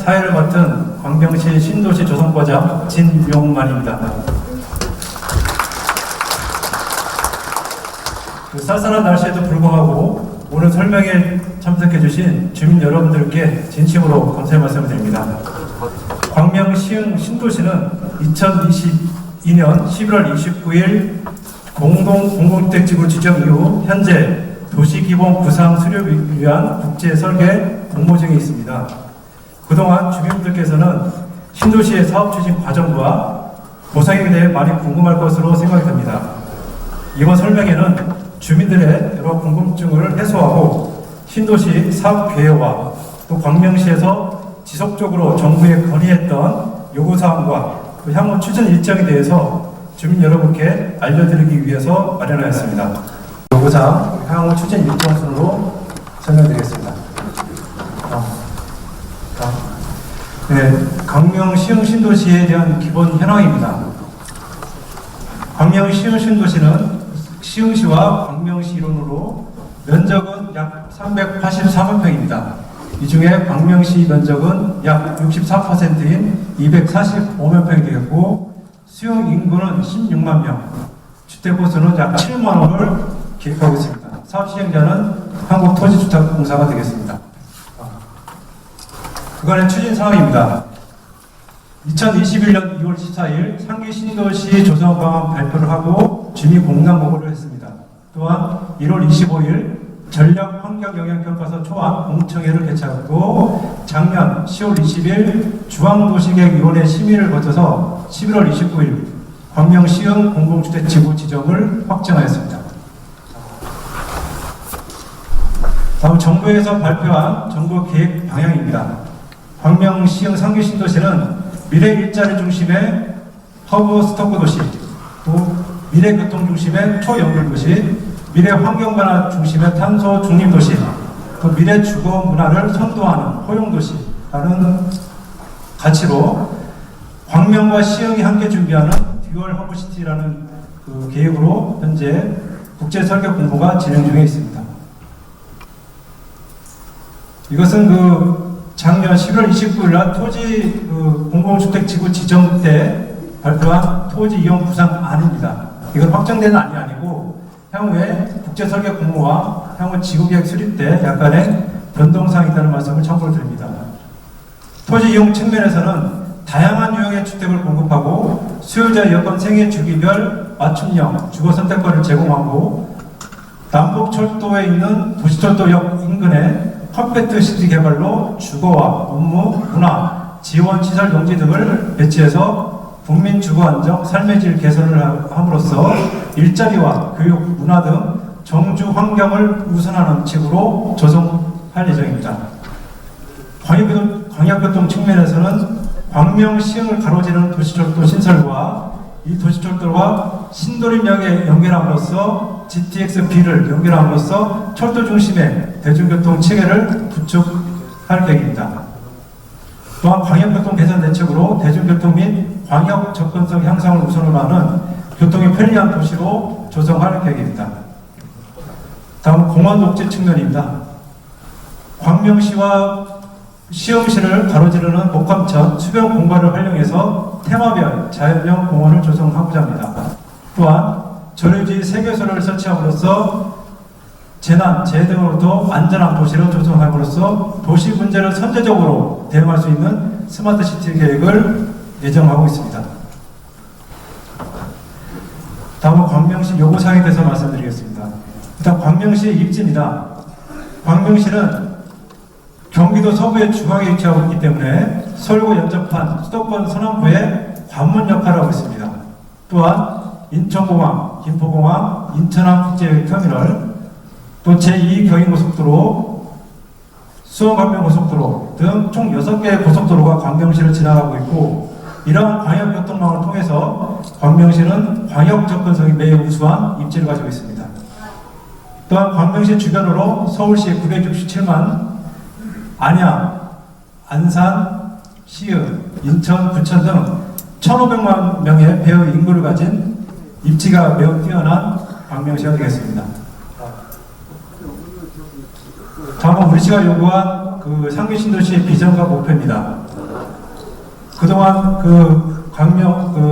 사회를 맡은 광명시 신도시 조성과장 진용만입니다. 쌀쌀한 날씨에도 불구하고 오늘 설명에 참석해주신 주민 여러분들께 진심으로 감사의 말씀을 드립니다. 광명시흥 신도시는 2022년 11월 29일 공공주택지구 지정 이후 현재 도시기본 구상 수립을 위한 국제 설계 공모 중에 있습니다. 그동안 주민분들께서는 신도시의 사업 추진 과정과 보상에 대해 많이 궁금할 것으로 생각이 됩니다. 이번 설명에는 주민들의 여러 궁금증을 해소하고 신도시 사업 계획와 또 광명시에서 지속적으로 정부에 건의했던 요구사항과 그 향후 추진 일정에 대해서 주민 여러분께 알려드리기 위해서 마련하였습니다. 요구사항, 향후 추진 일정 순으로 설명드리겠습니다. 네, 광명 시흥 신도시에 대한 기본 현황입니다. 광명 시흥 신도시는 시흥시와 광명시 일원으로 면적은 약 384만 평입니다. 이 중에 광명시 면적은 약 64%인 245만 평이 되겠고 수용 인구는 16만 명, 주택호수는 약 7만 호를 계획하고 있습니다. 사업 시행자는 한국토지주택공사가 되겠습니다. 그간의 추진 사항입니다. 2021년 2월 14일 상기 신도시 조성 방안 발표를 하고 주민 공감 보고를 했습니다. 또한 1월 25일 전략 환경 영향 평가서 초안 공청회를 개최하고 작년 10월 20일 중앙도시계획위원회 심의를 거쳐서 11월 29일 광명시흥 공공주택지구 지정을 확정하였습니다. 다음 정부에서 발표한 정부 계획 방향입니다. 광명시흥 상기 신도시는 미래 일자리 중심의 허브 스토크 도시, 또 미래 교통 중심의 초연결 도시, 미래 환경 변화 중심의 탄소 중립 도시, 또 미래 주거 문화를 선도하는 호용 도시라는 가치로 광명과 시흥이 함께 준비하는 듀얼 허브시티라는 그 계획으로 현재 국제 설계 공모가 진행 중에 있습니다. 이것은 작년 11월 29일 날 토지 공공주택지구 지정 때 발표한 토지 이용 구상안입니다. 이건 확정된 안이 아니고 향후에 국제설계 공모와 향후 지구계획 수립 때 약간의 변동사항이 있다는 말씀을 참고로 드립니다. 토지 이용 측면에서는 다양한 유형의 주택을 공급하고 수요자 여건 생애 주기별 맞춤형 주거 선택권을 제공하고 남북철도에 있는 도시철도역 인근에 컴팩트 시티 개발로 주거와 업무, 문화, 지원 시설 용지 등을 배치해서 국민 주거 안정, 삶의 질 개선을 함으로써 일자리와 교육, 문화 등 정주 환경을 우선하는 칙으로 조성할 예정입니다. 광역교통 측면에서는 광명 시흥을 가로지르는 도시철도 신설과 이 도시철도와 신도림역에 연결함으로써 GTX-B를 연결함으로써 철도 중심의 대중교통 체계를 구축할 계획입니다. 또한 광역교통 개선 대책으로 대중교통 및 광역 접근성 향상을 우선으로 하는 교통이 편리한 도시로 조성할 계획입니다. 다음 공원 녹지 측면입니다. 광명시와 시흥시를 가로지르는 목감천 수변 공간을 활용해서 테마별 자연형 공원을 조성하고자 합니다. 또한 전유지 3개소를 설치함으로써 재난, 재해 등으로부터 안전한 도시를 조성함으로써 도시 문제를 선제적으로 대응할 수 있는 스마트 시티 계획을 예정하고 있습니다. 다음은 광명시 요구사항에 대해서 말씀드리겠습니다. 일단 광명시의 입지입니다. 광명시는 경기도 서부의 중앙에 위치하고 있기 때문에 서울과 연접한 수도권 서남부의 관문 역할을 하고 있습니다. 또한 인천공항, 김포공항, 인천항국제터미널, 또 제2경인고속도로, 수원광명고속도로 등 총 6개의 고속도로가 광명시를 지나가고 있고 이러한 광역교통망을 통해서 광명시는 광역 접근성이 매우 우수한 입지를 가지고 있습니다. 또한 광명시 주변으로 서울시 967만, 안양, 안산, 시흥, 인천, 부천 등 1,500만 명의 배우 인구를 가진 입지가 매우 뛰어난 광명시가 되겠습니다. 다음은 우리시가 요구한 상기 신도시의 비전과 목표입니다. 그동안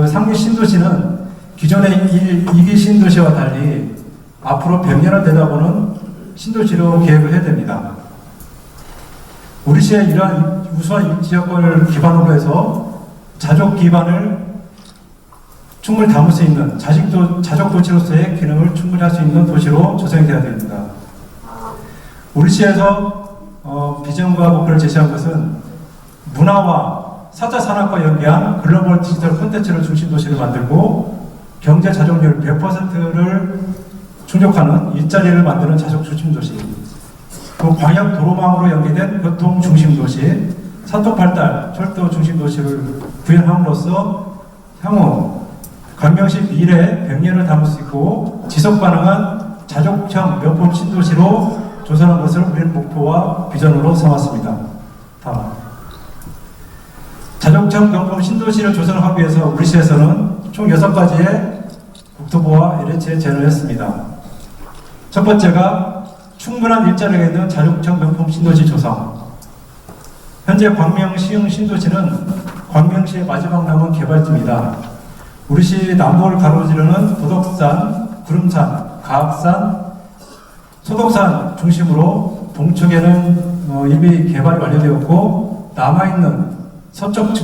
상계 신도시는 기존의 2기 신도시와 달리 앞으로 100년을 내다보는 신도시로 계획을 해야 됩니다. 우리 시의 이러한 우수한 입지여건을 기반으로 해서 자족 기반을 충분히 담을 수 있는 자족 도시로서의 기능을 충분히 할 수 있는 도시로 조성이 되어야 됩니다. 우리 시에서 비전과 목표를 제시한 것은 문화와 4차 산업과 연계한 글로벌 디지털 콘텐츠를 중심 도시를 만들고 경제 자족률 100%를 충족하는 일자리를 만드는 자족 중심 도시, 또 광역 도로망으로 연계된 교통 중심 도시, 산업 발달, 철도 중심 도시를 구현함으로써 향후 광명시 미래 100년을 담을 수 있고 지속 가능한 자족형 명품 신도시로 조성하는 것을 우리는 목표와 비전으로 삼았습니다. 다음. 자족형 명품 신도시를 조성하기 위해서 우리 시에서는 총 6가지의 국토부와 LH에 제안을 했습니다. 첫 번째가 충분한 일자리가 있는 자족형 명품 신도시 조성. 현재 광명시흥 신도시는 광명시의 마지막 남은 개발지입니다. 우리 시 남부를 가로지르는 도덕산, 구름산, 가악산, 소덕산 중심으로 동쪽에는 이미 개발이 완료되었고 남아있는 서쪽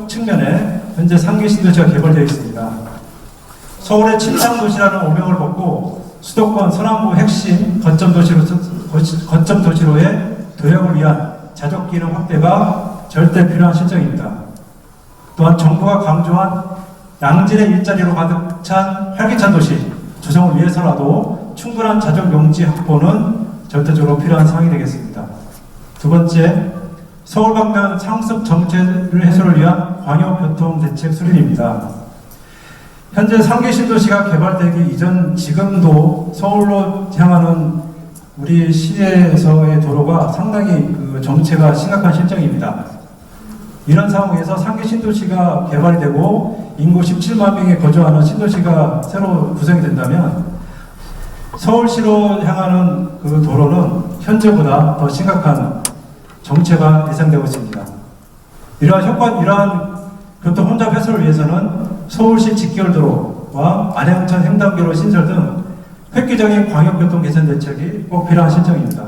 측면에 현재 상계 신도시가 개발되어 있습니다. 서울의 침상도시라는 오명을 벗고 수도권 서남부 핵심 거점 도시로의 도약을 위한 자족 기능 확대가 절대 필요한 실정입니다. 또한 정부가 강조한 양질의 일자리로 가득 찬 활기찬 도시 조성을 위해서라도 충분한 자족 용지 확보는 절대적으로 필요한 사항이 되겠습니다. 두 번째, 서울 방면 상습 정체를 해소를 위한 광역교통대책 수립입니다. 현재 상계 신도시가 개발되기 이전 지금도 서울로 향하는 우리 시내에서의 도로가 상당히 정체가 심각한 실정입니다. 이런 상황에서 상계 신도시가 개발이 되고 인구 17만 명이 거주하는 신도시가 새로 구성이 된다면 서울시로 향하는 그 도로는 현재보다 더 심각한 정체가 예상되고 있습니다. 이러한 교통 혼잡 해소를 위해서는 서울시 직결도로와 안양천 횡단교로 신설 등 획기적인 광역교통 개선 대책이 꼭 필요한 실정입니다.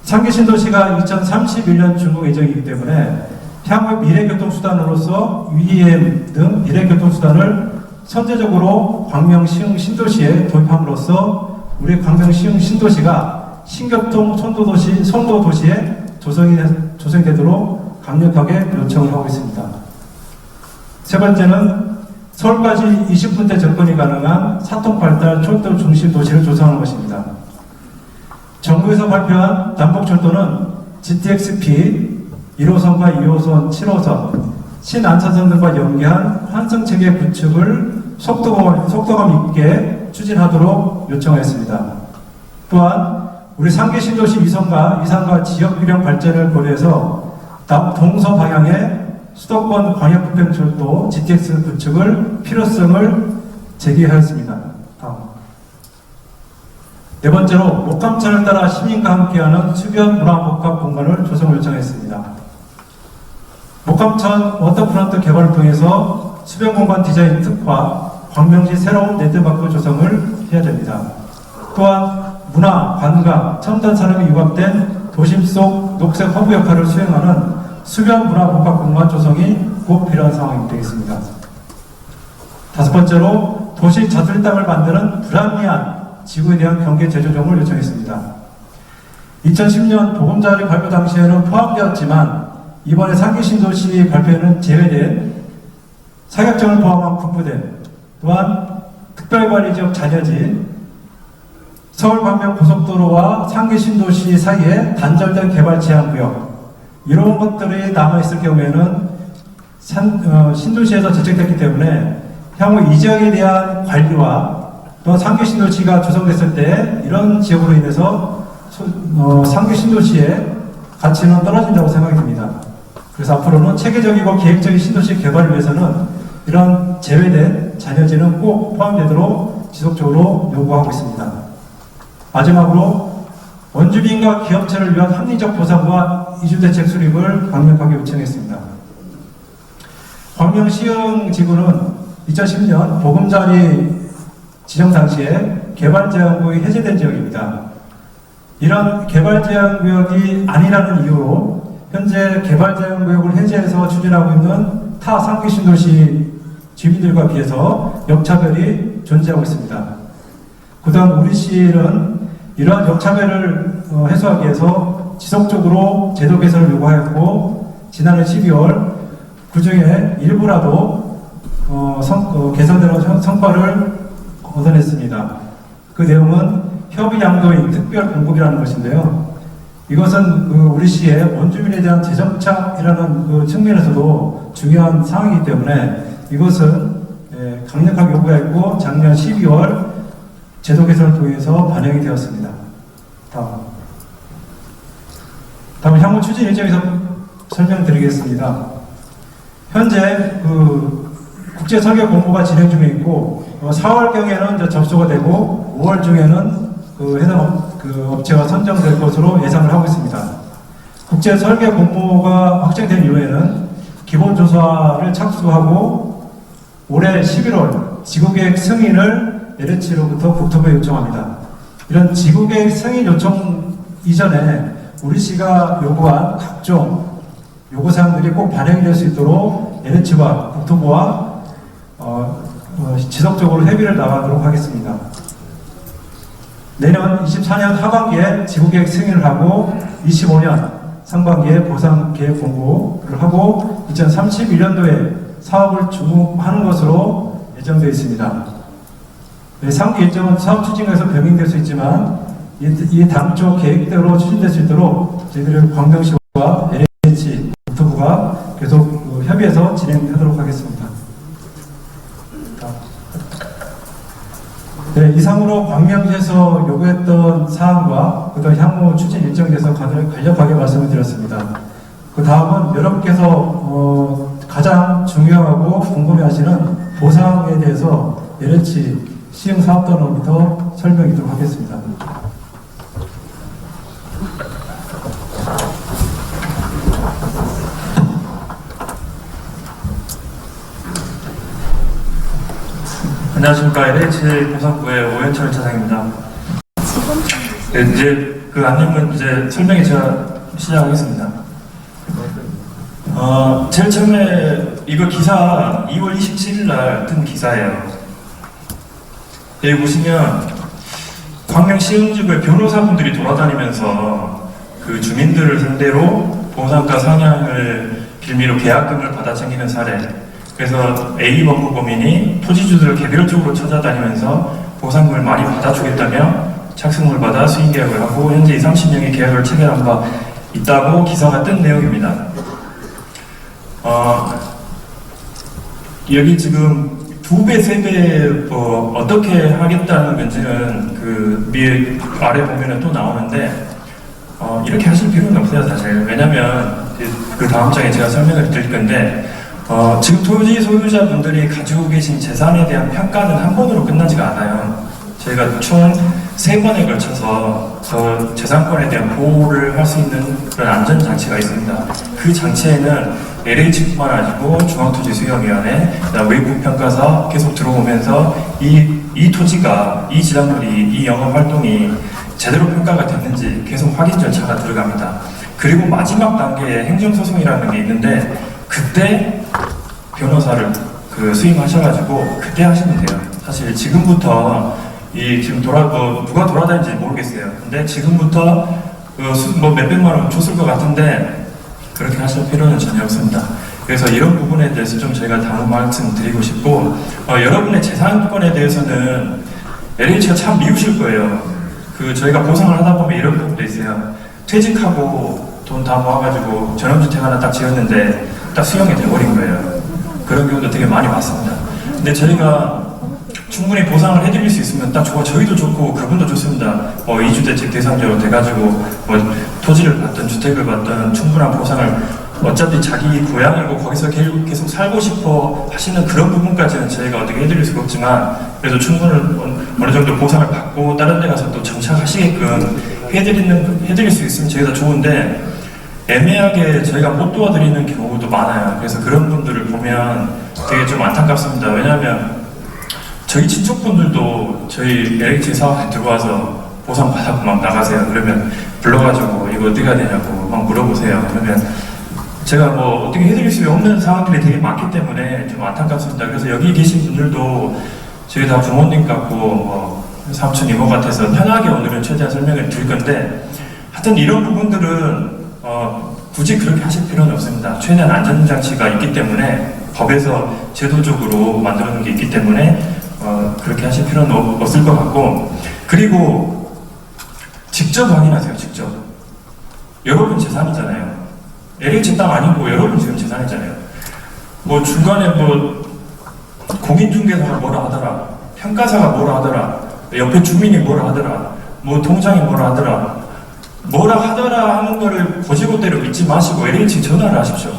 상계 신도시가 2031년 준공 예정이기 때문에 향후 미래교통수단으로서 UEM 등 미래교통수단을 선제적으로 광명시흥 신도시에 도입함으로써 우리 광명시흥 신도시가 신교통 선도도시에 조성이 되도록 강력하게 요청을 하고 있습니다. 세 번째는 서울까지 20분대 접근이 가능한 사통발달 철도 중심 도시를 조성하는 것입니다. 정부에서 발표한 남북철도는 GTX-P 1호선과 2호선, 7호선, 신안차선 등과 연계한 환승체계 구축을 속도감 있게 추진하도록 요청했습니다. 또한 우리 상계 신도시 위상과 지역 균형 발전을 고려해서 동서 방향의 수도권 광역급행철도 GTX 구축을 필요성을 제기하였습니다. 다음. 네 번째로 목감천을 따라 시민과 함께하는 수변 문화복합 공간을 조성을 요청했습니다. 목감천 워터프런트 개발을 통해서 수변 공간 디자인 특화, 광명시 새로운 랜드마크 조성을 해야 됩니다. 또한 문화, 관광, 첨단 산업이 융합된 도심 속 녹색 허브 역할을 수행하는 수변 문화 복합 공간 조성이 꼭 필요한 상황이 되겠습니다. 다섯 번째로 도시 자투리 땅을 만드는 불합리한 지구에 대한 경계 재조정을 요청했습니다. 2010년 보금자리 발표 당시에는 포함되었지만 이번에 상계 신도시 발표에는 제외된 사격정을 포함한 군부대, 또한 특별관리지역 잔여지, 서울 방면 고속도로와 상계 신도시 사이에 단절된 개발 제한구역, 이런 것들이 남아있을 경우에는 신도시에서 제책됐기 때문에 향후 이 지역에 대한 관리와 또 상계 신도시가 조성됐을 때 이런 지역으로 인해서 상계 신도시의 가치는 떨어진다고 생각이 듭니다. 그래서 앞으로는 체계적이고 계획적인 신도시 개발을 위해서는 이런 제외된 잔여지는 꼭 포함되도록 지속적으로 요구하고 있습니다. 마지막으로 원주민과 기업체를 위한 합리적 보상과 이주대책 수립을 강력하게 요청했습니다. 광명시흥 지구는 2010년 보금자리 지정 당시에 개발제한구역이 해제된 지역입니다. 이런 개발제한구역이 아니라는 이유로 현재 개발제한구역을 해제해서 추진하고 있는 타 상계 신도시 주민들과 비해서 역차별이 존재하고 있습니다. 그동안 우리시는 이러한 역차별을 해소하기 위해서 지속적으로 제도 개선을 요구하였고, 지난해 12월 그중에 일부라도 개선되는 성과를 얻어냈습니다. 그 내용은 협의양도인 특별공급이라는 것인데요. 이것은 우리시의 원주민에 대한 재정착이라는 그 측면에서도 중요한 사항이기 때문에 이것은 강력하게 요구했고, 작년 12월 제도 개선을 통해서 반영이 되었습니다. 다음 향후 추진 일정에서 설명드리겠습니다. 현재 국제 설계 공모가 진행 중에 있고, 4월경에는 접수가 되고 5월 중에는 해당 업체가 선정될 것으로 예상을 하고 있습니다. 국제 설계 공모가 확정된 이후에는 기본조사를 착수하고 올해 11월 지구계획 승인을 LH로부터 국토부에 요청합니다. 이런 지구계획 승인 요청 이전에 우리시가 요구한 각종 요구사항들이 꼭 반영이 될 수 있도록 LH와 국토부와 지속적으로 협의를 나가도록 하겠습니다. 내년 24년 하반기에 지구계획 승인을 하고 25년 상반기에 보상계획 공고를 하고 2031년도에 사업을 주무하는 것으로 예정되어 있습니다. 3기 일정은 사업 추진에서 변경될 수 있지만 이 당초 계획대로 추진될 수 있도록 저희들은 광명시와 LH, 국토부가 계속 협의해서 진행하도록 하겠습니다. 네, 이상으로 광명시에서 요구했던 사항과 그다음 향후 추진 일정에 대해서 간략하게 말씀을 드렸습니다. 그 다음은 여러분께서 가장 중요하고 궁금해하시는 보상에 대해서 LH 시흥사업단으로부터 설명드리도록 하겠습니다. 안녕하십니까. LH 보상부의 오현철 차장입니다. 네, 이제 그 안내문 이제 설명에 제가 시작하겠습니다. 제일 처음에 이거 기사 2월 27일 날 뜬 기사예요. 여기 보시면 광명 시흥지구의 변호사분들이 돌아다니면서 그 주민들을 상대로 보상가 상향을 빌미로 계약금을 받아 챙기는 사례. 그래서 A 법무법인이 토지주들을 개별적으로 찾아다니면서 보상금을 많이 받아주겠다며 착승을 받아 수익 계약을 하고 현재 30명의 계약을 체결한 바 있다고 기사가 뜬 내용입니다. 여기 지금 2배, 3배 어떻게 하겠다는 건지는 그 위에 아래 보면은 또 나오는데 이렇게 하실 필요는 없어요, 사실. 왜냐면 그 다음 장에 제가 설명을 드릴 건데 지금 토지 소유자분들이 가지고 계신 재산에 대한 평가는 한 번으로 끝나지가 않아요. 저희가 총 3번에 걸쳐서 재산권에 대한 보호를 할 수 있는 그런 안전장치가 있습니다. 그 장치에는 LH뿐만 아니고 중앙토지수용위원회, 외부평가사 계속 들어오면서 이 토지가, 이 지상물이, 이 영업활동이 제대로 평가가 됐는지 계속 확인 절차가 들어갑니다. 그리고 마지막 단계에 행정소송이라는 게 있는데 그때 변호사를 수임하셔가지고 그때 하시면 돼요. 사실 지금부터 지금 누가 돌아다니는지 모르겠어요. 근데 지금부터 몇백만 원 줬을 것 같은데 그렇게 하실 필요는 전혀 없습니다. 그래서 이런 부분에 대해서 좀 저희가 다음 말씀 드리고 싶고 여러분의 재산권에 대해서는 LH가 참 미우실 거예요. 저희가 보상을 하다 보면 이런 부분도 있어요. 퇴직하고 돈 다 모아가지고 전원주택 하나 딱 지었는데 딱 수용이 돼버린 거예요. 그런 경우도 되게 많이 봤습니다. 근데 저희가 충분히 보상을 해드릴 수 있으면 딱 저희도 좋고 그분도 좋습니다. 이주대책 대상자로 돼가지고 토지를 받든 주택을 받든 충분한 보상을 어차피 자기 고향이고 거기서 계속 살고 싶어 하시는 그런 부분까지는 저희가 어떻게 해드릴 수가 없지만 그래도 충분히 어느 정도 보상을 받고 다른 데 가서 또 정착하시게끔 해드릴 수 있으면 저희가 좋은데 애매하게 저희가 못 도와드리는 경우도 많아요. 그래서 그런 분들을 보면 되게 좀 안타깝습니다. 왜냐하면 저희 친척분들도 저희 LH 사업에 들어와서 보상 받았고 막 나가세요. 그러면 불러가지고 이거 어떻게 해야 되냐고 막 물어보세요. 그러면 제가 뭐 어떻게 해드릴 수 없는 상황들이 되게 많기 때문에 좀 안타깝습니다. 그래서 여기 계신 분들도 저희 다 부모님 같고 뭐 삼촌 이모 같아서 편하게 오늘은 최대한 설명을 드릴 건데, 하여튼 이런 부분들은 굳이 그렇게 하실 필요는 없습니다. 최대한 안전장치가 있기 때문에 법에서 제도적으로 만들어 놓은 게 있기 때문에 그렇게 하실 필요는 없을 것 같고, 그리고 직접 확인하세요. 직접. 여러분 재산이잖아요. LH 땅 아니고 여러분 지금 재산이잖아요. 뭐 중간에 뭐 공인중개사가 뭐라 하더라, 평가사가 뭐라 하더라, 옆에 주민이 뭐라 하더라, 뭐 통장이 뭐라 하더라, 뭐라 하더라 하는 거를 고지고대로 믿지 마시고 LH 전화를 하십시오.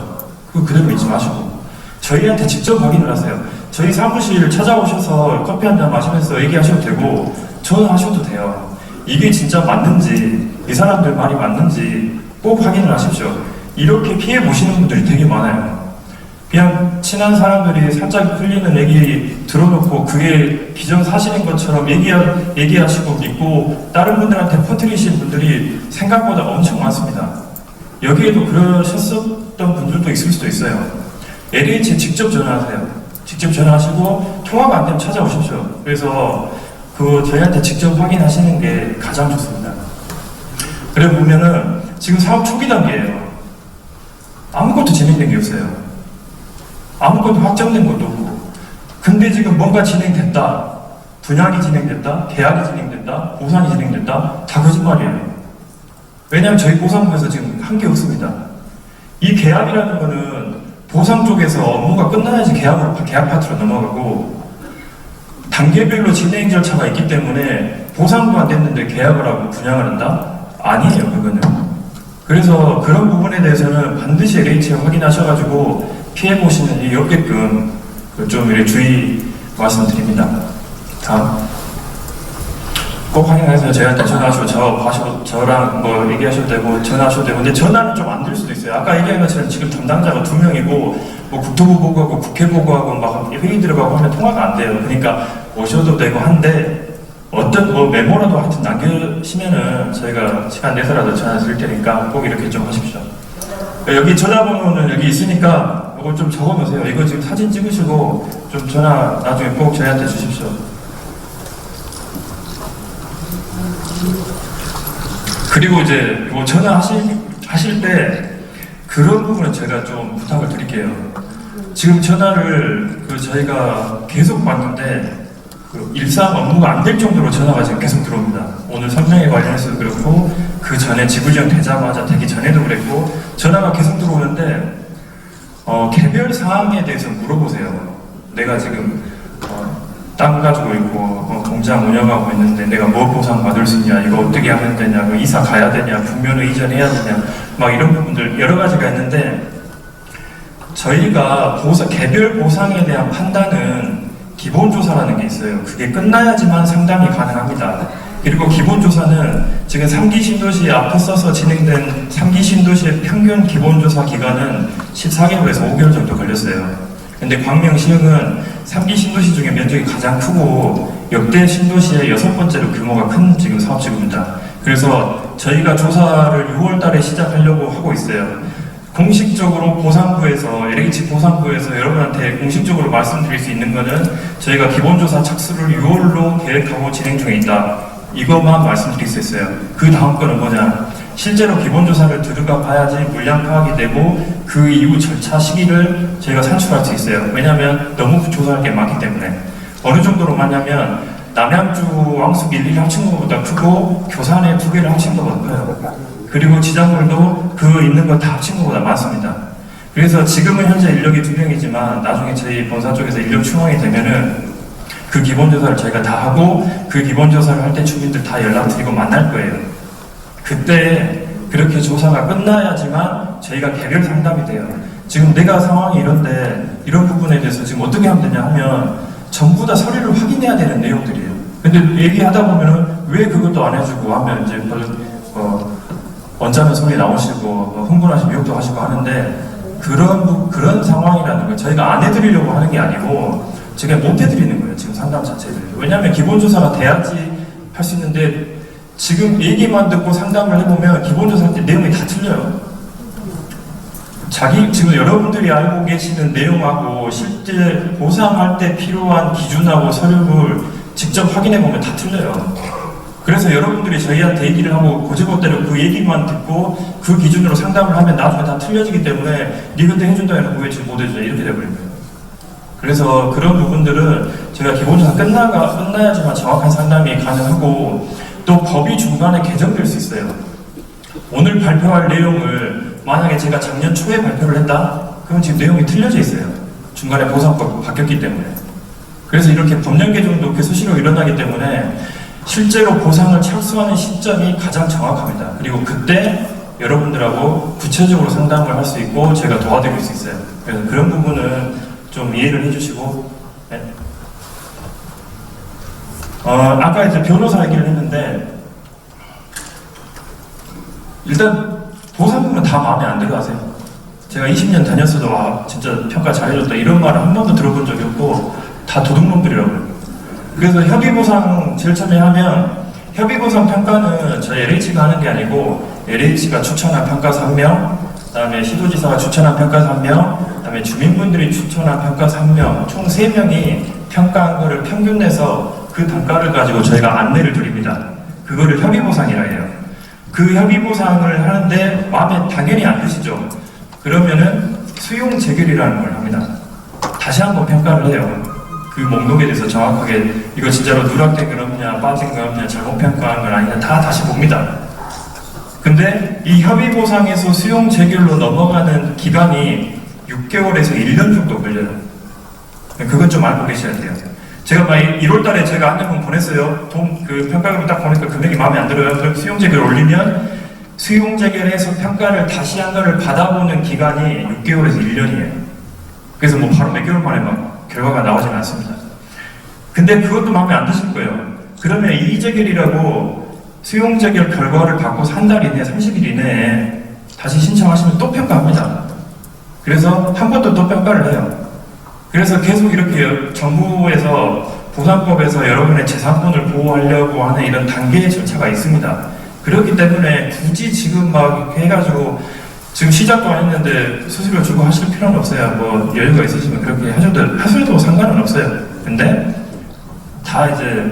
그거 그대로 믿지 마시고 저희한테 직접 확인을 하세요. 저희 사무실 찾아오셔서 커피 한잔 마시면서 얘기하셔도 되고 전화하셔도 돼요. 이게 진짜 맞는지, 이 사람들 말이 맞는지 꼭 확인을 하십시오. 이렇게 피해 보시는 분들이 되게 많아요. 그냥 친한 사람들이 살짝 흘리는 얘기 들어놓고 그게 기정사실인 것처럼 얘기하시고 믿고 다른 분들한테 퍼뜨리신 분들이 생각보다 엄청 많습니다. 여기에도 그러셨었던 분들도 있을 수도 있어요. LH에 직접 전화하세요. 직접 전화하시고 통화가 안 되면 찾아오십시오. 그래서 저희한테 직접 확인하시는 게 가장 좋습니다. 그래 보면은 지금 사업 초기 단계예요. 아무것도 진행된 게 없어요. 아무것도 확정된 것도 없고. 근데 지금 뭔가 진행됐다, 분양이 진행됐다, 계약이 진행됐다, 보상이 진행됐다, 다 거짓말이에요. 왜냐하면 저희 보상부에서 지금 한 게 없습니다. 이 계약이라는 거는 보상 쪽에서 업무가 끝나야지 계약 파트로 넘어가고, 단계별로 진행 절차가 있기 때문에 보상도 안 됐는데 계약을 하고 분양을 한다? 아니에요, 그거는. 그래서 그런 부분에 대해서는 반드시 LH에 확인하셔가지고 피해보시는 일이 없게끔 좀 이렇게 주의 말씀드립니다. 다음. 꼭 확인하세요. 저희한테 전화하시고 저랑 뭐 얘기하셔도 되고 전화하셔도 되고. 근데 전화는 좀 안 될 수도 있어요. 아까 얘기한 것처럼 지금 담당자가 2명이고 뭐 국토부 보고하고 국회 보고하고 막 회의 들어가고 하면 통화가 안 돼요. 그러니까 오셔도 되고 한데 어떤 뭐 메모라도 하여튼 남겨시면은 저희가 시간 내서라도 전화 드릴 테니까 꼭 이렇게 좀 하십시오. 여기 전화번호는 여기 있으니까 이거 좀 적어 놓으세요. 이거 지금 사진 찍으시고 좀 전화 나중에 꼭 저희한테 주십시오. 그리고 이제 뭐 전화하실 때 그런 부분은 제가 좀 부탁을 드릴게요. 지금 전화를 저희가 계속 받는데 일상 업무가 안 될 정도로 전화가 지금 계속 들어옵니다. 오늘 설명에 관련해서도 그렇고 그 전에 지구지형 되자마자 되기 전에도 그랬고 전화가 계속 들어오는데 개별 사항에 대해서 물어보세요. 내가 지금 땅 가지고 있고 공장 운영하고 있는데 내가 뭐 보상 받을 수 있냐, 이거 어떻게 하면 되냐, 뭐 이사 가야 되냐, 분면허 이전해야 되냐, 막 이런 부분들 여러 가지가 있는데 저희가 개별 보상에 대한 판단은 기본조사라는 게 있어요. 그게 끝나야지만 상담이 가능합니다. 그리고 기본조사는 지금 3기 신도시 앞에 써서 진행된 3기 신도시의 평균 기본조사 기간은 14개월에서 5개월 정도 걸렸어요. 근데 광명시흥은 3기 신도시 중에 면적이 가장 크고 역대 신도시의 6번째로 규모가 큰 지금 사업지구입니다. 그래서 저희가 조사를 6월 달에 시작하려고 하고 있어요. 공식적으로 보상부에서, LH 보상부에서 여러분한테 공식적으로 말씀드릴 수 있는 거는 저희가 기본조사 착수를 6월로 계획하고 진행 중에 있다. 이것만 말씀드릴 수 있어요. 그 다음 거는 뭐냐? 실제로 기본조사를 들어가 봐야지 물량 파악이 되고 그 이후 절차 시기를 저희가 산출할 수 있어요. 왜냐하면 너무 조사할 게 많기 때문에. 어느 정도로 많냐면 남양주 왕숙 1, 1 합친 것보다 크고 교산에 2개를 합친 것보다 커요. 그리고 지작물도 그 있는 거 다 합친 것보다 많습니다. 그래서 지금은 현재 인력이 2명이지만 나중에 저희 본사 쪽에서 인력 충원이 되면은 그 기본조사를 저희가 다 하고 그 기본조사를 할 때 주민들 다 연락드리고 만날 거예요. 그때 그렇게 조사가 끝나야지만 저희가 개별 상담이 돼요. 지금 내가 상황이 이런데 이런 부분에 대해서 지금 어떻게 하면 되냐 하면 전부 다 서류를 확인해야 되는 내용들이에요. 근데 얘기하다 보면은 왜 그것도 안 해주고 하면 이제 언짢은 소리 나오시고 흥분하시고 욕도 하시고 하는데 그런 상황이라는 걸 저희가 안 해드리려고 하는 게 아니고 제가 못 해드리는 거예요. 지금 상담 자체를. 왜냐하면 기본조사가 돼야지 할 수 있는데 지금 얘기만 듣고 상담을 해보면 기본조사 때 내용이 다 틀려요. 지금 여러분들이 알고 계시는 내용하고 실제 보상할 때 필요한 기준하고 서류를 직접 확인해보면 다 틀려요. 그래서 여러분들이 저희한테 얘기를 하고 고지고대로 그 얘기만 듣고 그 기준으로 상담을 하면 나중에 다 틀려지기 때문에 네 그때 해준다 해놓고 왜 지금 못해주냐 이렇게 돼버린 거예요. 그래서 그런 부분들은 제가 기본조사 끝나야지만 정확한 상담이 가능하고 또 법이 중간에 개정될 수 있어요. 오늘 발표할 내용을 만약에 제가 작년 초에 발표를 했다? 그럼 지금 내용이 틀려져 있어요. 중간에 보상법 바뀌었기 때문에. 그래서 이렇게 법령 개정도 이렇게 수시로 일어나기 때문에 실제로 보상을 착수하는 시점이 가장 정확합니다. 그리고 그때 여러분들하고 구체적으로 상담을 할 수 있고 제가 도와드릴 수 있어요. 그래서 그런 부분은 좀 이해를 해주시고 네. 아까 이제 변호사 얘기를 했는데 일단 보상금은 다 마음에 안 들어 하세요. 제가 20년 다녔어도 와 진짜 평가 잘해줬다 이런 말을 한 번도 들어본 적이 없고 다 도둑놈들이라고요. 그래서 협의보상 제일 처음에 하면 협의보상 평가는 저희 LH가 하는 게 아니고 LH가 추천한 평가사 1명, 그 다음에 시도지사가 추천한 평가사 1명, 그 다음에 주민분들이 추천한 평가사 1명, 총 3명이 평가한 거를 평균 내서 그 단가를 가지고 저희가 안내를 드립니다. 그거를 협의보상이라 해요. 그 협의보상을 하는데 마음에 당연히 안 드시죠? 그러면은 수용 재결이라는 걸 합니다. 다시 한번 평가를 해요. 그 목록에 대해서 정확하게 이거 진짜로 누락된 건 없냐, 빠진 건 없냐, 잘못 평가한 건 아니냐 다 다시 봅니다. 근데 이 협의보상에서 수용 재결로 넘어가는 기간이 6개월에서 1년 정도 걸려요. 그건 좀 알고 계셔야 돼요. 제가 막 1월 달에 제가 안내문 보냈어요. 그 평가금을 딱 보니까 금액이 마음에 안 들어요. 그럼 수용 재결 올리면 수용 재결해서 평가를 다시 한 거를 받아보는 기간이 6개월에서 1년이에요. 그래서 뭐 바로 몇 개월 만에 막 결과가 나오진 않습니다. 근데 그것도 마음에 안 드실 거예요. 그러면 이의재결이라고 수용재결 결과를 받고 한 달 이내, 30일 이내에 다시 신청하시면 또 평가합니다. 그래서 한 번 또 평가를 해요. 그래서 계속 이렇게 정부에서 보상법에서 여러분의 재산권을 보호하려고 하는 이런 단계의 절차가 있습니다. 그렇기 때문에 굳이 지금 막 해가지고 지금 시작도 안 했는데 수수료 주고 하실 필요는 없어요. 뭐 여유가 있으시면 그렇게 하셔도 상관은 없어요. 근데 다 이제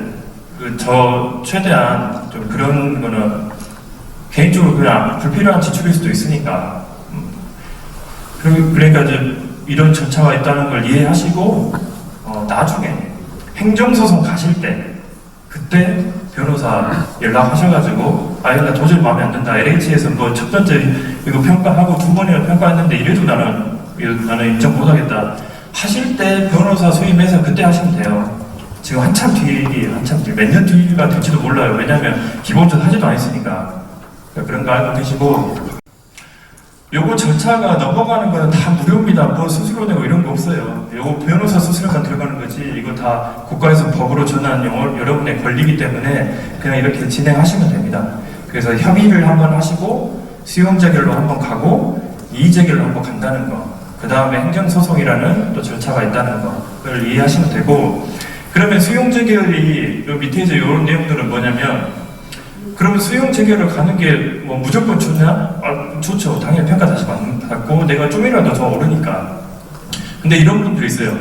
저 최대한 좀 그런 거는 개인적으로 그냥 불필요한 지출일 수도 있으니까 그러니까 이제 이런 절차가 있다는 걸 이해하시고 나중에 행정소송 가실 때 그때 변호사 연락하셔가지고 나 도저히 마음에 안 든다. LH에서 뭐 첫 번째 이거 평가하고 두 번이나 평가했는데 이래도 나는 인정 못하겠다 하실 때 변호사 수임해서 그때 하시면 돼요. 지금 한참 뒤 몇 년 뒤가 될지도 몰라요. 왜냐하면 기본적으로 하지도 않았으니까. 그런 거 알고 계시고 요거 절차가 넘어가는 거는 다 무료입니다. 뭐 수수료 내고 이런 거 없어요. 요거 변호사 수수료만 들어가는 거지 이거 다 국가에서 법으로 정한 여러분의 권리이기 때문에 그냥 이렇게 진행하시면 됩니다. 그래서 협의를 한번 하시고 수용재결로 한번 가고 이의재결로 한번 간다는 거, 그 다음에 행정소송이라는 또 절차가 있다는 거 그걸 이해하시면 되고, 그러면 수용재결이 요 밑에 이제 이런 내용들은 뭐냐면, 그러면 수용재결을 가는 게 뭐 무조건 좋냐? 좋죠. 당연히 평가 다시 받고 내가 좀이라도 더 오르니까. 근데 이런 분들이 있어요.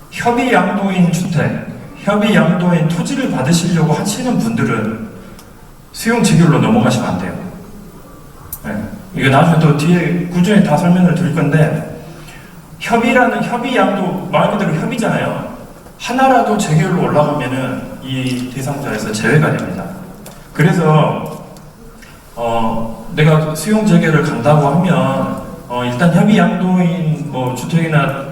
협의 양도인 주택, 협의 양도인 토지를 받으시려고 하시는 분들은 수용재결로 넘어가시면 안 돼요. 네. 이거 나중에 또 뒤에 꾸준히 다 설명을 드릴 건데, 협의 양도 말 그대로 협의잖아요. 하나라도 재결로 올라가면은 이 대상자에서 제외가 됩니다. 그래서 내가 수용 재결을 간다고 하면 일단 협의 양도인 뭐 주택이나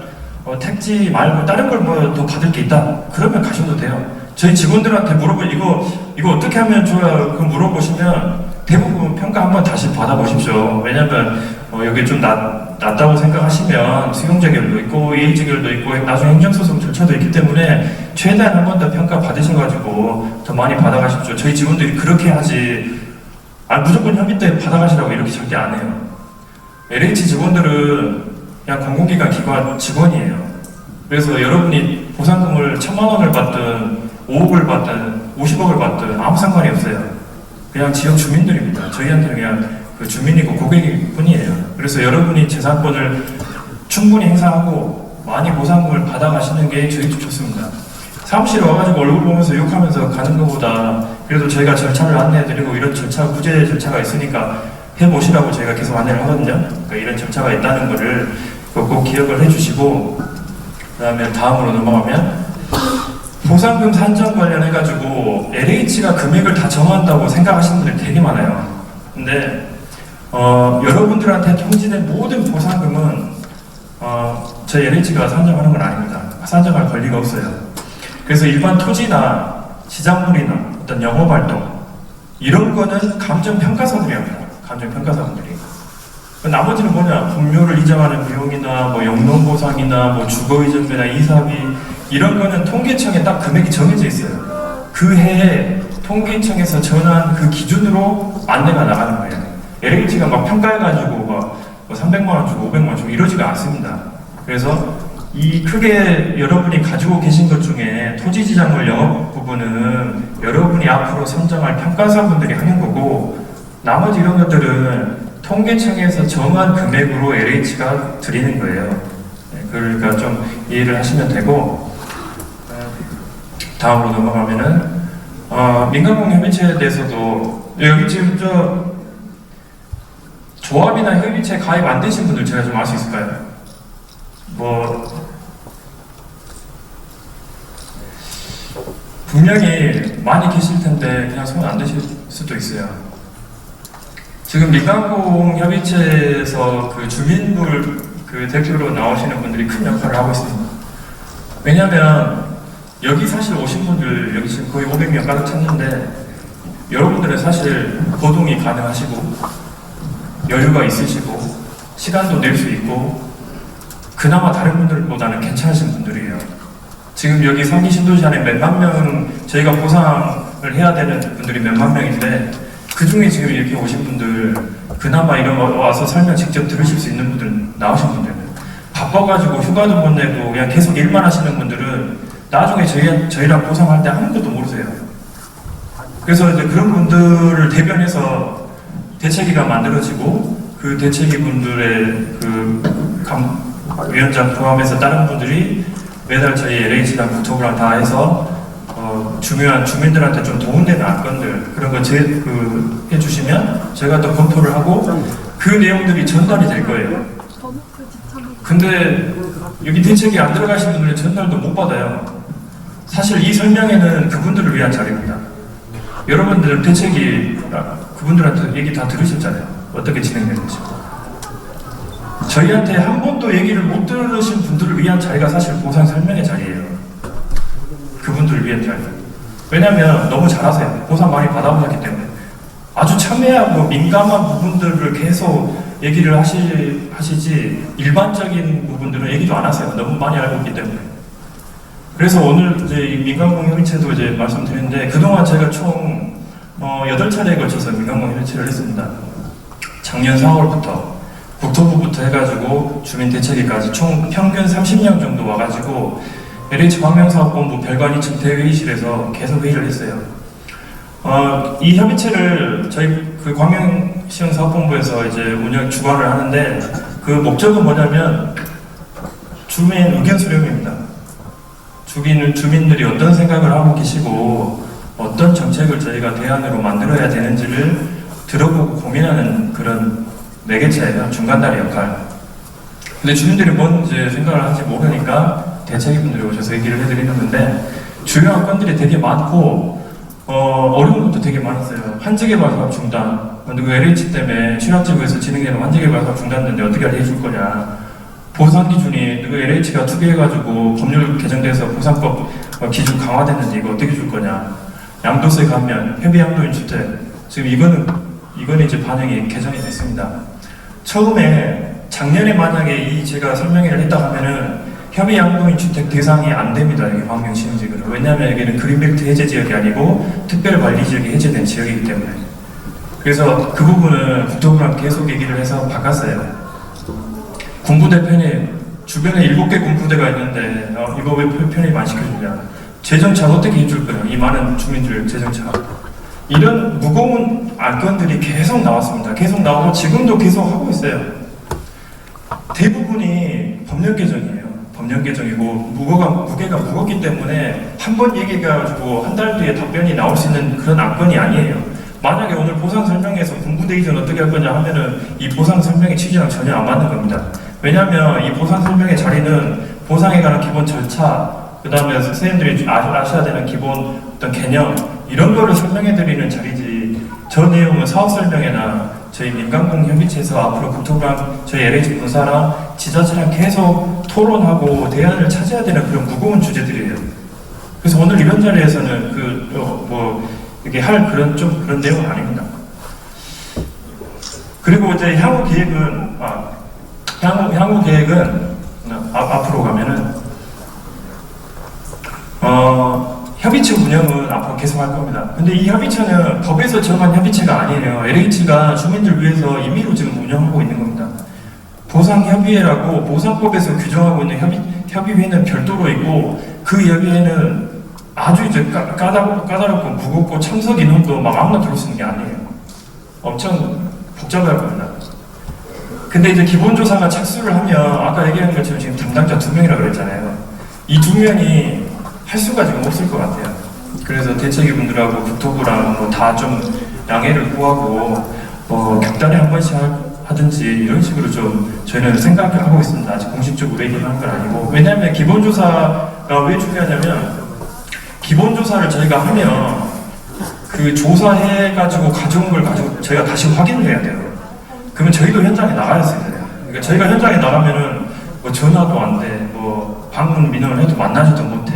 택지 말고 다른 걸 뭐 더 받을 게 있다. 그러면 가셔도 돼요. 저희 직원들한테 이거 어떻게 하면 좋아요? 그 물어보시면 대부분 평가 한번 다시 받아보십시오. 왜냐면 여기 좀 낮다고 생각하시면 수용 재결도 있고 이의 재결도 있고 나중에 행정소송 절차도 있기 때문에 최대한 한 번 더 평가 받으셔가지고 더 많이 받아가십시오. 저희 직원들이 그렇게 하지 무조건 협의 때 받아가시라고 이렇게 절대 안 해요. LH 직원들은 그냥 공공기관 기관 직원이에요. 그래서 여러분이 보상금을 1,000만 원을 받든 5억을 받든 50억을 받든 아무 상관이 없어요. 그냥 지역 주민들입니다. 저희한테는 그냥 그 주민이고 고객일 뿐이에요. 그래서 여러분이 재산권을 충분히 행사하고 많이 보상금을 받아가시는 게 저희 좋습니다. 사무실에 와가지고 얼굴 보면서 욕하면서 가는 것보다 그래도 저희가 절차를 안내해드리고 이런 절차, 구제 절차가 있으니까 해보시라고 저희가 계속 안내를 하거든요. 그러니까 이런 절차가 있다는 거를 꼭 기억을 해주시고, 그 다음에 다음으로 넘어가면 보상금 산정 관련해가지고 LH가 금액을 다 정한다고 생각하시는 분들이 되게 많아요. 근데 여러분들한테 통지된 모든 보상금은 저희 LH가 산정하는 건 아닙니다. 산정할 권리가 없어요. 그래서 일반 토지나 시장물이나 어떤 영업활동 이런 거는 감정평가사들이 합니다. 감정평가사분들이. 나머지는 뭐냐, 분묘를 이장하는 비용이나 뭐 영농보상이나 뭐 주거이전비나 이사비 이런 거는 통계청에 딱 금액이 정해져 있어요. 그 해에 통계청에서 정한 그 기준으로 안내가 나가는 거예요. LH가 막 평가해가지고 막 300만 원 주고 500만 원 주고 이러지가 않습니다. 그래서 이 크게 여러분이 가지고 계신 것 중에 토지지장물 영업 부분은 여러분이 앞으로 선정할 평가사분들이 하는 거고, 나머지 이런 것들은 통계청에서 정한 금액으로 LH가 드리는 거예요. 그러니까 좀 이해를 하시면 되고, 다음으로 넘어가면은 민간공협의체에 대해서도 여기 지금 조합이나 협의체 가입 안 되신 분들 제가 좀 알 수 있을까요? 분명히 많이 계실 텐데 그냥 손 안 드실 수도 있어요. 지금 민간공협의체에서 그 주민들 그 대표로 나오시는 분들이 큰 역할을 하고 있습니다. 왜냐하면 여기 사실 오신 분들 여기 지금 거의 500명 가득 찼는데 여러분들은 사실 거동이 가능하시고 여유가 있으시고 시간도 낼 수 있고 그나마 다른 분들보다는 괜찮으신 분들이에요. 지금 여기 상기 신도시 안에 몇만 명 저희가 보상을 해야 되는 분들이 몇만 명인데 그 중에 지금 이렇게 오신 분들 그나마 이런 거 와서 설명 직접 들으실 수 있는 분들 나오신 분들 바빠가지고 휴가도 못 내고 그냥 계속 일만 하시는 분들은 나중에 저희랑 보상할 때 아무것도 모르세요. 그래서 이제 그런 분들을 대변해서 대책위가 만들어지고 그 대책위 분들의 위원장 포함해서 다른 분들이 매달 저희 LH랑 국토부랑 다 해서 중요한 주민들한테 좀 도움되는 안건들 그런 거 해주시면 저희가 또 검토를 하고 그 내용들이 전달이 될 거예요. 근데 여기 대책이 안 들어가신 분들은 전달도 못 받아요. 사실 이 설명회는 그분들을 위한 자리입니다. 여러분들 대책이 그분들한테 얘기 다 들으셨잖아요. 어떻게 진행되는지. 저희한테 한 번도 얘기를 못 들으신 분들을 위한 자리가 사실 보상 설명회 자리예요. 그분들을 위한 자리. 왜냐면 너무 잘하세요. 보상 많이 받아보셨기 때문에. 아주 첨예하고 민감한 부분들을 계속 얘기를 하시지 일반적인 부분들은 얘기도 안 하세요. 너무 많이 알고 있기 때문에. 그래서 오늘 이제 이 민간공협의체도 이제 말씀드리는데 그동안 제가 총 8차례에 걸쳐서 민간공협의체를 했습니다. 작년 4월부터 국토부부터 해가지고 주민대책위까지 총 평균 30명 정도 와가지고 LH 광명사업본부 별관 2층 대회의실에서 계속 회의를 했어요. 이 협의체를 저희 그 광명시흥사업본부에서 이제 주관을 하는데 그 목적은 뭐냐면 주민 의견 수렴입니다. 주민들이 어떤 생각을 하고 계시고 어떤 정책을 저희가 대안으로 만들어야 되는지를 들어보고 고민하는 그런 매개체예요. 중간다리 역할. 근데 주민들이 뭔지 생각을 하는지 모르니까 대책위분들이 오셔서 얘기를 해드리는 건데 중요한 건들이 되게 많고 어려운 것도 되게 많았어요. 환지개발 사업 중단. 근데 그 LH 때문에 취락지구에서 진행되는 환지개발 사업 중단됐는데 어떻게 해줄 거냐. 보상 기준이 그 LH가 투기해가지고 법률 개정돼서 보상법 기준 강화됐는데 이거 어떻게 줄 거냐. 양도세 감면, 협의 양도인 주택. 지금 이거는 이제 반영이 개정이 됐습니다. 처음에 작년에 만약에 제가 설명회를 했다 하면은 협의 양도인 주택 대상이 안 됩니다. 여기 광명시흥지구는. 왜냐하면 여기는 그린벨트 해제 지역이 아니고 특별관리 지역이 해제된 지역이기 때문에. 그래서 그 부분은 국토부랑 계속 얘기를 해서 바꿨어요. 군부대 편입, 주변에 7개 군부대가 있는데 이거 왜 편입 안 시켜주냐, 재정착 어떻게 해줄 거냐, 이 많은 주민들 재정착, 이런 무거운 안건들이 계속 나왔습니다. 계속 나오고 지금도 계속 하고 있어요. 대부분이 법령 개정이에요. 법령 개정이고 무게가 무겁기 때문에 한 번 얘기해가지고 한 달 뒤에 답변이 나올 수 있는 그런 안건이 아니에요. 만약에 오늘 보상 설명에서 군부대 이전 어떻게 할 거냐 하면은 이 보상 설명의 취지랑 전혀 안 맞는 겁니다. 왜냐하면 이 보상 설명의 자리는 보상에 관한 기본 절차, 그 다음에 선생님들이 아셔야 되는 기본 어떤 개념, 이런 거를 설명해 드리는 자리지, 저 내용은 사업 설명회나 저희 민간공 협의체에서 앞으로 국토부랑 저희 LH 본사랑 지자체랑 계속 토론하고 대안을 찾아야 되는 그런 무거운 주제들이에요. 그래서 오늘 이런 자리에서는 이렇게 할 그런 내용은 아닙니다. 그리고 이제 향후 계획은 앞으로 가면은 협의체 운영은 앞으로 계속 할 겁니다. 근데 이 협의체는 법에서 정한 협의체가 아니에요. LH가 주민들 위해서 임의로 지금 운영하고 있는 겁니다. 보상협의회라고 보상법에서 규정하고 있는 협의회는 별도로 있고, 그 협의회는 아주 이제 까다롭고 무겁고 참석 인원도 막 아무나 들을 수 있는 게 아니에요. 엄청 복잡할 겁니다. 근데 이제 기본조사가 착수를 하면 아까 얘기한 것처럼 지금 담당자 2명이라고 그랬잖아요. 이 2명이 할 수가 지금 없을 것 같아요. 그래서 대책위분들하고 국토부랑 다 좀 양해를 구하고 격단에 한 번씩 하든지 이런 식으로 좀 저희는 생각하고 있습니다. 아직 공식적으로 얘기하는 건 아니고. 왜냐하면 기본조사가 왜 중요하냐면, 기본조사를 저희가 하면 그 조사해가지고 가져온 걸 가지고 저희가 다시 확인을 해야 돼요. 그러면 저희도 현장에 나가야 돼요. 그러니까 저희가 현장에 나가면은 전화도 안 돼, 방문 민원을 해도 만나지도 못해.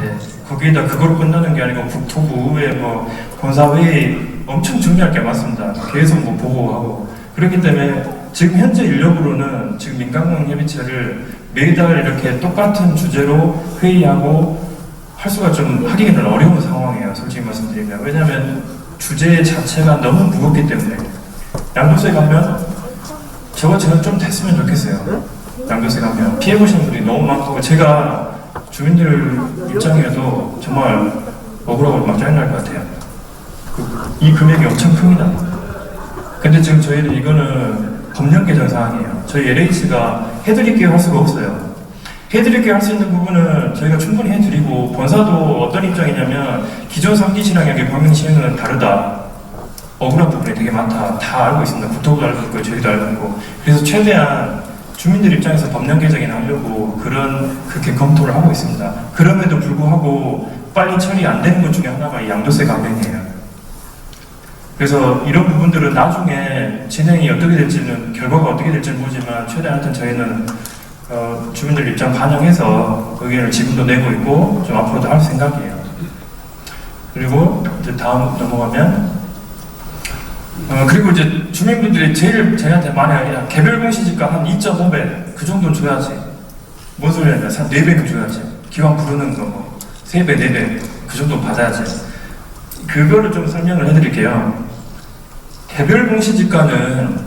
거기에다 그거로 끝나는 게 아니고 국토부의 본사회의 엄청 준비할 게 많습니다. 계속 보고하고. 그렇기 때문에 지금 현재 인력으로는 지금 민간공 협의체를 매달 이렇게 똑같은 주제로 회의하고 할 수가 좀 하기는 어려운 상황이에요. 솔직히 말씀드리면. 왜냐하면 주제 자체가 너무 무겁기 때문에. 양도세 가면 저거 좀 됐으면 좋겠어요. 양도세 가면 피해보시는 분들이 너무 많고, 제가 주민들 입장에도 정말 억울하고 막 짜증날 것 같아요. 이 금액이 엄청 큽니다. 근데 지금 저희는 이거는 법령 개정 사항이에요. 저희 LH가 해드릴게요 할 수가 없어요. 해드릴게요 할 수 있는 부분은 저희가 충분히 해드리고, 본사도 어떤 입장이냐면 기존 3기 신항역의 법령 시행은 다르다, 억울한 부분이 되게 많다, 다 알고 있습니다. 국토부도 알고 있고 저희도 알고 있고. 그래서 최대한 주민들 입장에서 법령 개정이나 하려고 그렇게 검토를 하고 있습니다. 그럼에도 불구하고 빨리 처리 안 되는 것 중에 하나가 이 양도세 감면이에요. 그래서 이런 부분들은 나중에 진행이 어떻게 될지는, 결과가 어떻게 될지는 모르지만 최대한 하여튼 저희는 주민들 입장 반영해서 의견을 지금도 내고 있고 좀 앞으로도 할 생각이에요. 그리고 이제 다음 넘어가면 그리고 이제 주민분들이 제일 저희한테 많이 하기는 개별 공시지가 한 2.5배 그 정도는 줘야지. 뭔 소리냐, 한 4배는 줘야지. 기왕 부르는 거 3배, 4배 그 정도 받아야지. 그거를 좀 설명을 해드릴게요. 개별 공시지가는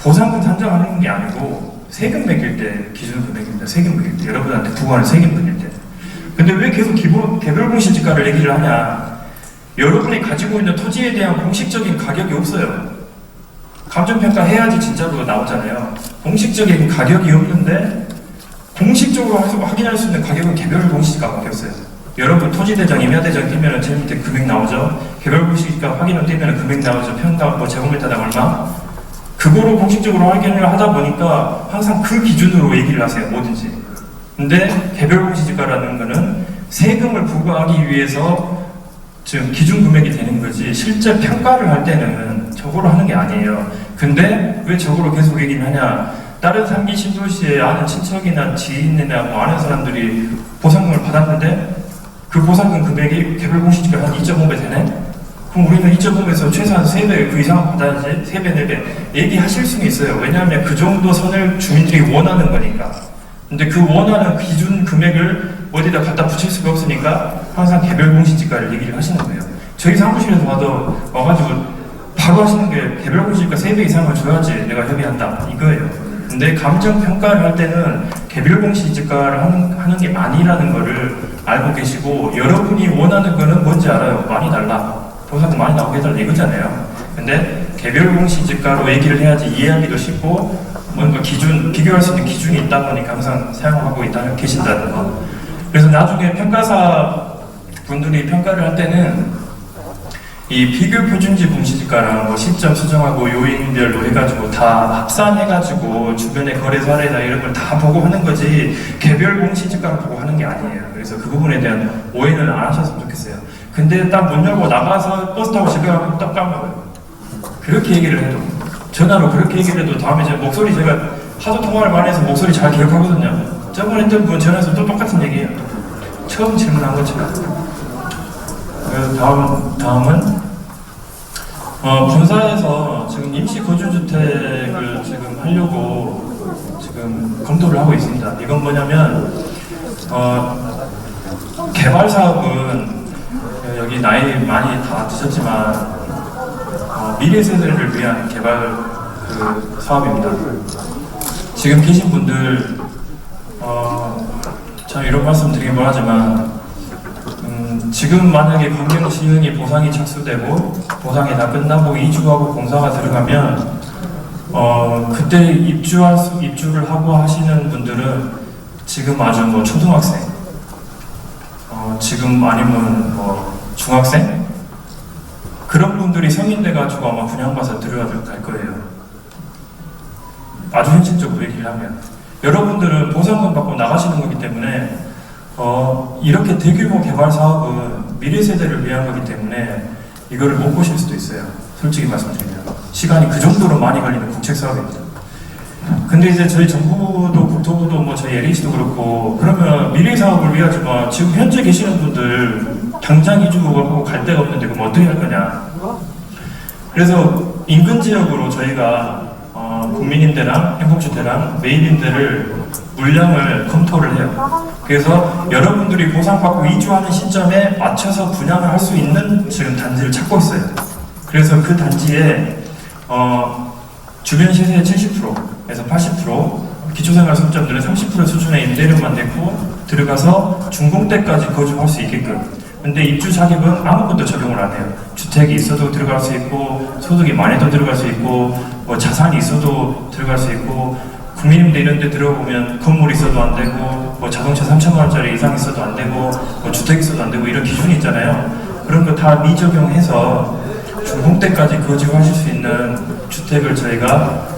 보상금 산정하는 게 아니고 세금 매길 때 기준 금액입니다. 세금 매길 때, 여러분한테 부과하는 세금 매길 때. 근데 왜 계속 개별 공시지가를 얘기를 하냐? 여러분이 가지고 있는 토지에 대한 공식적인 가격이 없어요. 감정평가 해야지 진짜로 나오잖아요. 공식적인 가격이 없는데 공식적으로 확인할 수 있는 가격은 개별 공시지가밖에 없어요. 여러분 토지대장, 임야대장 뛰면 제일 밑에 금액 나오죠. 개별 공시지가 확인을 뛰면 금액 나오죠. 평당 제곱미터당 얼마. 그거로 공식적으로 확인을 하다 보니까 항상 그 기준으로 얘기를 하세요. 뭐든지. 근데 개별 공시지가라는 거는 세금을 부과하기 위해서 지금 기준 금액이 되는 거지, 실제 평가를 할 때는 저거로 하는 게 아니에요. 근데 왜 저거로 계속 얘기를 하냐? 다른 3기 신도시에 아는 친척이나 지인이나 아는 사람들이 보상금을 받았는데 그 보상금 금액이 개별 공시지가 한 2.5배 되네? 그럼 우리는 2.5배에서 최소한 3배 그 이상 받아야지. 3배, 4배 얘기하실 수는 있어요. 왜냐하면 그 정도 선을 주민들이 원하는 거니까. 근데 그 원하는 기준 금액을 어디다 갖다 붙일 수가 없으니까 항상 개별 공시지가를 얘기를 하시는 거예요. 저희 사무실에서 와도 와가지고 바로 하시는 게 개별 공시지가 3배 이상을 줘야지 내가 협의한다 이거예요. 근데 감정 평가를 할 때는 개별 공시지가를 하는 게 아니라는 거를 알고 계시고, 여러분이 원하는 거는 뭔지 알아요. 많이 달라, 보상 많이 나오게 해달라 이거잖아요. 근데 개별 공시지가로 얘기를 해야지 이해하기도 쉽고, 뭔가 기준, 비교할 수 있는 기준이 있다 보니까 항상 사용하고 계신다는 거. 그래서 나중에 평가사 분들이 평가를 할 때는 이 비교 표준지 공시지가랑 뭐 시점 수정하고 요인별로 해가지고 다 합산해가지고 주변의 거래 사례나 이런 걸 다 보고 하는 거지, 개별 공시지가를 보고 하는 게 아니에요. 그래서 그 부분에 대한 오해는 안 하셨으면 좋겠어요. 근데 딱 문 열고 나가서 버스 타고 집에 가면 딱 까먹어요. 그렇게 얘기를 해도, 전화로 그렇게 얘기를 해도 다음에 제 목소리, 제가 하도 통화를 많이 해서 목소리 잘 기억하거든요. 저번에 했던 분 전화해서 또 똑같은 얘기예요. 처음 질문한 것처럼. 그래서 다음은 본사에서 지금 임시 거주주택을 지금 하려고 지금 검토를 하고 있습니다. 이건 뭐냐면 개발 사업은 여기 나이 많이 다 드셨지만 미래 세대를 위한 개발 사업입니다. 지금 계신 분들 참 이런 말씀 드리긴 뭐하지만, 지금 만약에 광명시흥이 보상이 착수되고 보상이 다 끝나고 이주하고 공사가 들어가면 그때 입주를 하고 하시는 분들은 지금 아주 뭐 초등학생, 지금 아니면 뭐 중학생, 그런 분들이 성인 돼가지고 아마 분양받아서 들어갈 거예요. 아주 현실적으로 얘기를 하면 여러분들은 보상금 받고 나가시는 거기 때문에 이렇게 대규모 개발 사업은 미래 세대를 위한 거기 때문에 이거를 못 보실 수도 있어요. 솔직히 말씀드리면 시간이 그 정도로 많이 걸리는 국책 사업입니다. 근데 이제 저희 정부도 국토부도 뭐 저희 LH도 그렇고, 그러면 미래 사업을 위하지만 지금 현재 계시는 분들 당장 이주하고 갈 데가 없는데 그럼 어떻게 할 거냐. 그래서 인근 지역으로 저희가 국민임대랑 행복주택랑 매입임대를 물량을 검토를 해요. 그래서 여러분들이 보상받고 이주하는 시점에 맞춰서 분양을 할 수 있는 지금 단지를 찾고 있어요. 그래서 그 단지에 주변 시세의 70%에서 80%, 기초생활수급자들은 30% 수준의 임대료만 내고 들어가서 준공때까지 거주할 수 있게끔. 근데 입주 자격은 아무것도 적용을 안 해요. 주택이 있어도 들어갈 수 있고, 소득이 많이도 들어갈 수 있고, 뭐 자산이 있어도 들어갈 수 있고, 국민임대 이런 데 들어보면 건물 있어도 안 되고, 뭐 자동차 3천만 원짜리 이상 있어도 안 되고, 뭐 주택 있어도 안 되고, 이런 기준이 있잖아요. 그런 거 다 미적용해서 준공때까지 거주하실 수 있는 주택을 저희가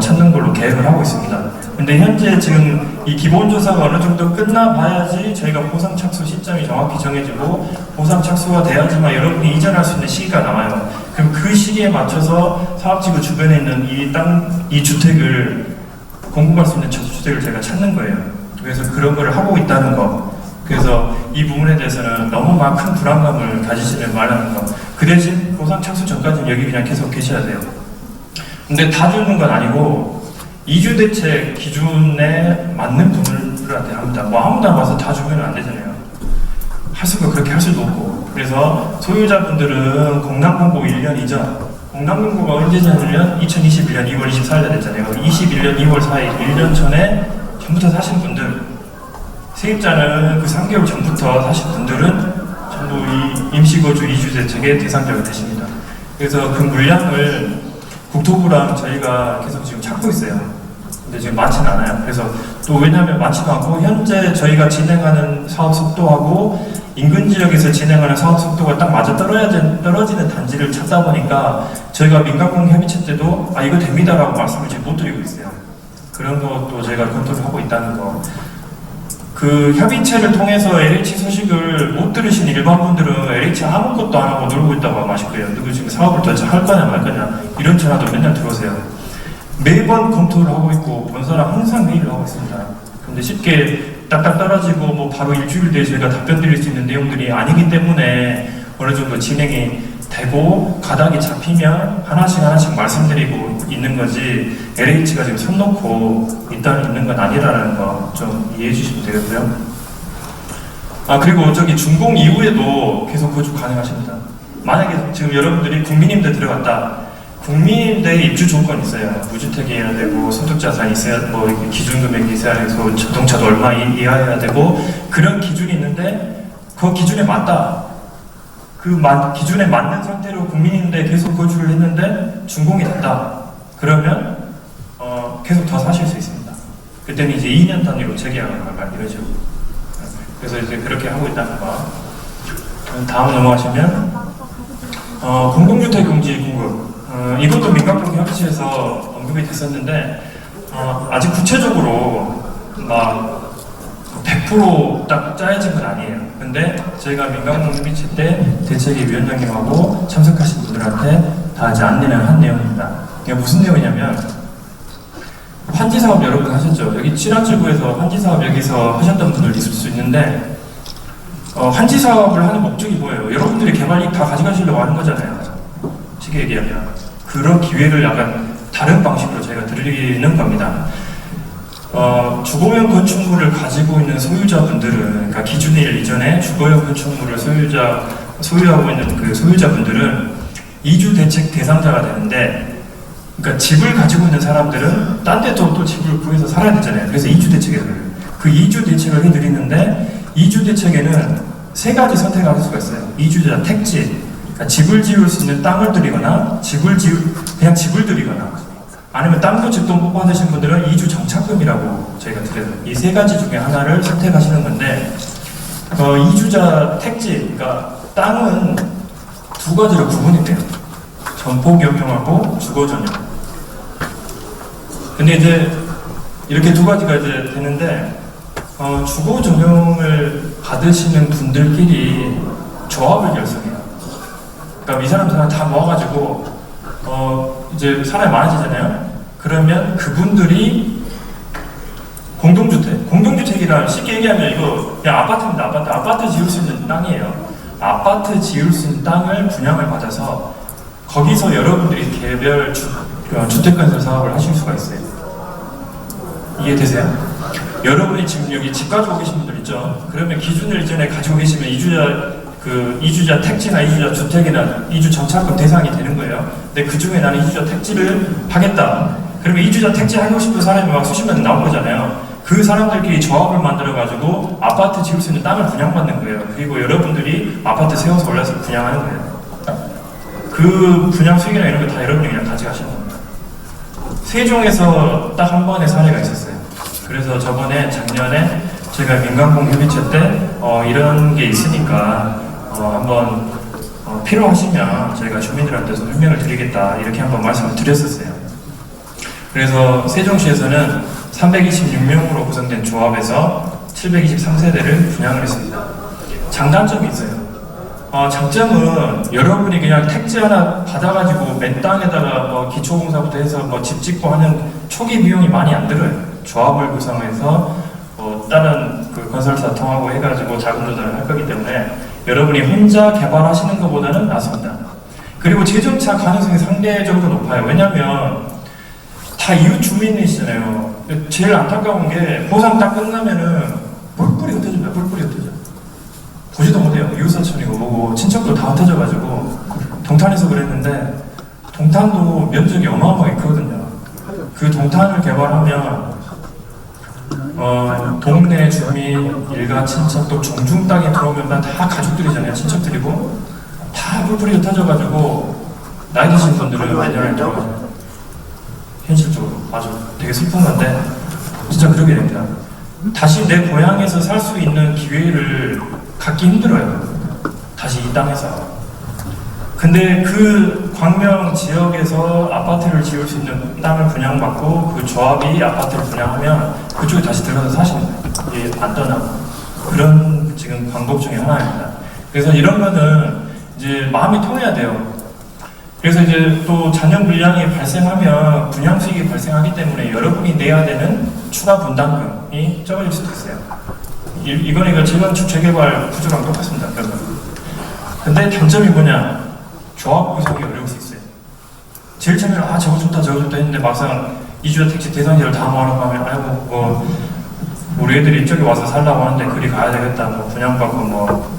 찾는 걸로 계획을 하고 있습니다. 근데 현재 지금 이 기본조사가 어느 정도 끝나봐야지 저희가 보상 착수 시점이 정확히 정해지고, 보상 착수가 돼야지만 여러분이 이전할 수 있는 시기가 나와요. 그럼 그 시기에 맞춰서 사업지구 주변에 있는 이 주택을 공급할 수 있는 주택을 저희가 찾는 거예요. 그래서 그런 걸 하고 있다는 거. 그래서 이 부분에 대해서는 너무 큰 불안감을 가지시는 말하는 거. 그 대신 보상 착수 전까지는 여기 그냥 계속 계셔야 돼요. 근데 다 주는 건 아니고 이주대책 기준에 맞는 분들한테 합니다. 뭐 아무나 와서 다 주면 안 되잖아요. 할 수가 그렇게 할 수도 없고. 그래서 소유자분들은 공단공고 1년 이전, 공단공고가 언제냐면 2021년 2월 24일에 됐잖아요. 21년 2월 4일, 1년 전에 전부터 사신 분들, 세입자는 그 3개월 전부터 사신 분들은 전부 이 임시거주 이주대책의 대상자가 되십니다. 그래서 그 물량을 국토부랑 저희가 계속 지금 찾고 있어요. 근데 지금 많지는 않아요. 그래서 또 왜냐하면 많지도 않고, 현재 저희가 진행하는 사업 속도하고 인근 지역에서 진행하는 사업 속도가 딱 맞아 떨어지는 단지를 찾다 보니까 저희가 민간공 협의체 때도 이거 됩니다라고 말씀을 지금 못 드리고 있어요. 그런 것도 저희가 검토를 하고 있다는 거. 그 협의체를 통해서 LH 소식을 못 들으신 일반 분들은 LH 아무것도 안 하고 놀고 있다고 하실 거예요. 누구 지금 사업을 도대체 할 거냐 말 거냐 이런 전화도 맨날 들어오세요. 매번 검토를 하고 있고 본사랑 항상 회의를 하고 있습니다. 근데 쉽게 딱딱 떨어지고 뭐 바로 일주일 뒤에 저희가 답변 드릴 수 있는 내용들이 아니기 때문에 어느 정도 진행이 되고 가닥이 잡히면 하나씩 말씀드리고 있는 거지, LH가 지금 손 놓고 있는 건 아니라는 거 좀 이해해 주시면 되겠고요. 그리고 저기 준공 이후에도 계속 거주 가능하십니다. 만약에 지금 여러분들이 국민임대 들어갔다, 국민대 입주 조건이 있어요. 무주택이어야 되고 소득자산이 있어야 뭐 이렇게 기준 금액이 있어야 해서 자동차도 얼마 이하여야 되고 그런 기준이 있는데 그 기준에 맞다. 그 기준에 맞는 상태로 국민인데 계속 거주를 했는데 준공이 됐다. 그러면 계속 더 사실 수 있습니다. 그때는 이제 2년 단위로 재계약을 이러죠. 그래서 이제 그렇게 하고 있다는 거. 다음 넘어가시면 공동주택 용지 공급. 이것도 민간법 협의체에서 언급이 됐었는데 아직 구체적으로 막 100% 짜여진 건 아니에요. 근데 저희가 민간법 협의체 때 대책위 위원장님하고 참석하신 분들한테 다 이제 안내를 한 내용입니다. 이게 무슨 내용이냐면 환지 사업 여러분 하셨죠? 여기 칠안지구에서 환지 사업 여기서 하셨던 분들 있을 수 있는데 환지 사업을 하는 목적이 뭐예요? 여러분들이 개발이익 다 가져가시려고 하는 거잖아요. 쉽게 얘기하면 그런 기회를 약간 다른 방식으로 저희가 드리는 겁니다. 주거용 건축물을 가지고 있는 소유자분들은, 그러니까 기준일 이전에 주거용 건축물을 소유하고 있는 그 소유자분들은 이주 대책 대상자가 되는데, 그러니까 집을 가지고 있는 사람들은 딴 데 또 집을 구해서 살아야 되잖아요. 그래서 이주 대책을 해요. 그 이주 대책을 해드리는데 이주 대책에는 세 가지 선택을 할 수가 있어요. 이주자 택지, 그러니까 집을 지을 수 있는 땅을 드리거나 그냥 집을 드리거나 아니면 땅도 집도 못 받으신 분들은 이주 정착금이라고 저희가 드려요. 이 세 가지 중에 하나를 선택하시는 건데 이주자 택지, 그러니까 땅은 두 가지로 구분이 돼요. 점포 겸용하고 주거 전용. 근데 이제 이렇게 두 가지가 이제 되는데 주거 전용을 받으시는 분들끼리 조합을 결성해요. 그러니까 이 사람 다 모아가지고 이제 사람이 많아지잖아요. 그러면 그분들이 공동주택이란 쉽게 얘기하면 이거 그냥 아파트입니다. 아파트 지을 수 있는 땅이에요. 아파트 지을 수 있는 땅을 분양을 받아서 거기서 여러분들이 개별 주택건설 사업을 하실 수가 있어요. 이해되세요? 여러분이 지금 여기 집 가지고 계신 분들 있죠? 그러면 기준을 이전에 가지고 계시면 이주자 택지나 이주자 주택이나 이주 정착금 대상이 되는 거예요. 근데 그 중에 나는 이주자 택지를 하겠다. 그러면 이주자 택지 하고 싶은 사람이 막 수십 명 나온 거잖아요. 그 사람들끼리 조합을 만들어가지고 아파트 지을 수 있는 땅을 분양받는 거예요. 그리고 여러분들이 아파트 세워서 올라서 분양하는 거예요. 그 분양 수익이나 이런 거 다 여러분이 그냥 가져가시는 겁니다. 세종에서 딱 한 번의 사례가 있었어요. 그래서 저번에 작년에 제가 민간공 협의체 때 이런 게 있으니까 한번 필요하시면 저희가 주민들한테서 설명을 드리겠다 이렇게 한번 말씀을 드렸었어요. 그래서 세종시에서는 326명으로 구성된 조합에서 723세대를 분양을 했습니다. 장단점이 있어요. 장점은 여러분이 그냥 택지 하나 받아가지고 맨 땅에다가 뭐 기초공사부터 해서 뭐 집 짓고 하는 초기 비용이 많이 안 들어요. 조합을 구성해서 다른 그 건설사 통하고 해가지고 자금 조달을 할 거기 때문에 여러분이 혼자 개발하시는 것보다는 낫습니다. 그리고 재정차 가능성이 상대적으로 높아요. 왜냐면 다 이웃 주민이시잖아요. 제일 안타까운 게 보상 딱 끝나면은 뿔뿔이 흩어집니다. 뿔뿔이 흩어져. 보지도 못해요. 이웃사촌이고 뭐고 친척도 다 흩어져가지고 동탄에서 그랬는데 동탄도 면적이 어마어마하게 크거든요. 그 동탄을 개발하면 동네 주민, 일가, 친척, 또 종중 땅에 들어오면 다 가족들이잖아요. 친척들이고 다 뿔뿔이 흩어져가지고 나이 드신 분들은 내년에 들어가요. 현실적으로 아주 되게 슬픈 건데 진짜 그러게 됩니다. 다시 내 고향에서 살 수 있는 기회를 갖기 힘들어요. 다시 이 땅에서. 근데 그 광명 지역에서 아파트를 지을 수 있는 땅을 분양받고 그 조합이 아파트를 분양하면 그쪽에 다시 들어가서 사시는 거예요. 이게 안 떠나고. 그런 지금 방법 중에 하나입니다. 그래서 이런 거는 이제 마음이 통해야 돼요. 그래서 이제 또 자녀 물량이 발생하면 분양 수익이 발생하기 때문에 여러분이 내야 되는 추가 분담금이 적어질 수도 있어요. 이건 재건축 재개발 구조랑 똑같습니다. 근데 단점이 뭐냐? 조합 구성이 어려울 수 있어요. 제일 처음에 저거 좋다 했는데 막상 이주자 택지 대상자를 다 모아놓고 하면 아이고 우리 애들이 이쪽에 와서 살라고 하는데 그리 가야 되겠다. 분양받고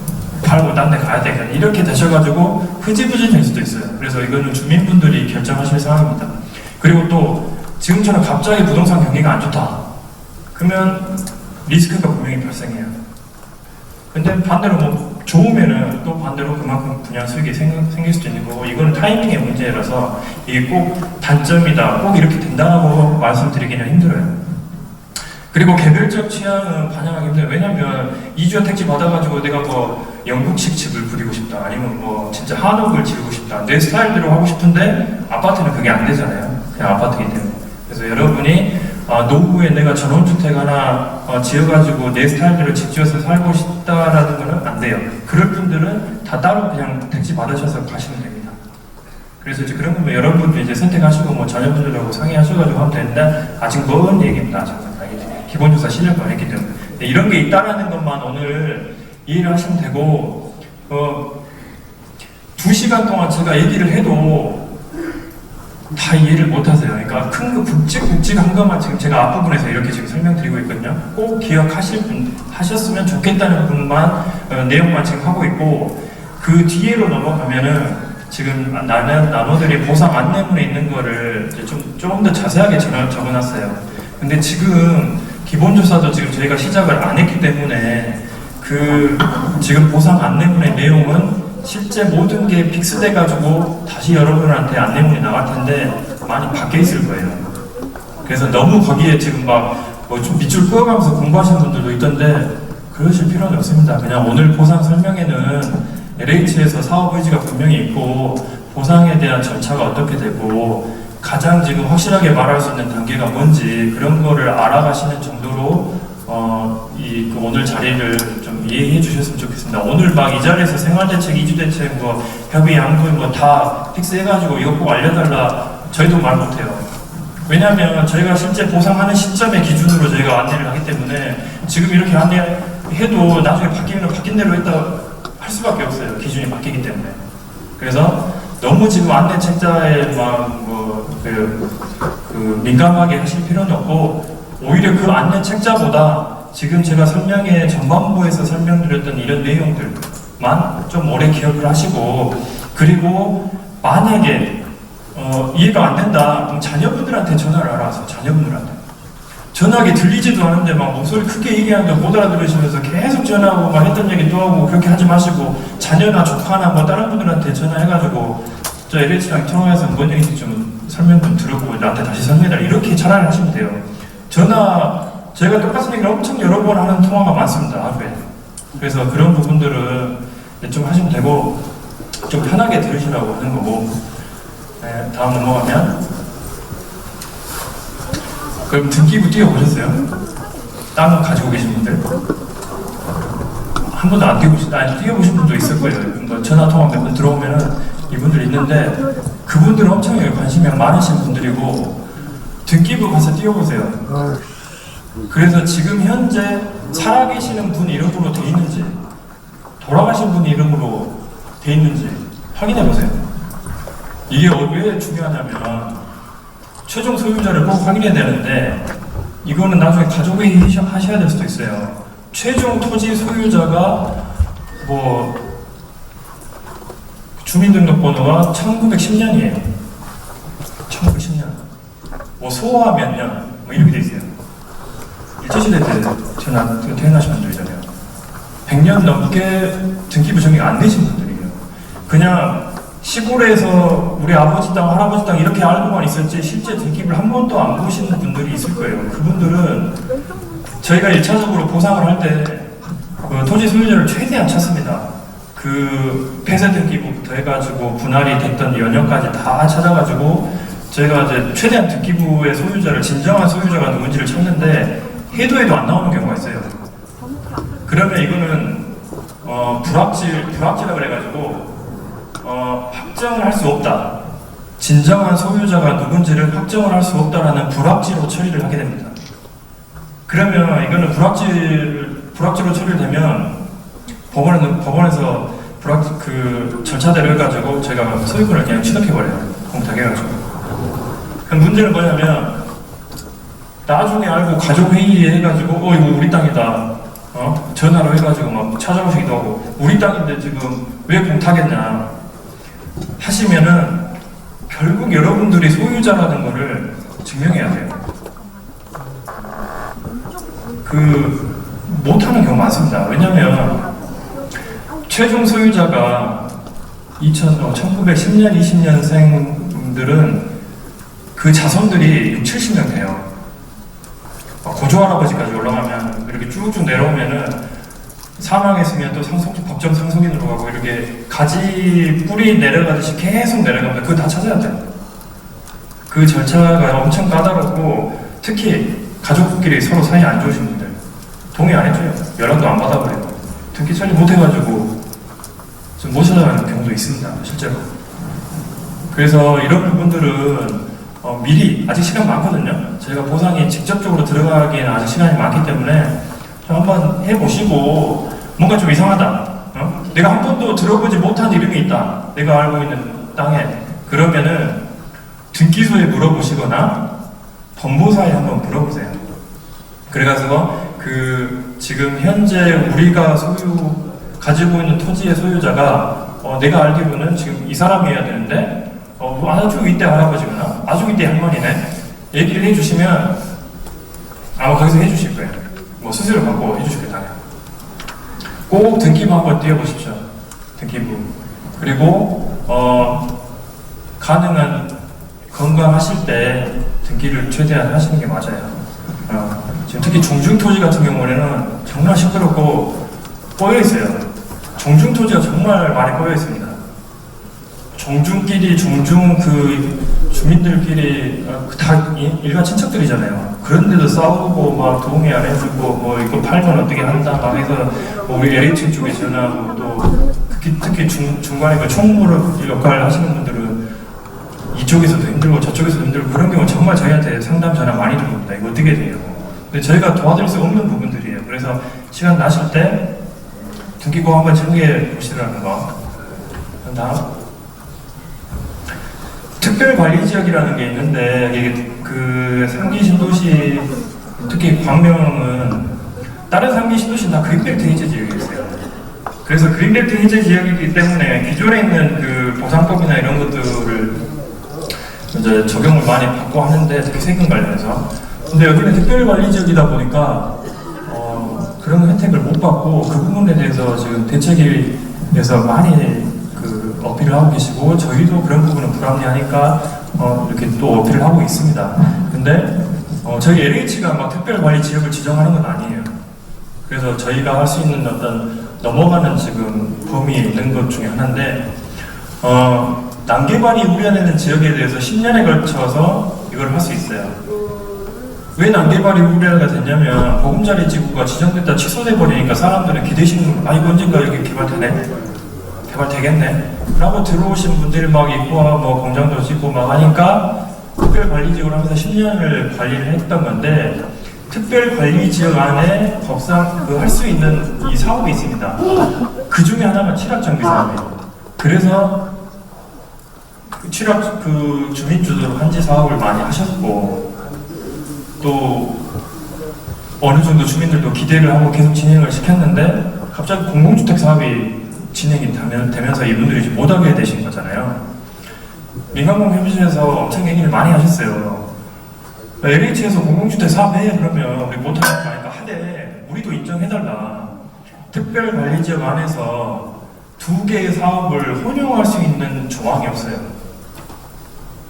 팔고 딴 데 가야 되겠네. 이렇게 되셔가지고 흐지부지 될 수도 있어요. 그래서 이거는 주민분들이 결정하실 상황입니다. 그리고 또 지금처럼 갑자기 부동산 경기가 안 좋다. 그러면 리스크가 분명히 발생해요. 근데 반대로 뭐 좋으면은 또 반대로 그만큼 분야 수익이 생길 수도 있는 거고, 이거는 타이밍의 문제라서 이게 꼭 단점이다, 꼭 이렇게 된다고 말씀드리기는 힘들어요. 그리고 개별적 취향은 반영하기 힘들어요. 왜냐면 이주연 택지 받아가지고 내가 뭐 영국식 집을 부리고 싶다, 아니면 뭐 진짜 한옥을 지르고 싶다, 내 스타일대로 하고 싶은데 아파트는 그게 안 되잖아요. 그냥 아파트이기 때문에. 그래서 여러분이 노후에 내가 전원주택 하나 지어가지고 내 스타일대로 집 지어서 살고 싶다라는 거는 안 돼요. 그럴 분들은 다 따로 그냥 택지 받으셔서 가시면 됩니다. 그래서 이제 그런 거면 여러분도 이제 선택하시고 뭐 자녀분들하고 상의하셔가지고 하면 되는데, 아직 먼 얘기입니다. 기본조사 실력도 안 했기 때문에. 이런 게 있다라는 것만 오늘 이해를 하시면 되고, 2시간 동안 제가 얘기를 해도 다 이해를 못 하세요. 그러니까 큰 거 굵직굵직한 것만 지금 제가 앞부분에서 이렇게 지금 설명드리고 있거든요. 꼭 하셨으면 좋겠다는 분만 내용만 지금 하고 있고, 그 뒤로 넘어가면은 지금 나눠드린 보상 안내문에 있는 거를 이제 좀 더 자세하게 적어놨어요. 근데 지금 기본조사도 지금 저희가 시작을 안 했기 때문에 그 지금 보상 안내문의 내용은 실제 모든 게 픽스돼 가지고 다시 여러분한테 안내문이 나갈 텐데 많이 바뀌어 있을 거예요. 그래서 너무 거기에 지금 막 뭐 좀 밑줄 그어가면서 공부하시는 분들도 있던데 그러실 필요는 없습니다. 그냥 오늘 보상 설명에는 LH에서 사업 의지가 분명히 있고, 보상에 대한 절차가 어떻게 되고, 가장 지금 확실하게 말할 수 있는 단계가 뭔지 그런 거를 알아가시는 정도로 그 오늘 자리를 좀 이해해 주셨으면 좋겠습니다. 오늘 막 이 자리에서 생활대책, 이주대책, 뭐 협의, 양도 뭐 다 픽스해가지고 이거 꼭 알려달라, 저희도 말 못해요. 왜냐하면 저희가 실제 보상하는 시점의 기준으로 저희가 안내를 하기 때문에 지금 이렇게 안내해도 나중에 바뀌면 바뀐 대로 했다 할 수밖에 없어요. 기준이 바뀌기 때문에. 그래서 너무 지금 안내 책자에 막 민감하게 하실 필요는 없고, 오히려 그 안내 책자보다 지금 제가 설명회 전반부에서 설명드렸던 이런 내용들만 좀 오래 기억을 하시고, 그리고 만약에 이해가 안 된다 그럼 자녀분들한테 전화를 알아서 자녀분들한테 전화하기 들리지도 않은데 막 목소리 크게 얘기하는데 못 알아들으시면서 계속 전화하고 막 했던 얘기 또 하고, 그렇게 하지 마시고 자녀나 조카나 뭐 다른 분들한테 전화해가지고 저 LH랑 통화해서 뭔 얘기인지 좀 설명 좀 들었고 나한테 다시 설명해달라, 이렇게 전화를 하시면 돼요. 저희가 똑같은 얘기를 엄청 여러 번 하는 통화가 많습니다, 하루에. 그래서 그런 부분들은 좀 하시면 되고, 좀 편하게 들으시라고 하는 거고. 네, 다음 넘어가면, 그럼 등기부 띄워보셨어요? 땅 가지고 계신 분들? 한 번도 안 띄워보신 분도 있을 거예요. 뭐 전화통화 몇 번 들어오면은 이분들 있는데, 그분들은 엄청 관심이 많으신 분들이고, 등기부 가서 띄워보세요. 그래서 지금 현재 살아계시는 분 이름으로 돼 있는지, 돌아가신 분 이름으로 돼 있는지 확인해보세요. 이게 왜 중요하냐면, 최종 소유자를 꼭 확인해야 되는데, 이거는 나중에 가족회의 하셔야 될 수도 있어요. 최종 토지 소유자가 뭐 주민등록번호가 1910년이에요. 1910년. 뭐 소화 몇 년, 뭐 이렇게 돼 있어요. 일제시대 때 태어나신 분들이잖아요. 100년 넘게 등기부 정리가 안 되신 분들이에요. 그냥 시골에서 우리 아버지 땅, 할아버지 땅 이렇게 알고만 있었지 실제 등기부를 한 번도 안 보시는 분들이 있을 거예요. 그분들은 저희가 1차적으로 보상을 할 때 그 토지 소유자를 최대한 찾습니다. 그 폐쇄 등기부부터 해가지고 분할이 됐던 연역까지 다 찾아가지고 저희가 이제 최대한 등기부의 소유자를, 진정한 소유자가 누군지를 찾는데 해도 안 나오는 경우가 있어요. 그러면 이거는 불확실이라 그래가지고 확정을 할 수 없다. 진정한 소유자가 누군지를 확정을 할 수 없다라는 불확지로 처리를 하게 됩니다. 그러면 이거는 불확지로 처리되면 법원에서 그 절차대로 해가지고 저희가 소유권을 그냥 취득해버려요. 공탁해가지고. 그럼 문제는 뭐냐면 나중에 알고 가족회의에 해가지고 이거 우리 땅이다. 전화로 해가지고 막 찾아오시기도 하고 우리 땅인데 지금 왜 공타겠냐 하시면은 결국 여러분들이 소유자라는 거를 증명해야 돼요. 못하는 경우 많습니다. 왜냐면 최종 소유자가 1910년, 20년생들은 그 자손들이 6, 70명 돼요. 고조할아버지까지 올라가면 이렇게 쭉쭉 내려오면은 사망했으면 또 법정 상속인으로 가고 이렇게 가지 뿌리 내려가듯이 계속 내려갑니다. 그거 다 찾아야 돼요. 그 절차가 엄청 까다롭고 특히 가족끼리 서로 사이 안 좋으신 분들 동의 안 해줘요. 연락도 안 받아버려요. 등기 처리 못해가지고 좀 못 찾아가는 경우도 있습니다. 실제로. 그래서 이런 부분들은 미리 아직 시간 많거든요. 저희가 보상이 직접적으로 들어가기에는 아직 시간이 많기 때문에 좀 한번 해보시고 뭔가 좀 이상하다. 내가 한 번도 들어보지 못한 이름이 있다. 내가 알고 있는 땅에 그러면은 등기소에 물어보시거나 법무사에 한번 물어보세요. 그래가지고 지금 현재 우리가 가지고 있는 토지의 소유자가 내가 알기로는 지금 이 사람이어야 되는데 아주 이때 할아버지구나 아주 이때 할머니네 얘기를 해주시면 아마 거기서 해주실 거예요. 수수료 받고 해주실 거예요. 당연히. 꼭 등기부 한번 띄워보십시오. 등기부. 그리고 가능한 건강하실 때 등기를 최대한 하시는 게 맞아요. 지금 특히 종중토지 같은 경우에는 정말 시끄럽고 꼬여있어요. 종중토지가 정말 많이 꼬여있습니다. 종중끼리 주민들끼리 다 일가 친척들이잖아요. 그런데도 싸우고 막 동의 안 해주고 이거 팔면 어떻게 한다 막 해서 우리 LH 쪽에 전화하고 또 특히 중간에 그 총무를 역할을 하시는 분들은 이쪽에서도 힘들고 저쪽에서도 힘들고 그런 경우 정말 저희한테 상담 전화 많이 들어옵니다. 이거 어떻게 돼요? 근데 저희가 도와드릴 수 없는 부분들이에요. 그래서 시간 나실 때 등기부 한번 정리해 보시라는 거. 다음. 특별관리지역이라는 게 있는데 이게 상기 신도시 특히 광명은 다른 상기 신도시는 다 그린벨트 해제 지역이 있어요. 그래서 그린벨트 해제 지역이기 때문에 기존에 있는 보상법이나 이런 것들을 이제 적용을 많이 받고 하는데 특히 세금 관련해서 근데 여기는 특별관리지역이다 보니까 그런 혜택을 못 받고 그 부분에 대해서 지금 대책위에서 많이 어필을 하고 계시고 저희도 그런 부분은 불합리하니까 이렇게 또 어필을 하고 있습니다. 근데 저희 LH가 막 특별관리지역을 지정하는 건 아니에요. 그래서 저희가 할 수 있는 어떤 넘어가는 지금 범위 있는 것 중에 하나인데 난개발이 우려되는 지역에 대해서 10년에 걸쳐서 이걸 할 수 있어요. 왜 난개발이 우려가 됐냐면 보금자리 지구가 지정됐다 취소돼 버리니까 사람들은 기대시는 이거 언젠가 여기 개발되겠네 라고 들어오신 분들이 막 있고 공장도 짓고 막 하니까 특별관리지역을 하면서 10년을 관리를 했던 건데 특별관리지역 안에 법상 할 수 있는 이 사업이 있습니다. 그 중에 하나가 취락정비 사업이에요. 그래서 취락 주민주도로 한지 사업을 많이 하셨고 또 어느 정도 주민들도 기대를 하고 계속 진행을 시켰는데 갑자기 공공주택 사업이 진행이 되면서 이분들이 못하게 되신 거잖아요. 민간공협의실에서 엄청 얘기를 많이 하셨어요. LH에서 공공주택 사업해 그러면 우리 못하니까 하되 우리도 인정해달라. 특별관리지역 안에서 두 개의 사업을 혼용할 수 있는 조항이 없어요.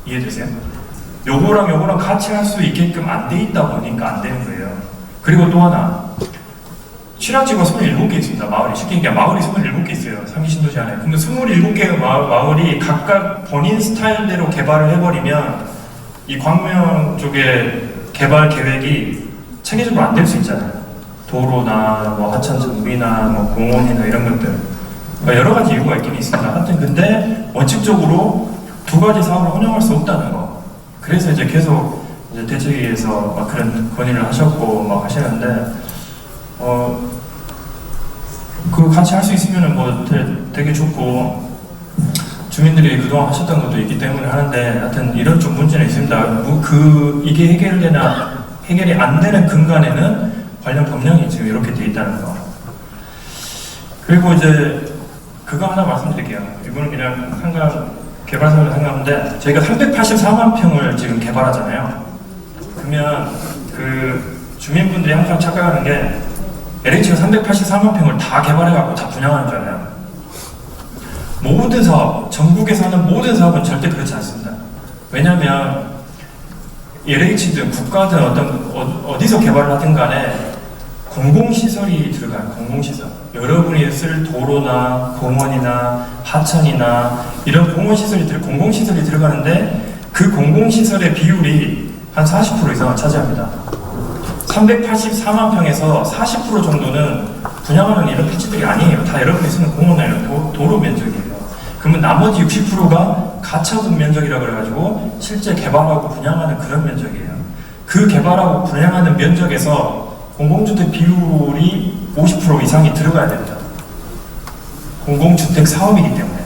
이해되세요? 요거랑 같이 할 수 있게끔 안 돼 있다 보니까 안 되는 거예요. 그리고 또 하나 취락지구가 27개 있습니다. 마을이 쉽게 얘기하면 마을이 27개 있어요. 상기 신도시 안에. 근데 27개의 마을이 각각 본인 스타일대로 개발을 해버리면 이 광명 쪽의 개발 계획이 체계적으로 안 될 수 있잖아요. 도로나 하천 정비나 공원이나 이런 것들. 그러니까 여러 가지 이유가 있긴 있습니다. 하여튼 근데 원칙적으로 두 가지 사업을 혼용할 수 없다는 거. 그래서 이제 계속 대책위에서 그런 건의를 하셨고 하시는데 같이 할 수 있으면 되게 좋고 주민들이 그동안 하셨던 것도 있기 때문에 하는데 하여튼 이런 좀 문제는 있습니다. 이게 해결이 안 되는 근간에는 관련 법령이 지금 이렇게 돼 있다는 거. 그리고 이제 그거 하나 말씀드릴게요. 이거는 그냥 한강 개발사업을 생각하는데 저희가 384만 평을 지금 개발하잖아요. 그러면 그 주민분들이 항상 착각하는 게 LH가 384만 평을 다 개발해갖고 다 분양하는 줄 알아요. 모든 사업, 전국에서 하는 모든 사업은 절대 그렇지 않습니다. 왜냐하면 LH든 국가든 어디서 개발을 하든 간에 공공시설이 들어가요. 공공시설. 여러분이 쓸 도로나 공원이나 하천이나 이런 공공시설이 들어가는데 그 공공시설의 비율이 한 40% 이상을 차지합니다. 384만 평에서 40% 정도는 분양하는 이런 필지들이 아니에요. 다 여러분이 쓰는 공원이나 이런 도로 면적이에요. 그러면 나머지 60%가 가처분 면적이라고 그래가지고 실제 개발하고 분양하는 그런 면적이에요. 그 개발하고 분양하는 면적에서 공공주택 비율이 50% 이상이 들어가야 됩니다. 공공주택 사업이기 때문에.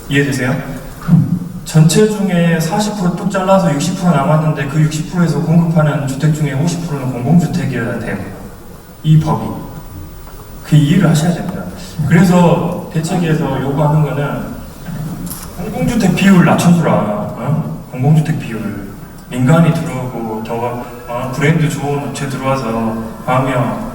이해되세요? 전체 중에 40%뚝 잘라서 60% 남았는데 그 60%에서 공급하는 주택 중에 50%는 공공주택이어야 돼요. 이 법이. 그 이해를 하셔야 됩니다. 그래서 대책에서 요구하는 거는 공공주택 비율 낮춰주라. 공공주택 비율. 민간이 들어오고 더 브랜드 좋은 업체 들어와서 광명,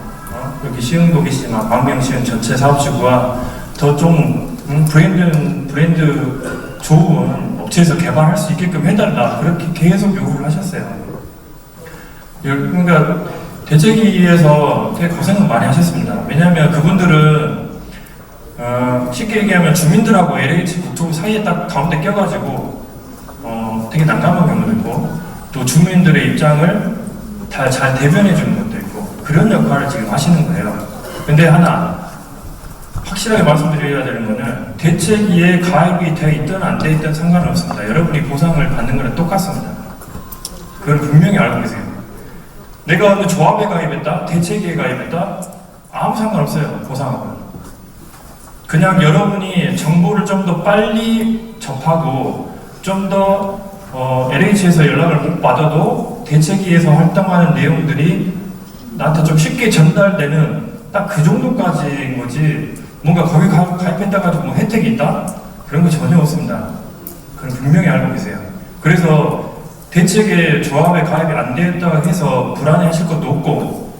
여기 시흥도 계시지만 광명 시흥 전체 사업지구와 더 좀 브랜드 좋은 업체에서 개발할 수 있게끔 해달라. 그렇게 계속 요구를 하셨어요. 그러니까 대책위에서 되게 고생을 많이 하셨습니다. 왜냐하면 그분들은 쉽게 얘기하면 주민들하고 LH 국토부 사이에 딱 가운데 껴가지고 되게 난감한 경우도 있고 또 주민들의 입장을 다 잘 대변해 주는 것도 있고 그런 역할을 지금 하시는 거예요. 근데 하나 확실하게 말씀드려야 되는 거는 대책위에 가입이 되어 있든 안 되어 있든 상관은 없습니다. 여러분이 보상을 받는 거는 똑같습니다. 그걸 분명히 알고 계세요. 내가 어느 조합에 가입했다, 대책위에 가입했다, 아무 상관없어요. 보상하고는. 그냥 여러분이 정보를 좀 더 빨리 접하고 좀 더 LH에서 연락을 못 받아도 대책위에서 활동하는 내용들이 나한테 좀 쉽게 전달되는 딱 그 정도까지인 거지 뭔가 거기 가입했다 가지고 뭐 혜택이 있다? 그런 거 전혀 없습니다. 그건 분명히 알고 계세요. 그래서 대책에 조합에 가입이 안 되었다고 해서 불안해하실 것도 없고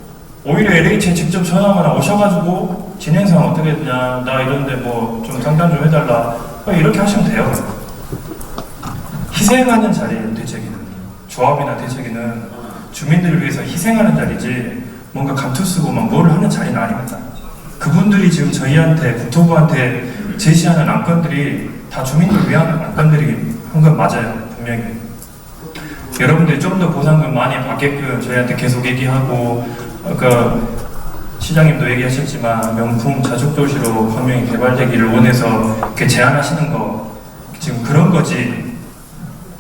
오히려 LH에 직접 전화하거나 오셔가지고 진행상 어떻게 되냐 나 이런데 뭐 좀 상담 좀 해달라 이렇게 하시면 돼요. 희생하는 자리예요. 대책위는 조합이나 대책위는 주민들을 위해서 희생하는 자리지 뭔가 감투 쓰고 막 뭘 하는 자리는 아닙니다. 그분들이 지금 저희한테 국토부한테 제시하는 안건들이 다 주민들 위한 안건들이 한 건 맞아요. 분명히 여러분들이 좀 더 보상금 많이 받게끔 저희한테 계속 얘기하고 아까 시장님도 얘기하셨지만 명품 자축도시로 광명이 개발되기를 원해서 이렇게 제안하시는 거 지금 그런 거지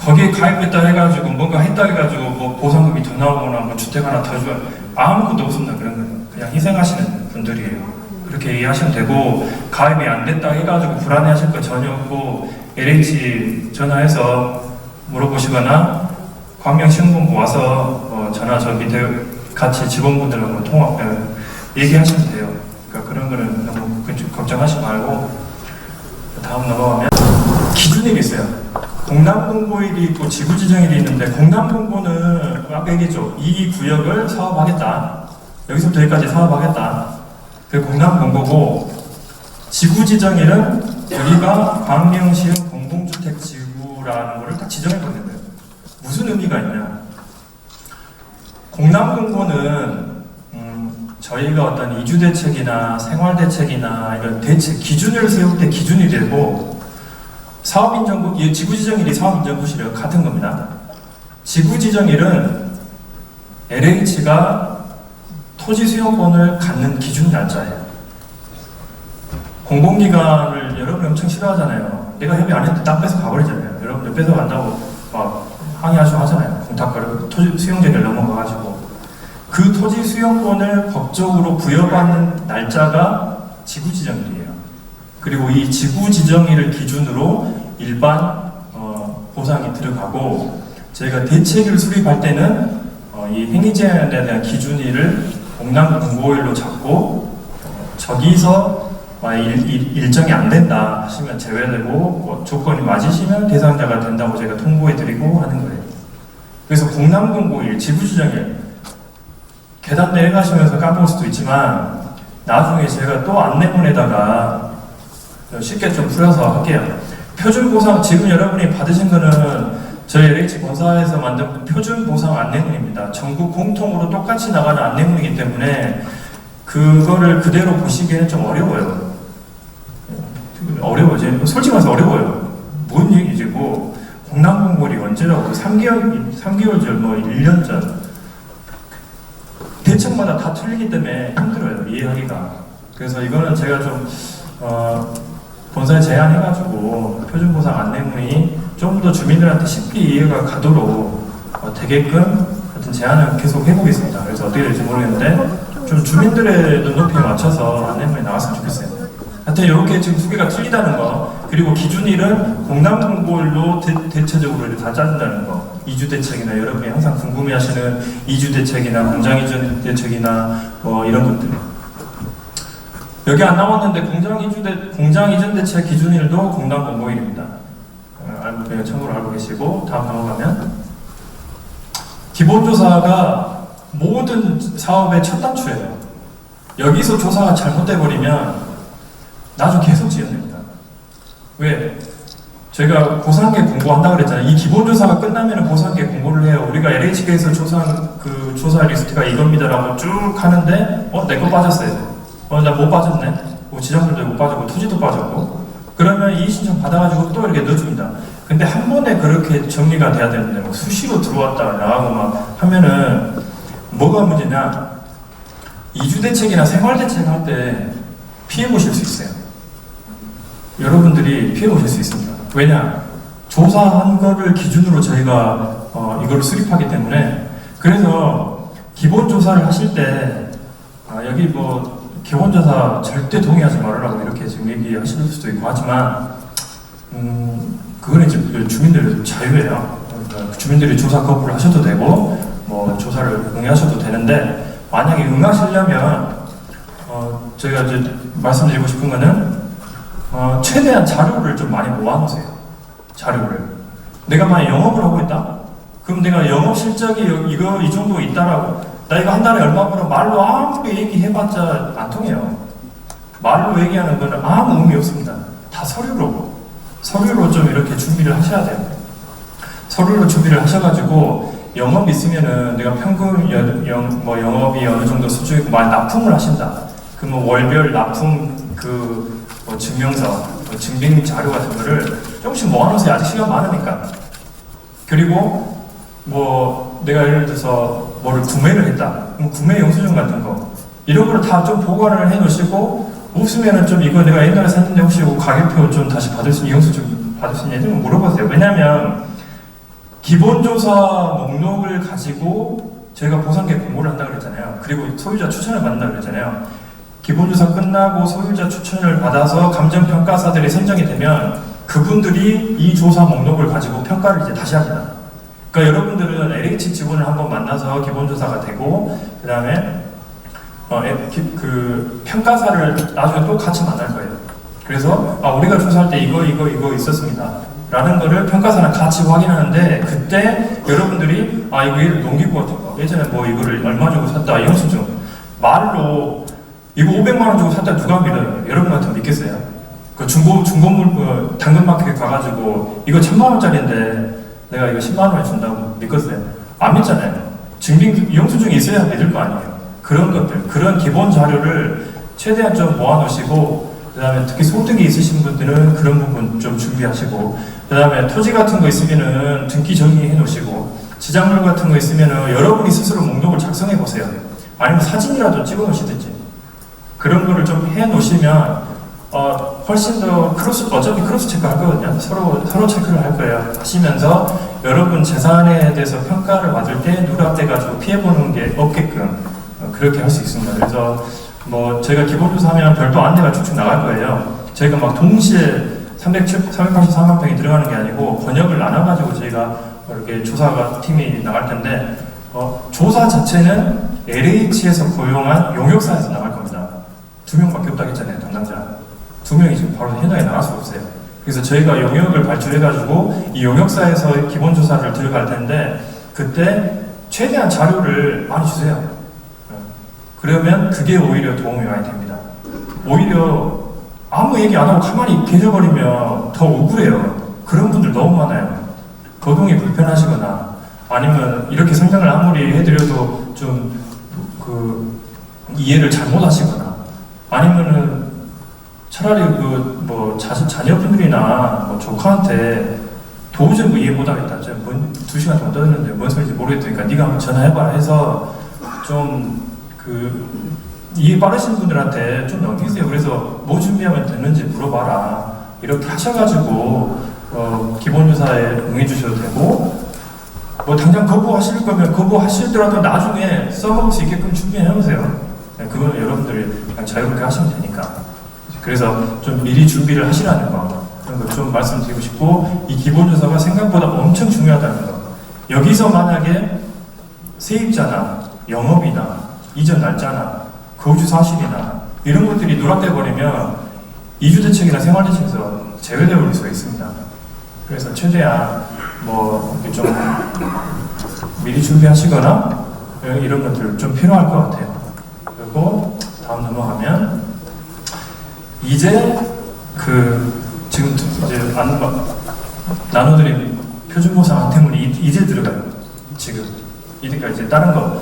거기에 가입했다 해가지고 뭔가 했다 해가지고 뭐 보상금이 더 나오거나 뭐 주택 하나 더 줘야 아무것도 없습니다. 그런 건 그냥 희생하시는 분들이에요. 그렇게 이해하시면 되고 가입이 안 됐다 해가지고 불안해하실 거 전혀 없고 LH 전화해서 물어보시거나 광명시흥본부 와서 전화 저 밑에 같이 직원분들하고 통화 얘기하시면 돼요. 그러니까 그런 거는 너무 걱정하지 말고 다음 넘어가면 기준일이 있어요. 공남공고일이 있고 지구지정일이 있는데 공남공고는 아까 얘기했죠. 이 구역을 사업하겠다. 여기서부터 여기까지 사업하겠다. 그 공남공고고 지구지정일은 여기가 광명시흥 공공주택지구라는 거를 딱 지정해 버리는 거예요. 무슨 의미가 있냐. 공남공고는 저희가 어떤 이주대책이나 생활대책이나 이런 대책 기준을 세울 때 기준이 되고 사업인정부, 지구지정일이 사업인정부시랑 같은 겁니다. 지구지정일은 LH가 토지 수용권을 갖는 기준 날짜예요. 공공기관을 여러분이 엄청 싫어하잖아요. 내가 협의 안 했는데 딱 뺏어 가버리잖아요. 여러분들 뺏어간다고 막 항의하시고 하잖아요. 공탁거리고 토지 수용제를 넘어가가지고 그 토지 수용권을 법적으로 부여받는 날짜가 지구지정일이에요. 그리고 이 지구지정일을 기준으로 일반 보상이 들어가고 저희가 대책을 수립할 때는 이 행위제한에 대한 기준일을 공고일로 잡고 저기서 일정이 안 된다 하시면 제외되고 조건이 맞으시면 대상자가 된다고 제가 통보해드리고 하는 거예요. 그래서 공고일, 지부지정일 계단 내려가시면서 깜빡할 수도 있지만 나중에 제가 또 안내문에다가 쉽게 좀 풀어서 할게요. 표준보상, 지금 여러분이 받으신 거는 저희 LH 본사에서 만든 표준보상 안내문입니다. 전국 공통으로 똑같이 나가는 안내문이기 때문에 그거를 그대로 보시기에는 좀 어려워요. 어려워요. 솔직히 말해서 어려워요. 뭔 얘기지? 뭐 공고일이 언제라고 3개월 전, 뭐 1년 전 대책마다 다 틀리기 때문에 힘들어요. 이해하기가. 그래서 이거는 제가 좀 본사에 제안해가지고 표준보상 안내문이 좀 더 주민들한테 쉽게 이해가 가도록 되게끔 하여튼 제안을 계속 해보겠습니다. 그래서 어떻게 될지 모르겠는데 좀 주민들의 눈높이에 맞춰서 안내문이 나왔으면 좋겠어요. 하여튼 이렇게 지금 두 개가 틀리다는 거, 그리고 기준일은 공고일로 대체적으로 다 짜준다는 거, 2주 대책이나 여러분이 항상 궁금해하시는 2주 대책이나 공장이전 대책이나 뭐 이런 것들. 여기 안 나왔는데 공장이전 대책 기준일도 공고일입니다. 그냥 참고로 알고 계시고, 다음 넘어가면 기본조사가 모든 사업의 첫 단추예요. 여기서 조사가 잘못돼 버리면 나중에 계속 지연됩니다. 왜? 제가 보상계 공고한다 그랬잖아요. 이 기본조사가 끝나면 보상계 공고를 해요. 우리가 LHK에서 조사 리스트가 이겁니다라고 쭉 하는데 내 거 빠졌어요. 나 못 빠졌네. 지정물도 못 빠졌고 토지도 빠졌고. 그러면 이의 신청 받아가지고 또 이렇게 넣어줍니다. 근데 한 번에 그렇게 정리가 돼야 되는데 막 수시로 들어왔다가 나가고 막 하면은 뭐가 문제냐? 2주 대책이나 생활 대책 할 때 피해 보실 수 있어요. 여러분들이 피해 보실 수 있습니다. 왜냐? 조사한 거를 기준으로 저희가 이거를 수립하기 때문에. 그래서 기본 조사를 하실 때 여기 뭐 기본조사 절대 동의하지 말으라고 이렇게 지금 얘기하실 수도 있고 하지만 그거는 이제 주민들의 자유예요. 그러니까 주민들이 조사 거부를 하셔도 되고 뭐 조사를 응하셔도 되는데, 만약에 응하시려면 저희가 이제 말씀드리고 싶은 거는 최대한 자료를 좀 많이 모아놓으세요. 자료를. 내가 만약 영업을 하고 있다? 그럼 내가 영업 실적이 이 정도 있다라고, 나 이거 한 달에 얼마 벌어 말로 아무리 얘기해봤자 안 통해요. 말로 얘기하는 거는 아무 의미 없습니다. 다 서류로 좀 이렇게 준비를 하셔야 돼요. 서류로 준비를 하셔가지고 영업 있으면은 내가 평균 영업이 어느 정도 수준이고 만약 납품을 하신다. 그러면 월별 납품 증명서, 증빙 자료 같은 거를 조금씩 모아놓으세요. 아직 시간 많으니까. 그리고 뭐 내가 예를 들어서 뭐를 구매를 했다. 그럼 구매 영수증 같은 거 이런 거를 다 좀 보관을 해놓으시고, 없으면은 좀 이거 내가 옛날에 샀는데 혹시 가격표 좀 다시 받을 수 있는 영수증 받을 수 있는지 물어보세요. 왜냐하면 기본조사 목록을 가지고 저희가 보상계 공고를 한다고 그랬잖아요. 그리고 소유자 추천을 받는다고 그랬잖아요. 기본조사 끝나고 소유자 추천을 받아서 감정평가사들이 선정이 되면 그분들이 이 조사 목록을 가지고 평가를 이제 다시 합니다. 그러니까 여러분들은 LH 직원을 한번 만나서 기본조사가 되고, 그 다음에 평가사를 나중에 또 같이 만날 거예요. 그래서 우리가 조사할 때 이거 있었습니다 라는 거를 평가사랑 같이 확인하는데, 그때 여러분들이 이거 예를 농기구 같은 거 예전에 뭐 이거를 얼마 주고 샀다 영수증 말로 이거 500만 원 주고 샀다 누가 믿어요? 여러분 같으면 믿겠어요? 그 중고물 당근마켓 가가지고 이거 1000만 원짜리인데 내가 이거 10만 원에 준다고 믿겠어요? 안 믿잖아요. 증빙 영수증이 있어야 믿을 거 아니에요. 그런 것들, 그런 기본 자료를 최대한 좀 모아놓으시고, 그 다음에 특히 소득이 있으신 분들은 그런 부분 좀 준비하시고, 그 다음에 토지 같은 거 있으면은 등기 정리해 놓으시고, 지작물 같은 거 있으면은 여러분이 스스로 목록을 작성해 보세요. 아니면 사진이라도 찍어 놓으시든지. 그런 거를 좀 해 놓으시면 훨씬 더 어차피 크로스 체크 할 거거든요. 서로 체크를 할 거예요. 하시면서 여러분 재산에 대해서 평가를 받을 때 누락돼가지고 피해보는 게 없게끔 그렇게 할 수 있습니다. 그래서 뭐 저희가 기본조사하면 별도 안내가 쭉쭉 나갈 거예요. 저희가 막 동시에 383만 평이 들어가는 게 아니고 번역을 나눠가지고 저희가 이렇게 조사가 팀이 나갈 텐데, 조사 자체는 LH에서 고용한 용역사에서 나갈 겁니다. 2명밖에 없다고 했잖아요, 담당자. 2명이 지금 바로 현장에 나갈 수가 없어요. 그래서 저희가 용역을 발주해가지고 이 용역사에서 기본조사를 들어갈 텐데 그때 최대한 자료를 많이 주세요. 그러면 그게 오히려 도움이 많이 됩니다. 오히려 아무 얘기 안 하고 가만히 계셔버리면 더 억울해요. 그런 분들 너무 많아요. 거동이 불편하시거나 아니면 이렇게 설명을 아무리 해드려도 좀 이해를 잘못하시거나 아니면은 차라리 자녀분들이나 조카한테 도저히 이해 못하겠다. 2시간 동안 떠드는데 뭔 소리인지 모르겠으니까 네가 한번 전화해봐 해서 좀 이해 빠르신 분들한테 좀 넘기세요. 그래서 뭐 준비하면 되는지 물어봐라. 이렇게 하셔가지고 기본조사에 응해주셔도 되고 뭐 당장 거부하실 거면 거부하시더라도 나중에 써먹을 수 있게끔 준비해놓으세요. 그건 여러분들이 그냥 자유롭게 하시면 되니까. 그래서 좀 미리 준비를 하시라는 거 그런 거 좀 말씀드리고 싶고 이 기본조사가 생각보다 엄청 중요하다는 거. 여기서 만약에 세입자나 영업이나 이전 날짜나 거주 사실이나 이런 것들이 누락돼 버리면 이주대책이나 생활대책에서 제외되어 버릴 수가 있습니다. 그래서 최대한 좀 미리 준비하시거나 이런 것들 좀 필요할 것 같아요. 그리고 다음 넘어가면 이제 지금 이제 나눠드린 표준보상 안테문이 이제 들어가요. 지금 이제까지 이제 다른 거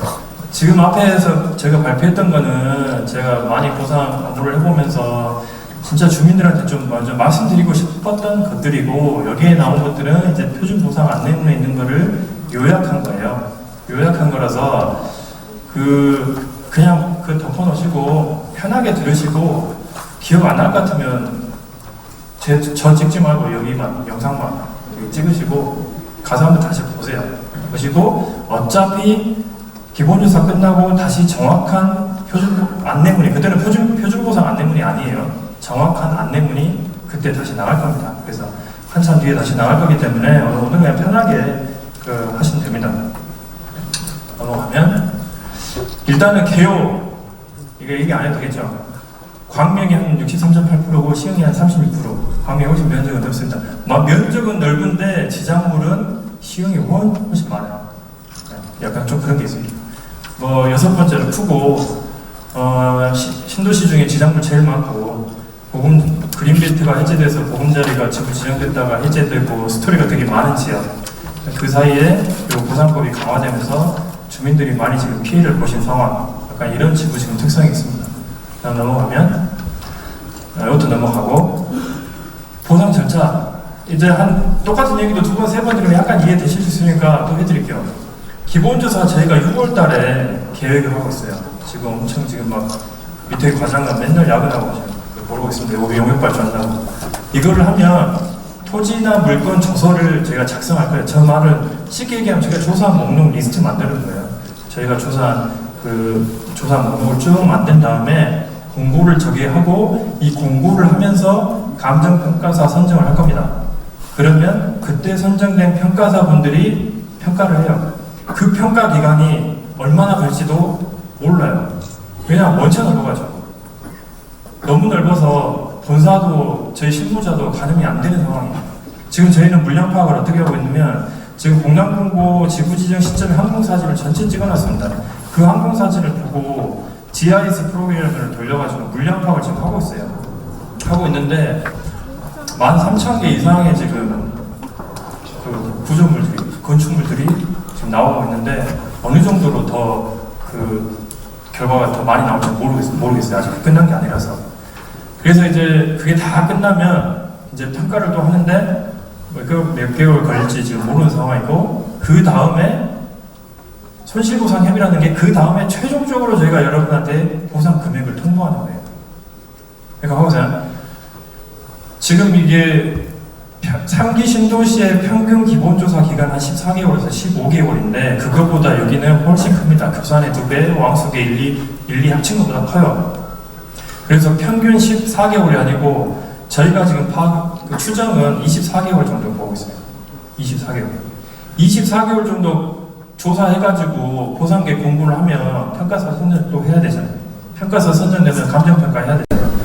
지금 앞에서 제가 발표했던 거는 제가 많이 보상 업무를 해보면서 진짜 주민들한테 좀 먼저 말씀드리고 싶었던 것들이고 여기에 나온 것들은 이제 표준 보상 안내문에 있는 거를 요약한 거예요. 요약한 거라서 그냥 덮어놓으시고 편하게 들으시고 기억 안 날 것 같으면 저 찍지 말고 여기만 영상만 찍으시고 가서 한번 다시 보세요. 보시고 어차피 기본조사 끝나고 다시 정확한 안내문이 그때는 표준보상 안내문이 아니에요. 정확한 안내문이 그때 다시 나갈 겁니다. 그래서 한참 뒤에 다시 나갈 거기 때문에 오늘 그냥 편하게 하시면 됩니다. 넘어가면 일단은 개요 이게 얘기 안 해도 되겠죠. 광명이 한 63.8%고 시흥이 한 36%. 광명이 훨씬 면적은 넓습니다. 면적은 넓은데 지작물은 시흥이 훨씬 많아요. 약간 좀 그런 게 있습니다. 6번째로 푸고 신도시 중에 지작물 제일 많고 그린벨트가 해제돼서 보금자리가 지금 지정됐다가 해제되고 스토리가 되게 많은 지역. 그 사이에 이 보상법이 강화되면서 주민들이 많이 지금 피해를 보신 상황. 약간 이런 지구 지금 특성이 있습니다. 다음 넘어가면 이것도 넘어가고 보상 절차 이제 똑같은 얘기도 2번, 3번 들으면 약간 이해되실 수 있으니까 또 해드릴게요. 기본조사 저희가 6월달에 계획을 하고 있어요. 지금 엄청 밑에 과장관 맨날 야근하고 모르고 있습니다. 여기 용역발전한다고. 이거를 하면 토지나 물건 조서를 저희가 작성할 거예요. 저 말은 쉽게 얘기하면 저희가 조사한 목록 리스트 만드는 거예요. 저희가 조사한 조사 목록을 쭉 만든 다음에 공고를 저기하고 이 공고를 하면서 감정평가사 선정을 할 겁니다. 그러면 그때 선정된 평가사분들이 평가를 해요. 그 평가 기간이 얼마나 갈지도 몰라요. 왜냐하면 원체 넓어가지고 너무 넓어서 본사도 저희 실무자도 가늠이 안 되는 상황이에요. 지금 저희는 물량 파악을 어떻게 하고 있냐면 지금 공량공고 지구 지정 시점에 항공사진을 전체 찍어놨습니다. 그 항공사진을 보고 GIS 프로그램을 돌려가지고 물량 파악을 지금 하고 있어요. 하고 있는데 13,000개 이상의 지금 구조물들이 건축물들이 지금 나오고 있는데 어느 정도로 더 결과가 더 많이 나올지 모르겠어요. 아직 끝난 게 아니라서. 그래서 이제 그게 다 끝나면 이제 평가를 또 하는데 몇 개월 걸릴지 지금 모르는 상황이고 그 다음에 손실보상 협의라는 게 그 다음에 최종적으로 저희가 여러분한테 보상 금액을 통보하는 거예요. 그러니까 보세요. 지금 이게 3기 신도시의 평균 기본조사 기간 한 14개월에서 15개월인데 그거보다 여기는 훨씬 큽니다. 급산의 2배, 왕숙의 1, 2 합친 것보다 커요. 그래서 평균 14개월이 아니고 저희가 지금 추정은 24개월 정도 보고 있어요. 24개월. 24개월 정도 조사해가지고 보상계 공부를 하면 평가사 선정 또 해야 되잖아요. 평가사 선정되면 감정평가 해야 되잖아요.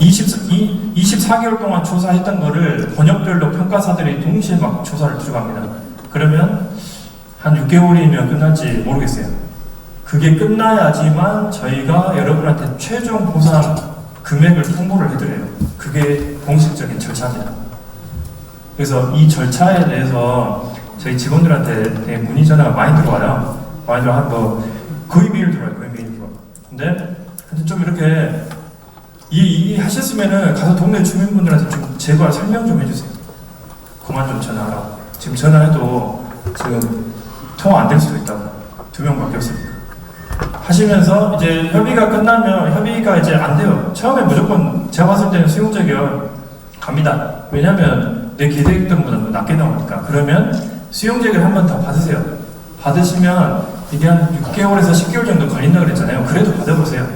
24개월 동안 조사했던 거를 번역별로 평가사들이 동시에 막 조사를 들어갑니다. 그러면 한 6개월이면 끝날지 모르겠어요. 그게 끝나야지만 저희가 여러분한테 최종 보상 금액을 통보를 해드려요. 그게 공식적인 절차입니다. 그래서 이 절차에 대해서 저희 직원들한테 되게 문의 전화가 많이 들어와요. 많이 들어와 거의 매일 들어와요. 거의 매일 들어와요. 근데 좀 이렇게 이해하셨으면은 가서 동네 주민분들한테 좀 제발 설명 좀 해주세요. 그만 좀 전화하라. 지금 전화해도 지금 통화 안 될 수도 있다고. 2명밖에 없으니까. 하시면서 이제 협의가 끝나면 협의가 이제 안 돼요. 처음에 무조건 제가 봤을 때는 수용자결 갑니다. 왜냐면 내 기대했던보다 낮게 나오니까. 그러면 수용자결 한 번 더 받으세요. 받으시면 이게 한 6개월에서 10개월 정도 걸린다고 그랬잖아요. 그래도 받아보세요.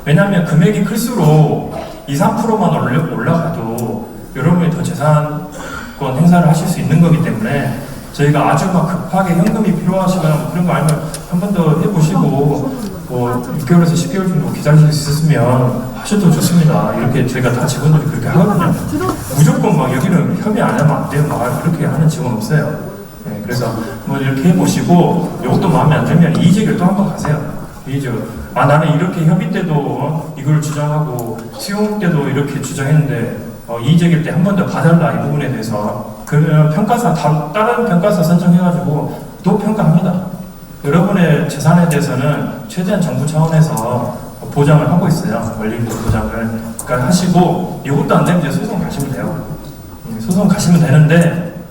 왜냐하면 금액이 클수록 2, 3%만 올라가도 여러분이 더 재산권 행사를 하실 수 있는 거기 때문에 저희가 아주 막 급하게 현금이 필요하시거나 뭐 그런 거 아니면 한 번 더 해보시고 뭐 6개월에서 10개월 정도 기다리실 수 있으면 하셔도 좋습니다. 이렇게 저희가 다 직원들이 그렇게 하거든요. 무조건 막 여기는 협의 안 하면 안 돼요. 막 그렇게 하는 직원 없어요. 네, 그래서 뭐 이렇게 해보시고 이것도 마음에 안 들면 이의제결 또 한 번 가세요. 나는 이렇게 협의 때도 이걸 주장하고 수용 때도 이렇게 주장했는데 이의제결 때 한 번 더 봐달라 이 부분에 대해서 그러면 평가사 다른 평가사 선정해가지고 또 평가합니다. 여러분의 재산에 대해서는 최대한 정부 차원에서 보장을 하고 있어요. 원리금 보장을 그러니까 하시고 이것도 안 되면 이제 소송 가시면 돼요. 소송 가시면 되는데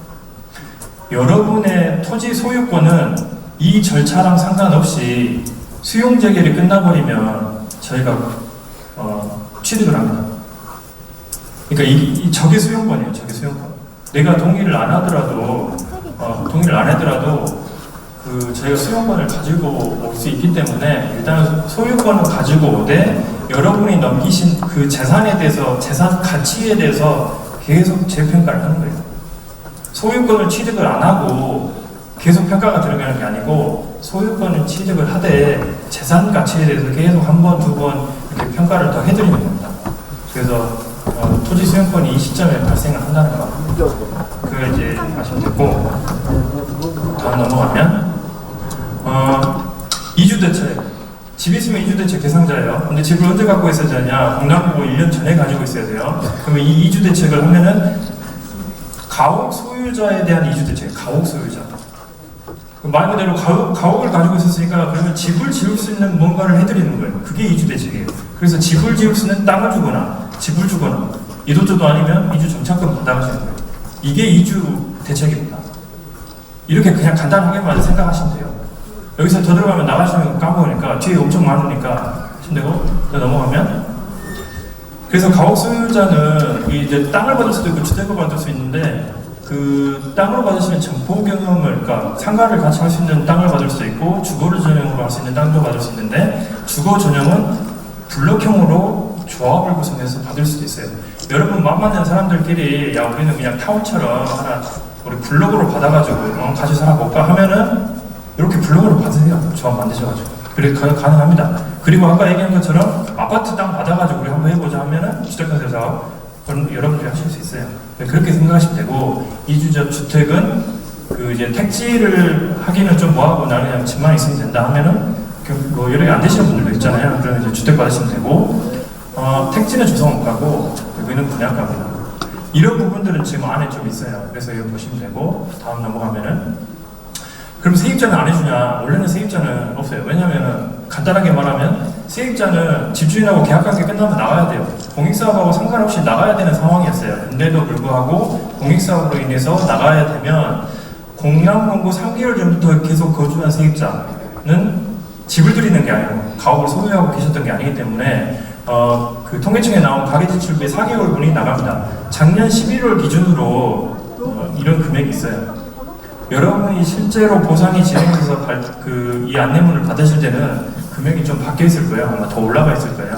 여러분의 토지 소유권은 이 절차랑 상관없이 수용 재결이 끝나버리면 저희가 취득을 합니다. 그러니까 저게 수용권이에요. 저게 수용권. 내가 동의를 안 하더라도 저희가 수용권을 가지고 올 수 있기 때문에 일단 소유권을 가지고 오되 여러분이 넘기신 그 재산에 대해서 재산 가치에 대해서 계속 재평가를 하는 거예요. 소유권을 취득을 안 하고 계속 평가가 들어가는 게 아니고 소유권을 취득을 하되 재산 가치에 대해서 계속 한 번, 두 번 이렇게 평가를 더 해드리는 겁니다. 그래서 토지 수용권이 이 시점에 발생을 한다는 거. 그걸 이제 아시면 되고 다음 넘어가면 이주대책. 집 있으면 이주대책 대상자예요. 근데 집을 언제 갖고 있어야 되냐? 공납보고 1년 전에 가지고 있어야 돼요. 그러면 이 이주대책을 하면은 가옥 소유자에 대한 이주대책. 가옥 소유자. 말 그대로 가옥을 가지고 있었으니까 그러면 집을 지을 수 있는 뭔가를 해드리는 거예요. 그게 이주대책이에요. 그래서 집을 지을 수 있는 땅을 주거나 집을 주거나 이도저도 아니면 이주 정착금 받아가시는 거예요. 이게 이주대책입니다. 이렇게 그냥 간단하게만 생각하시면 돼요. 여기서 더 들어가면 나가시면 까먹으니까 뒤에 엄청 많으니까 하시면 되고 더 넘어가면 그래서 가옥 소유자는 이제 땅을 받을 수도 있고 주택을 받을 수 있는데 그 땅으로 받으시면 점포 경험을 그러니까 상가를 같이 할 수 있는 땅을 받을 수 있고 주거를 전용으로 할 수 있는 땅도 받을 수 있는데 주거 전용은 블록형으로 조합을 구성해서 받을 수도 있어요. 여러분 맘 맞는 사람들끼리 야 우리는 그냥 타운처럼 하나 우리 블록으로 받아가지고 같이 살아볼까 하면은 이렇게 블록으로 받으세요. 조합 만드셔가지고 그래 가능합니다. 그리고 아까 얘기한 것처럼 아파트 땅 받아가지고 우리 한번 해보자 하면은 주택가세 사업 여러분들이 하실 수 있어요. 그렇게 생각하시면 되고 이주자 주택은 그 이제 택지를 하기는 좀 뭐하고 나는 그냥 집만 있으면 된다 하면은 뭐 여력이 안 되시는 분들도 있잖아요. 그러면 이제 주택 받으시면 되고 택지는 조성업가고 여기는 분양가입니다. 이런 부분들은 지금 안에 좀 있어요. 그래서 이거 보시면 되고 다음 넘어가면은 그럼 세입자는 안 해주냐? 원래는 세입자는 없어요. 왜냐면은 간단하게 말하면 세입자는 집주인하고 계약관계 끝나면 나가야 돼요. 공익사업하고 상관없이 나가야 되는 상황이었어요. 근데도 불구하고 공익사업으로 인해서 나가야 되면 공양권고 3개월 전부터 계속 거주한 세입자는 집을 들이는 게 아니고 가옥을 소유하고 계셨던 게 아니기 때문에 그 통계청에 나온 가계지출비 4개월분이 나갑니다. 작년 11월 기준으로 이런 금액이 있어요. 여러분이 실제로 보상이 진행돼서 이 안내문을 받으실 때는 금액이 좀 바뀌어 있을 거예요. 아마 더 올라가 있을 거예요.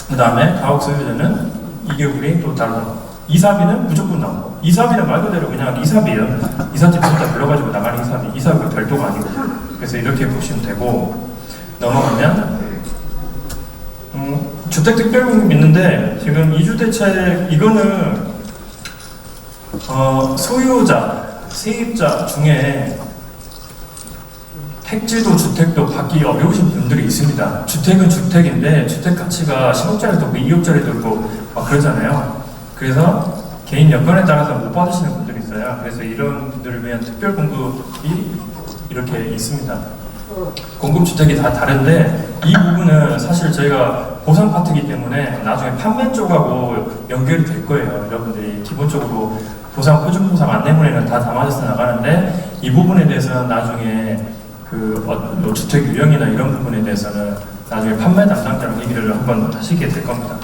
그 다음에 가옥 소유자는 2개월이 또 다르다. 이사비는 무조건 나오고, 이사비는 말 그대로 그냥 이사비예요. 이삿짐 쏟다 불러가지고 나가는 이사비. 이사비가 별도가 아니고. 그래서 이렇게 보시면 되고, 넘어가면 주택특별공급 있는데 지금 이주대책 이거는 소유자, 세입자 중에 택지도 주택도 받기 어려우신 분들이 있습니다. 주택은 주택인데 주택 가치가 10억짜리도 있고 2억짜리도 있고 막 그러잖아요. 그래서 개인 여건에 따라서 못 받으시는 분들이 있어요. 그래서 이런 분들을 위한 특별 공급이 이렇게 있습니다. 공급주택이 다 다른데 이 부분은 사실 저희가 보상 파트이기 때문에 나중에 판매 쪽하고 연결이 될 거예요. 여러분들이 기본적으로 보상, 표준보상 안내문에는 다 담아져서 나가는데 이 부분에 대해서는 나중에 뭐 주택 유형이나 이런 부분에 대해서는 나중에 판매 담당자랑 얘기를 한번 하시게 될 겁니다.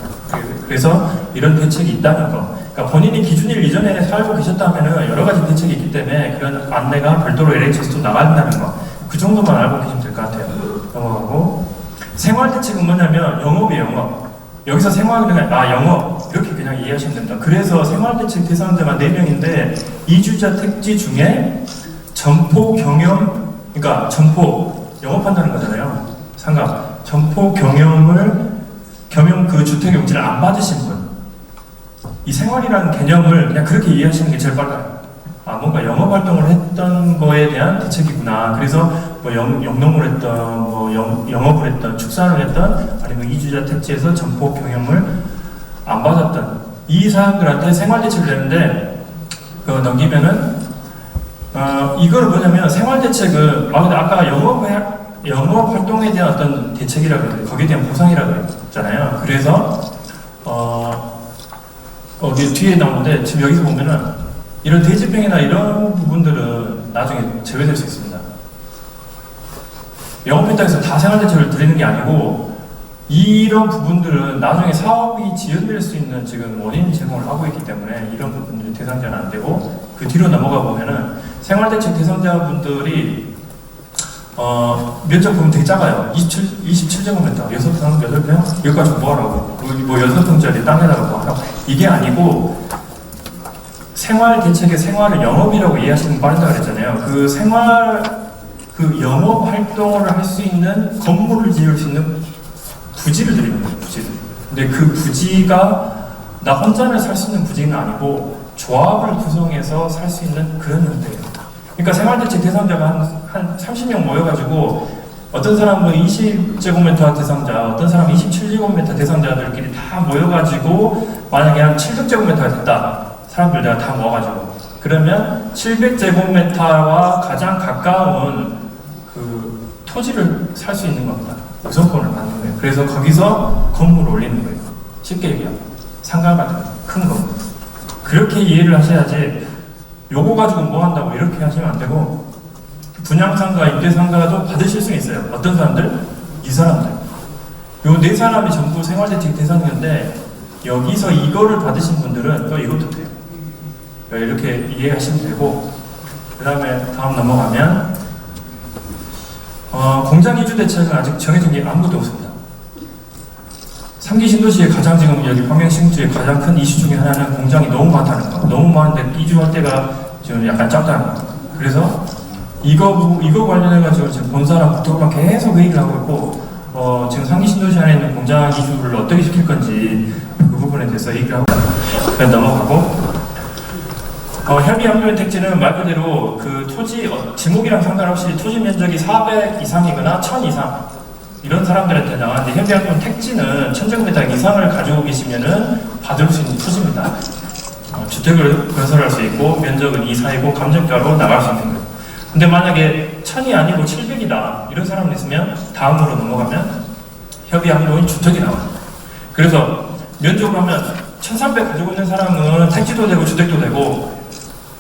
그래서 이런 대책이 있다는 거. 그러니까 본인이 기준일 이전에 살고 계셨다면 여러 가지 대책이 있기 때문에 그런 안내가 별도로 LH에서도 나간다는 거. 그 정도만 알고 계시면 될 것 같아요. 넘어가고 생활대책은 뭐냐면 영업이에요. 영업. 여기서 생활은 영업 이렇게 그냥 이해하시면 됩니다. 그래서 생활대책 대상자가 4명인데 이주자 택지 중에 점포 경영, 그러니까 점포 영업한다는 거잖아요. 상가 점포 경영 그 주택용지를 안 받으신 분. 이 생활이라는 개념을 그냥 그렇게 이해하시는 게 제일 빨라요. 뭔가 영업 활동을 했던 거에 대한 대책이구나. 그래서 뭐 영농을 했던, 뭐 영업을 했던, 축산을 했던, 아니면 이주자 택지에서 점포 경영을 안 받았던 이 사람들한테 생활대책을 내는데 넘기면은 이거를 뭐냐면 생활대책은 근데 아까 영업 활동에 대한 어떤 대책이라고 했는데 거기에 대한 보상이라고 했잖아요. 그래서 여기 뒤에 나오는데 지금 여기서 보면은 이런 대지병이나 이런 부분들은 나중에 제외될 수 있습니다. 영업했다고 해서 다 생활대책을 드리는 게 아니고 이런 부분들은 나중에 사업이 지연될 수 있는 지금 원인 제공을 하고 있기 때문에 이런 부분들이 대상자는 안 되고 그 뒤로 넘어가 보면은 생활대책 대상자분들이 면적 보면 되게 작아요. 27제곱미터, 6평, 8평? 여기까지 뭐하라고? 뭐 6평짜리 땅에다가 뭐하라고? 이게 아니고 생활 대책의 생활을 영업이라고 이해하시는 게 빠르다고 그랬잖아요. 그 영업 활동을 할 수 있는 건물을 지을 수 있는 부지를 드리는 거예요, 부지를. 근데 그 부지가 나 혼자는 살 수 있는 부지는 아니고 조합을 구성해서 살 수 있는 그런 형태예요. 그러니까 생활대책 대상자가 한 30명 모여가지고 어떤 사람은 20제곱미터 대상자, 어떤 사람은 27제곱미터 대상자들끼리 다 모여가지고 만약에 한 700제곱미터가 됐다. 사람들 내가 다 모아가지고 그러면 700제곱미터와 가장 가까운 그 토지를 살 수 있는 겁니다. 우선권을 받는 거예요. 그래서 거기서 건물을 올리는 거예요. 쉽게 얘기하면 상가 같은 큰 건물. 그렇게 이해를 하셔야지 요거 가지고 뭐 한다고 이렇게 하시면 안 되고 분양상가, 임대상가도 받으실 수 있어요. 어떤 사람들? 이 사람들. 요 4사람이 전부 생활대책 대상자인데 여기서 이거를 받으신 분들은 또 이것도 돼요. 이렇게 이해하시면 되고 그 다음에 다음 넘어가면 공장이주 대책은 아직 정해진 게 아무것도 없습니다. 3기 신도시의 가장 지금 여기 광명신도시의 가장 큰 이슈 중에 하나는 공장이 너무 많다는 거. 너무 많은데 이주할 때가 지금 약간 작다는 거. 그래서 이거 관련해가지고 지금 본사랑 국토부랑 계속 회의를 하고 있고 지금 3기 신도시 안에 있는 공장 이주를 어떻게 시킬 건지 그 부분에 대해서 얘기를 하고 그냥 넘어가고 협의 합류의 택지는 말 그대로 그 토지 지목이랑 상관없이 토지 면적이 400 이상이거나 1000 이상 이런 사람들한테 나가는데 협의 합류 택지는 1000제곱미터 이상을 가지고 계시면은 받을 수 있는 토지입니다. 주택을 건설할 수 있고 면적은 이사이고 감정가로 나갈 수 있는 거예요. 근데 만약에 1000이 아니고 700이다 이런 사람이 있으면 다음으로 넘어가면 협의 합류인 주택이 나와요. 그래서 면적으로 하면 1300 가지고 있는 사람은 택지도 되고 주택도 되고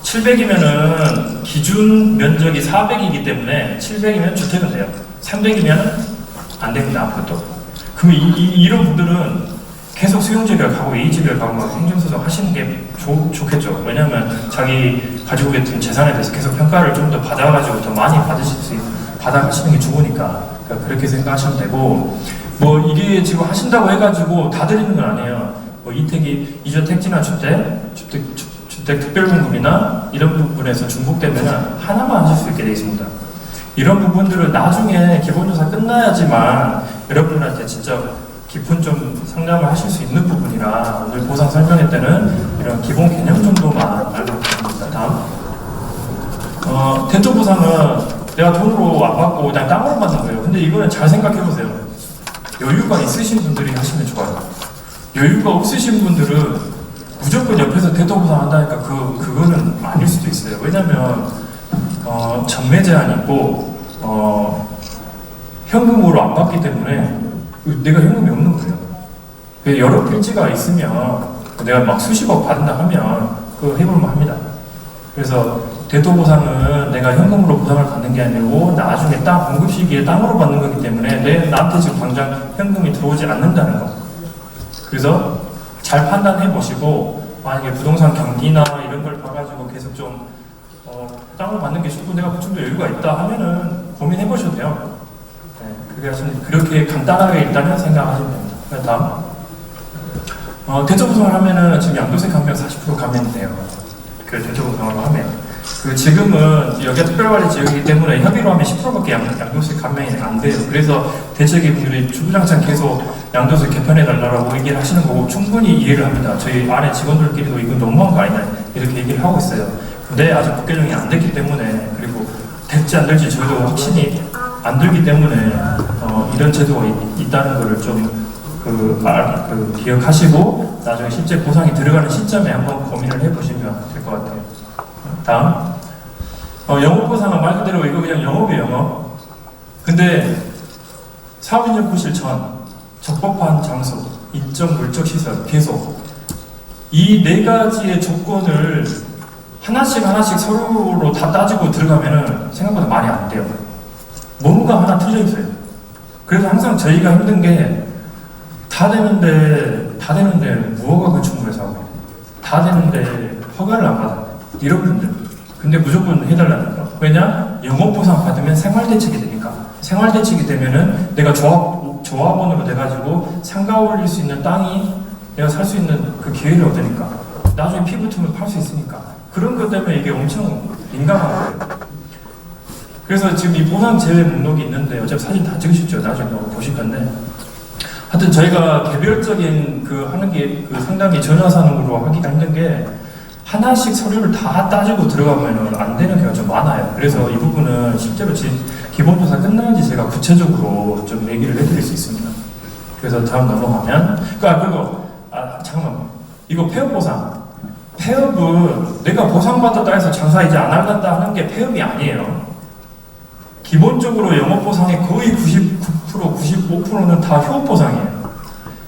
700이면은 기준 면적이 400이기 때문에 700이면 주택은 돼요. 300이면 안 됩니다. 아무것도. 그럼 이런 분들은 계속 수용지별 가고 A지별 가고 막 행정소송 하시는 게 좋겠죠. 왜냐하면 자기 가지고 계신 재산에 대해서 계속 평가를 좀 더 받아가지고 더 많이 받아가시는 게 좋으니까. 그러니까 그렇게 생각하시면 되고 뭐 이게 지금 하신다고 해가지고 다 드리는 건 아니에요. 뭐 이택이 이주택지나 주택 특별공급이나 이런 부분에서 중복되면 하나만 하실 수 있게 되어 있습니다. 이런 부분들은 나중에 기본조사 끝나야지만 여러분들한테 진짜 깊은 좀 상담을 하실 수 있는 부분이라 오늘 보상 설명회 때는 이런 기본 개념 정도만 알고 있습니다. 다음. 대토 보상은 내가 돈으로 안 받고 그냥 땅으로 받는 거예요. 근데 이거는 잘 생각해보세요. 여유가 있으신 분들이 하시면 좋아요. 여유가 없으신 분들은 무조건 옆에서 대토 보상 한다니까 그거는 아닐 수도 있어요. 왜냐면 전매 제한이 있고 현금으로 안 받기 때문에 내가 현금이 없는 거예요. 여러 필지가 있으면 내가 막 수십억 받는다 하면 그거 해볼만 합니다. 그래서 대토 보상은 내가 현금으로 보상을 받는 게 아니고 나중에 땅 공급 시기에 땅으로 받는 거기 때문에 나한테 지금 당장 현금이 들어오지 않는다는 거. 그래서 잘 판단해 보시고 만약에 부동산 경기나 이런 걸 봐가지고 계속 좀 땅을 받는 게 쉽고 내가 좀 더 여유가 있다 하면은 고민해 보셔도 돼요. 그렇게 간단하게 일단은 생각하시면 됩니다. 다음. 대토 보상을 하면은 지금 양도세 감면 40% 감면이 돼요. 그 대토 보상으로 하면. 지금은 여기가 특별관리 지역이기 때문에 협의로 하면 10%밖에 양도세 감면이 안 돼요. 그래서 대책위분들이 주구장창 계속 양도세 개편해달라고 얘기를 하시는 거고 충분히 이해를 합니다. 저희 안에 직원들끼리도 이건 너무한 거 아니냐 이렇게 얘기를 하고 있어요. 근데 아직 법 개정이 안 됐기 때문에 그리고 될지 안 될지 저희도 확신이 안 들기 때문에 이런 제도가 있다는 거를 좀 기억하시고 나중에 실제 보상이 들어가는 시점에 한번 고민을 해보시면 될 것 같아요. 다음. 영업보상은 말 그대로 이거 그냥 영업이에요, 영업. 근데 사업인정 구실 전, 적법한 장소, 인적 물적 시설, 계속 이 네 가지의 조건을 하나씩 서류로 다 따지고 들어가면은 생각보다 많이 안 돼요. 뭔가 하나 틀려 있어요. 그래서 항상 저희가 힘든 게 다 되는데 무허가 건축물에서 하고 다 되는데 허가를 안 받아요. 이런 분들. 근데 무조건 해달라는 거. 왜냐? 영업보상 받으면 생활대책이 되니까. 생활대책이 되면은 내가 조합원으로 돼가지고 상가 올릴 수 있는 땅이 내가 살 수 있는 그 기회를 얻으니까. 나중에 피 붙으면 팔 수 있으니까. 그런 것 때문에 이게 엄청 민감한 거예요. 그래서 지금 이 보상 제외 목록이 있는데 어차피 사진 다 찍으셨죠? 나중에 보실 건데. 하여튼 저희가 개별적인 하는 게 상당히 전화산으로 하기가 힘든 게 하나씩 서류를 다 따지고 들어가면 안 되는 경우가 좀 많아요. 그래서 이 부분은 실제로 기본조사 끝나는지 제가 구체적으로 좀 얘기를 해드릴 수 있습니다. 그래서 다음 넘어가면 잠깐만 이거 폐업보상. 폐업은 내가 보상받았다 해서 장사 이제 안 할란다 하는 게 폐업이 아니에요. 기본적으로 영업보상의 거의 99%, 95%는 다 효업보상이에요.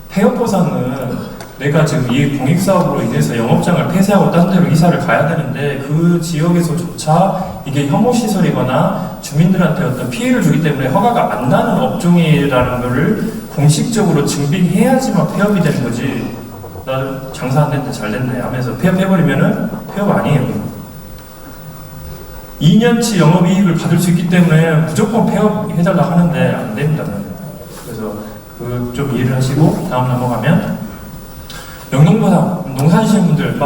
폐업보상은 내가 지금 이 공익사업으로 인해서 영업장을 폐쇄하고 딴 데로 이사를 가야 되는데 그 지역에서조차 이게 혐오시설이거나 주민들한테 어떤 피해를 주기 때문에 허가가 안 나는 업종이라는 것을 공식적으로 증빙해야지만 폐업이 되는 거지. 나도 장사 안 됐는데 잘 됐네 하면서 폐업해버리면은 폐업 아니에요. 2년치 영업이익을 받을 수 있기 때문에 무조건 폐업해달라 하는데 안 됩니다. 그래서 좀 이해를 하시고 다음 넘어가면 영농보상 농사 지시는 분들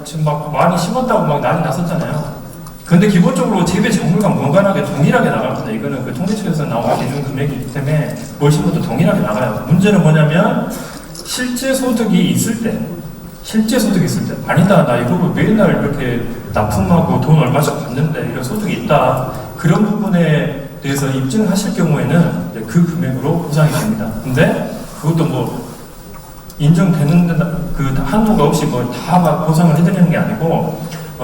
지금 많이 심었다고 난리 났었잖아요. 근데 기본적으로 재배 작물과 무관하게 동일하게 나갑니다. 이거는 그 통계청에서 나온 기준 금액이기 때문에 뭘 심어도 동일하게 나가요. 문제는 뭐냐면 실제 소득이 있을 때 아니다 나 이거로 매일날 이렇게 납품하고 돈 얼마씩 받는데 이런 소득이 있다 그런 부분에 대해서 입증하실 경우에는 그 금액으로 보상이 됩니다. 근데 그것도 인정되는 그 한도가 없이 다 보상을 해드리는 게 아니고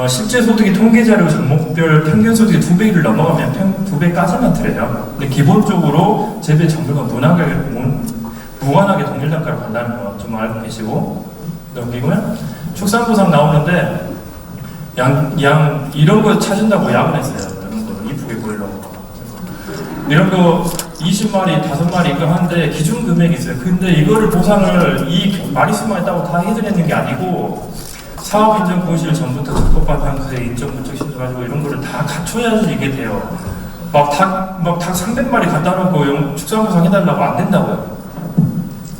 실제 소득이 통계자료 종목별 평균 소득이 2배를 넘어가면 2배까지만 드려요. 근데 기본적으로 재배 정도가 무관하게 동일 단가를 간다는 거 좀 알고 계시고 넘기고요. 축산보상 나오는데 양 이런 거 찾은다고 야근했어요. 이런 거 이쁘게 보이려고 이런 거 20마리, 5마리 이거 하는데 기준 금액이 있어요. 근데 이거를 보상을 이 마리수만 있다고 다 해드리는 게 아니고 사업 인정 공시를 전부터 적법한 방식의 인적 문적 시설 가지고 이런 거를 다 갖춰야지 이게 돼요. 막 닭 300마리 갖다 놓고 축산보상 해달라고 안 된다고요.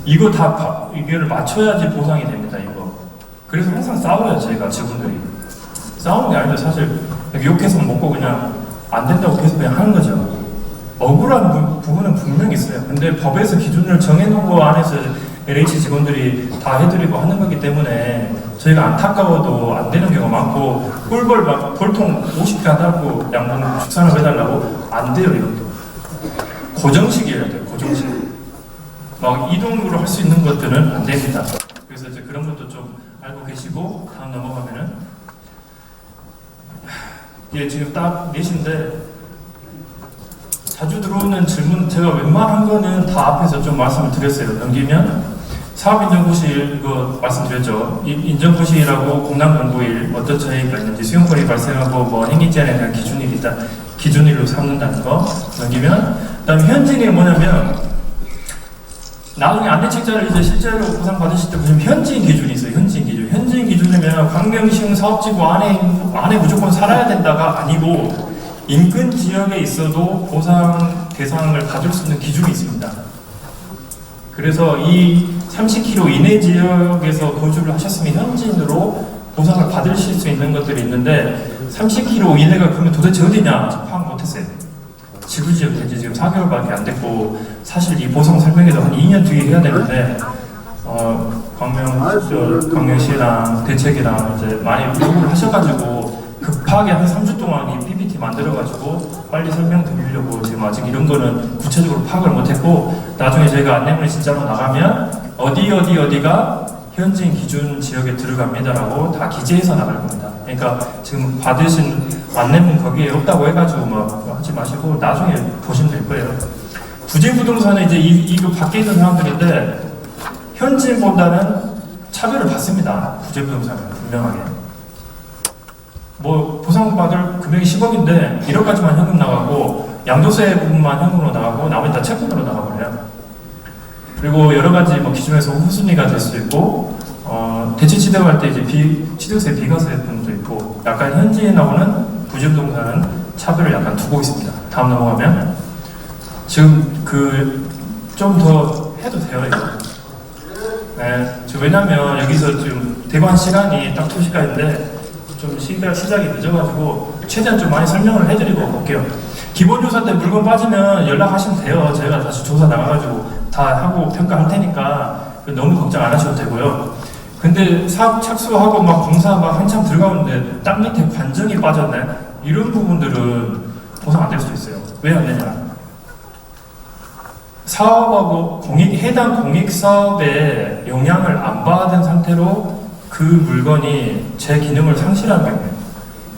이거 다 이거를 맞춰야지 보상이 됩니다. 이거. 그래서 항상 싸워요. 저희가 직원들이 싸우는 게 아니라 사실 욕해서 먹고 그냥 안 된다고 계속 그냥 하는 거죠. 억울한 부분은 분명히 있어요. 근데 법에서 기준을 정해놓은 거 안에서 LH 직원들이 다 해드리고 하는 거기 때문에 저희가 안타까워도 안 되는 경우가 많고 꿀벌 막 볼통 50개 안 달고 양봉 축산을 해달라고 안 돼요. 이것도 고정식이어야 돼요. 고정식. 막 이동으로 할 수 있는 것들은 안 됩니다. 그래서 이제 그런 것도 좀 알고 계시고 다음 넘어가면은 예, 지금 딱 넷인데 자주 들어오는 질문 제가 웬만한 거는 다 앞에서 좀 말씀을 드렸어요. 넘기면 사업인정고시일 이거 말씀드렸죠. 인정고시일하고 공단공고일 어떤 차이가 있는지 수용권이 발생하고 뭐 행위제한에 대한 기준일이 있다. 기준일로 삼는다는 거 넘기면 그다음에 현진이 뭐냐면 나중에 안내책자를 이제 실제로 보상 받으실 때 보시면 현지인 기준이 있어요. 현지인 기준. 현지인 기준이면 광명시흥 사업지구 안에 무조건 살아야 된다가 아니고 인근 지역에 있어도 보상 대상을 받을 수 있는 기준이 있습니다. 그래서 이 30km 이내 지역에서 거주를 하셨으면 현지인으로 보상을 받으실 수 있는 것들이 있는데 30km 이내가 그러면 도대체 어디냐? 파악 못했어요. 지구지역 된지 지금 4개월밖에 안 됐고 사실 이 보상 설명회도 한 2년 뒤에 해야 되는데 광명시랑 대책이랑 이제 많이 요구를 하셔가지고 급하게 한 3주 동안 이 PPT 만들어가지고 빨리 설명드리려고 지금 아직 이런 거는 구체적으로 파악을 못했고 나중에 저희가 안내문이 진짜로 나가면 어디가 현지인 기준 지역에 들어갑니다라고 다 기재해서 나갈 겁니다. 그러니까 지금 받으신 안내문 거기에 없다고 해가지고 막 하지 마시고 나중에 보시면 될 거예요. 부재부동산은 이제 이거 밖에 있는 사람들인데 현지인보다는 차별을 받습니다. 부재부동산은 분명하게. 뭐 보상받을 금액이 10억인데 1억까지만 현금 나가고 양도세 부분만 현금으로 나가고 나머지 다 채권으로 나가버려요. 그리고 여러 가지 뭐 기준에서 후순위가 될 수 있고 대체 취득할 때 이제 취득세 비과세 부분도 있고 약간 현지인하고는 부재부동산은 차별을 약간 두고 있습니다. 다음 넘어가면 지금 좀 더 해도 돼요 이거. 네, 왜냐면 여기서 지금 대관 시간이 딱 2시간인데 좀 시작이 늦어가지고 최대한 좀 많이 설명을 해드리고 볼게요. 기본조사 때 물건 빠지면 연락하시면 돼요. 저희가 다시 조사 나가가지고 다 하고 평가할 테니까 너무 걱정 안 하셔도 되고요. 근데 사업 착수하고 막 공사 막 한참 들어가는데 땅 밑에 관정이 빠졌네. 이런 부분들은 보상 안 될 수도 있어요. 왜 안 되냐? 사업하고 해당 공익사업에 영향을 안 받은 상태로 그 물건이 제 기능을 상실한 경우에요.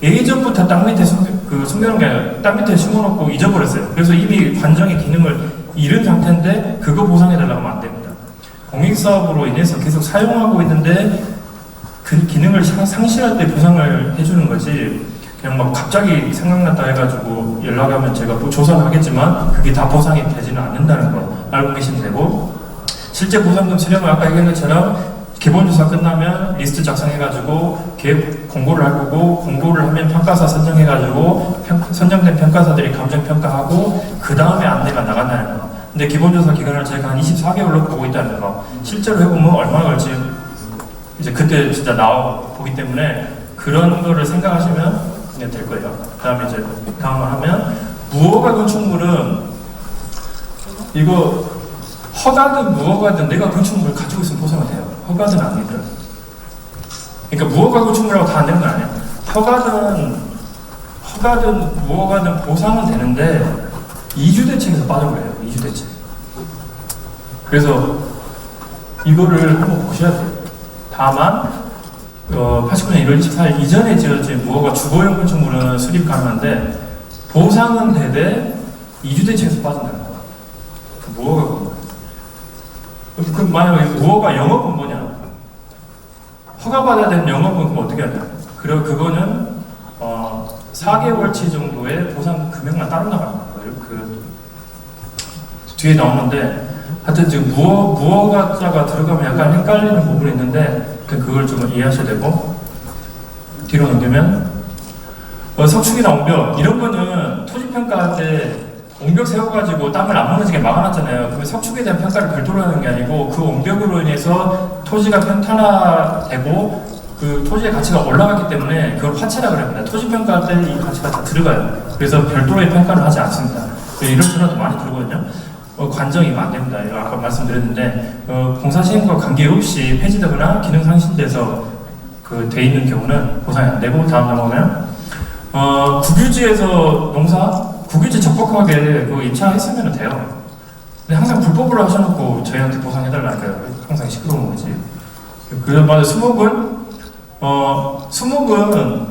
예전부터 땅 밑에 숨겨놓은 게 아니라 땅 밑에 심어놓고 잊어버렸어요. 그래서 이미 관정의 기능을 잃은 상태인데 그거 보상해달라고 하면 안 됩니다. 공익사업으로 인해서 계속 사용하고 있는데 그 기능을 상실할 때 보상을 해주는 거지 그냥 막 갑자기 생각났다 해가지고 연락하면 제가 조사는 하겠지만 그게 다 보상이 되지는 않는다는 거 알고 계시면 되고 실제 보상금 수령을 아까 얘기한 것처럼 기본조사 끝나면 리스트 작성해가지고 계획 공고를 할 거고 공고를 하면 평가사 선정해가지고 선정된 평가사들이 감정평가하고 그 다음에 안내가 나간다는 거. 근데 기본조사 기간을 저희가 한 24개월로 보고 있다는 거. 실제로 해보면 얼마나 걸지 이제 그때 진짜 나와보기 때문에 그런 거를 생각하시면 그냥 될 거예요. 그 다음에 이제 다음을 하면 무허가 건축물은 이거 허가든 무허가든 내가 건축물을 가지고 있으면 보상이 돼요. 허가든 아니든. 그러니까 무허가 건축물하고 다 안 되는 거 아니에요. 허가든 무허가든 보상은 되는데 이주대책에서 빠진 거예요. 이주대책. 그래서 이거를 한번 보셔야 돼요. 다만 89년 1월 24일 이전에 지어진 무허가 주거용 건축물은 수립 가능한데 보상은 되되 이주대책에서 빠진다는 거예요. 무허가 건물. 그럼 만약에 무허가 영업은 뭐냐? 허가받아야 되는 영업은 그럼 어떻게 하냐? 그거는 4개월치 정도의 보상 금액만 따로 나가는 거예요. 그 뒤에 나오는데 하여튼 지금 무허가자가 들어가면 약간 헷갈리는 부분이 있는데 그걸 좀 이해하셔야 되고 뒤로 넘기면 석축이나 옹벽 이런 거는 토지평가할 때 옹벽 세워가지고 땅을 안 무너지게 막아놨잖아요. 그러면 석축에 대한 평가를 별도로 하는 게 아니고 그 옹벽으로 인해서 토지가 평탄화되고 그 토지의 가치가 올라갔기 때문에 그걸 화채라고 합니다. 토지 평가할 때 이 가치가 다 들어가요. 그래서 별도의 평가를 하지 않습니다. 이런 전화도 많이 들거든요. 관정이면 안 됩니다. 이거 아까 말씀드렸는데 공사 시행과 관계없이 폐지되거나 기능 상실돼서 돼 있는 경우는 보상이 안 되고 다음 넘어가면 국유지에서 국유지 적법하게 입찰했으면 돼요. 근데 항상 불법으로 하셔놓고 저희한테 보상해달라니까요. 항상 시끄러운 거지. 그래서 수목은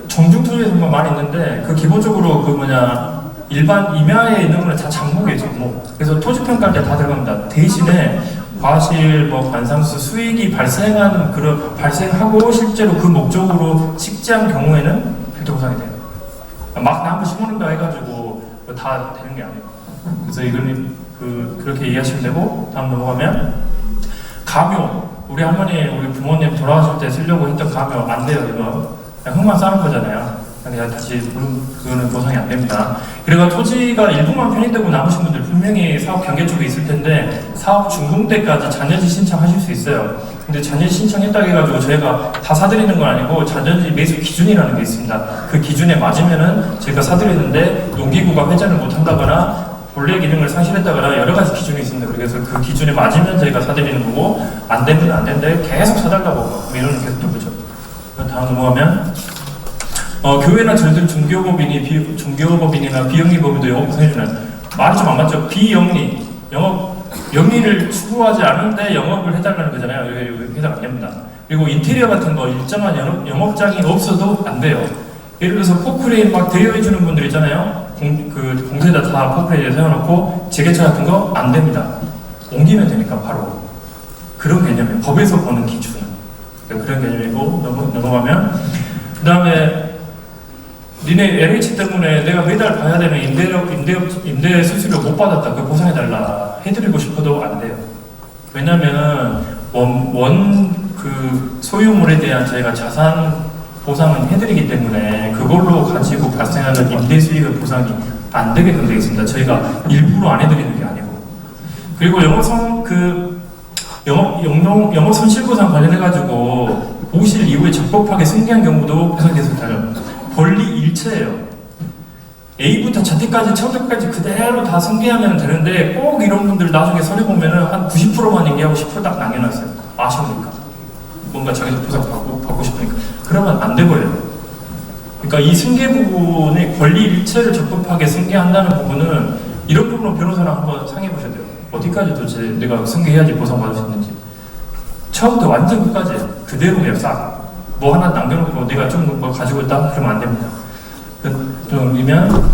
정중토지에서만 많이 있는데 기본적으로 일반 임야에 있는 거는 다 장목이에요, 장목. 그래서 토지 평가할 때 다 들어갑니다. 대신에 과실, 관상수, 수익이 발생하고 실제로 그 목적으로 식재한 경우에는 별도 보상이 돼요. 막 나 한번 심어놓는다 해가지고 다 되는 게 아니에요. 그래서 이걸 그렇게 이해하시면 되고 다음 넘어가면 가묘. 우리 할머니, 우리 부모님 돌아가실 때 쓰려고 했던 가묘 안 돼요. 이거 그냥 흙만 쌓은 거잖아요. 그냥 다시 그거는 보상이 안 됩니다. 그리고 토지가 일부만 편입되고 남으신 분들 분명히 사업 경계 쪽에 있을 텐데 사업 준공 때까지 잔여지 신청하실 수 있어요. 근데 잔여지 신청했다고 해가지고 저희가 다 사드리는 건 아니고 잔여지 매수 기준이라는 게 있습니다. 그 기준에 맞으면은 저희가 사드리는데 농기구가 회전을 못 한다거나 본래 기능을 상실했다거나 여러 가지 기준이 있습니다. 그래서 그 기준에 맞으면 저희가 사드리는 거고 안 되면 안 되는데 계속 사달라고 이러는 계속 또 그죠. 다음 넘어가면 교회나 절들 중개업법인이나 비영리법인도 영업부터 해주는 말이 좀 안 맞죠? 비영리 영리를 추구하지 않은데 영업을 해달라는 거잖아요. 여기 해당 안 됩니다. 그리고 인테리어 같은 거 일정한 영업장이 없어도 안 돼요. 예를 들어서 포크레인 막 대여해주는 분들 있잖아요. 공사에다 다 포크레인 세워놓고 재개차 같은 거 안 됩니다. 옮기면 되니까 바로 그런 개념이에요. 법에서 보는 기준은 그런 개념이고 넘어가면 그 다음에 니네 LH 때문에 내가 매달 봐야 되는 임대 수수료 못 받았다. 그거 보상해달라. 해드리고 싶어도 안 돼요. 왜냐면 소유물에 대한 저희가 자산 보상은 해드리기 때문에 그걸로 가지고 발생하는 임대 수익의 보상이 안 되게끔 되어 있습니다. 저희가 일부러 안 해드리는 게 아니고. 그리고 영업 손실보상 관련해가지고 보실 이후에 적법하게 승계한 경우도 보상돼서 다른 권리 일체예요. A부터 Z까지 처음부터까지 그대로 다 승계하면 되는데 꼭 이런 분들 나중에 서류 보면은 한 90%만 얘기하고 10% 딱 남겨놨어요. 아쉬우니까. 뭔가 자기도 보상 받고 싶으니까. 그러면 안 되고요. 그러니까 이 승계 부분의 권리 일체를 적법하게 승계한다는 부분은 이런 부분으로 변호사랑 한번 상의해보셔야 돼요. 어디까지 도대체 내가 승계해야지 보상받을 수 있는지. 처음부터 완전 끝까지 그대로 그냥 싹. 뭐 하나 남겨놓고 내가 좀 가지고 있다? 그러면 안 됩니다. 좀이면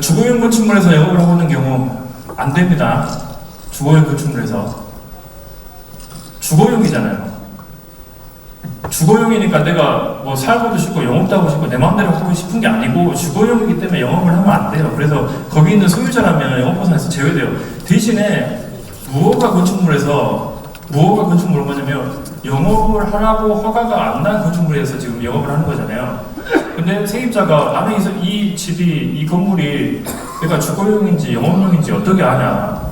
주거용 건축물에서 영업을 하고 있는 경우 안 됩니다. 주거용 건축물에서 주거용이잖아요. 주거용이니까 내가 살고도 싶고 영업도 하고 싶고 내 마음대로 하고 싶은 게 아니고 주거용이기 때문에 영업을 하면 안 돼요. 그래서 거기 있는 소유자라면 영업보상에서 제외돼요. 대신에 무허가 건축물은 뭐냐면 영업을 하라고 허가가 안 난 건축물에서 지금 영업을 하는 거잖아요. 근데 세입자가 나는 이 집이, 이 건물이 내가 주거용인지 영업용인지 어떻게 아냐.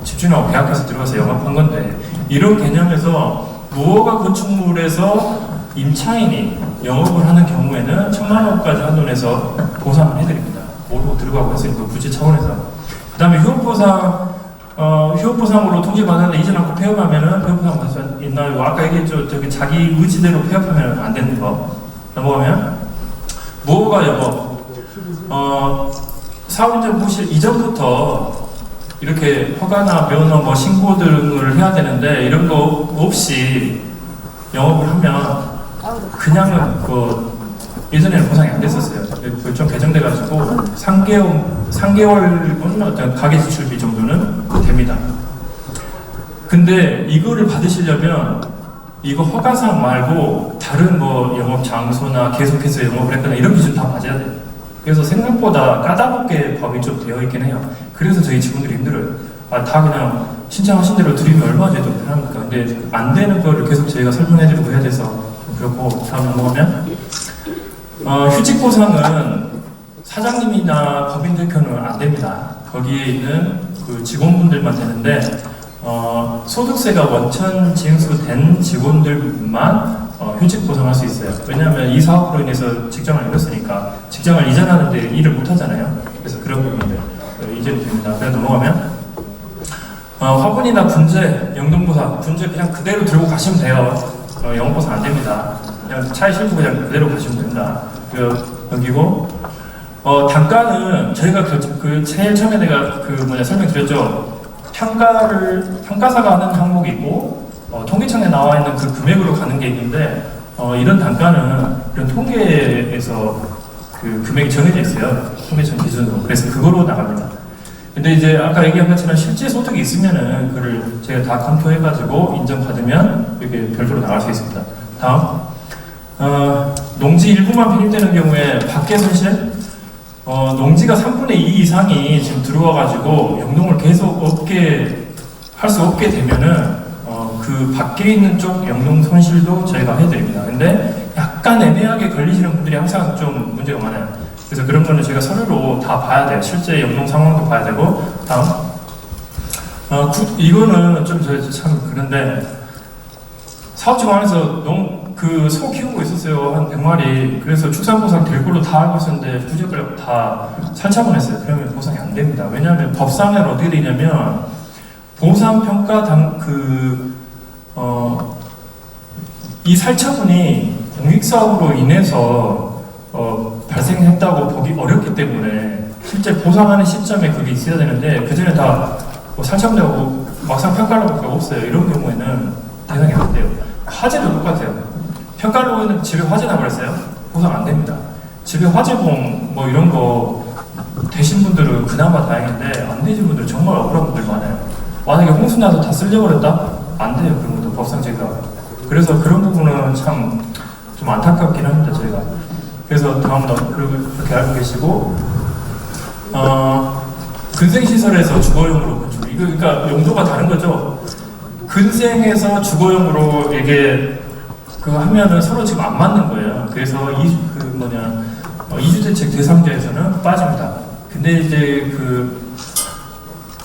집주인하고 계약해서 들어가서 영업한 건데 이런 개념에서 무허가 건축물에서 임차인이 영업을 하는 경우에는 1,000만 원까지 한돈에서 보상을 해드립니다. 모르고 들어가고 했으니까 부지 차원에서. 그 다음에 휴업보상으로 통지받았는데 이전 않고 폐업하면은 폐업보상 받을 수 있나요? 아까 얘기했죠. 자기 의지대로 폐업하면 안 되는 거. 넘어가면 무허가 여부. 사업인정 부실 이전부터 이렇게 허가나 면허 신고 등을 해야 되는데 이런 거 없이 영업을 하면 그냥은 예전에는 보상이 안 됐었어요. 좀 개정돼가지고 3개월 어떤 가계지출비 정도는 됩니다. 근데 이거를 받으시려면 이거 허가상 말고 다른 영업 장소나 계속해서 영업을 했거나 이런 기준 다 맞아야 돼요. 그래서 생각보다 까다롭게 법이 좀 되어 있긴 해요. 그래서 저희 직원들이 힘들어요. 다 그냥 신청하신 대로 드리면 얼마나 더 편합니까? 근데 안 되는 거를 계속 저희가 설명해드리고 해야 돼서 그렇고 다음 넘어가면 휴직보상은 사장님이나 법인 대표는 안 됩니다. 거기에 있는 그 직원분들만 되는데 소득세가 원천 징수된 직원들만 휴직 보상할 수 있어요. 왜냐하면 이 사업으로 인해서 직장을 잃었으니까 직장을 이전하는데 일을 못 하잖아요. 그래서 그런 부분들 이전이 됩니다. 그냥 넘어가면 화분이나 분재, 영등보사, 분재 그냥 그대로 들고 가시면 돼요. 영보사 안 됩니다. 그냥 차에 싣고 그냥 그대로 가시면 됩니다. 여기고 단가는 저희가 그 제일 처음에 내가 설명드렸죠. 평가사가 하는 항목이 있고 통계청에 나와 있는 그 금액으로 가는 게 있는데 이런 단가는 이런 통계에서 그 금액이 정해져 있어요. 통계청 기준으로. 그래서 그거로 나갑니다. 근데 이제 아까 얘기한 것처럼 실제 소득이 있으면은 그걸 제가 다 검토해가지고 인정받으면 이렇게 별도로 나갈 수 있습니다. 다음 농지 일부만 편입되는 경우에 밖에 손실 농지가 3분의 2 이상이 지금 들어와가지고 영농을 계속 할 수 없게 되면은 그 밖에 있는 쪽 영농 손실도 저희가 해드립니다. 근데 약간 애매하게 걸리시는 분들이 항상 좀 문제가 많아요. 그래서 그런 거는 제가 서류로 다 봐야 돼요. 실제 영농 상황도 봐야 되고. 다음 이거는 좀 참 그런데 사업주가 안에서 소 키우고 있었어요. 한 100마리. 그래서 축산보상 될 걸로 다 알고 있었는데 부적을 다 살처분했어요. 그러면 보상이 안 됩니다. 왜냐하면 법상에는 어떻게 되냐면 보상평가 이 살처분이 공익사업으로 인해서 발생했다고 보기 어렵기 때문에 실제 보상하는 시점에 그게 있어야 되는데 그 전에 다 살처분되고 막상 평가를 볼 게 없어요. 이런 경우에는 대상이 안 돼요. 화재도 똑같아요. 평가를 보면 집에 화재 나버렸어요. 보상 안 됩니다. 집에 화재봉 이런 거 되신 분들은 그나마 다행인데 안 되신 분들 정말 억울한 분들 많아요. 만약에 홍수 나서 다 쓸려버렸다? 안 돼요. 그런 것도 법상 제가. 그래서 그런 부분은 참 좀 안타깝긴 합니다. 저희가. 그래서 다음으로 그렇게 알고 계시고 근생시설에서 주거용으로 건축. 이거 그러니까 용도가 다른 거죠. 근생에서 주거용으로 이게 하면은 서로 지금 안 맞는 거예요. 그래서 이주대책 대상자에서는 빠집니다. 근데 이제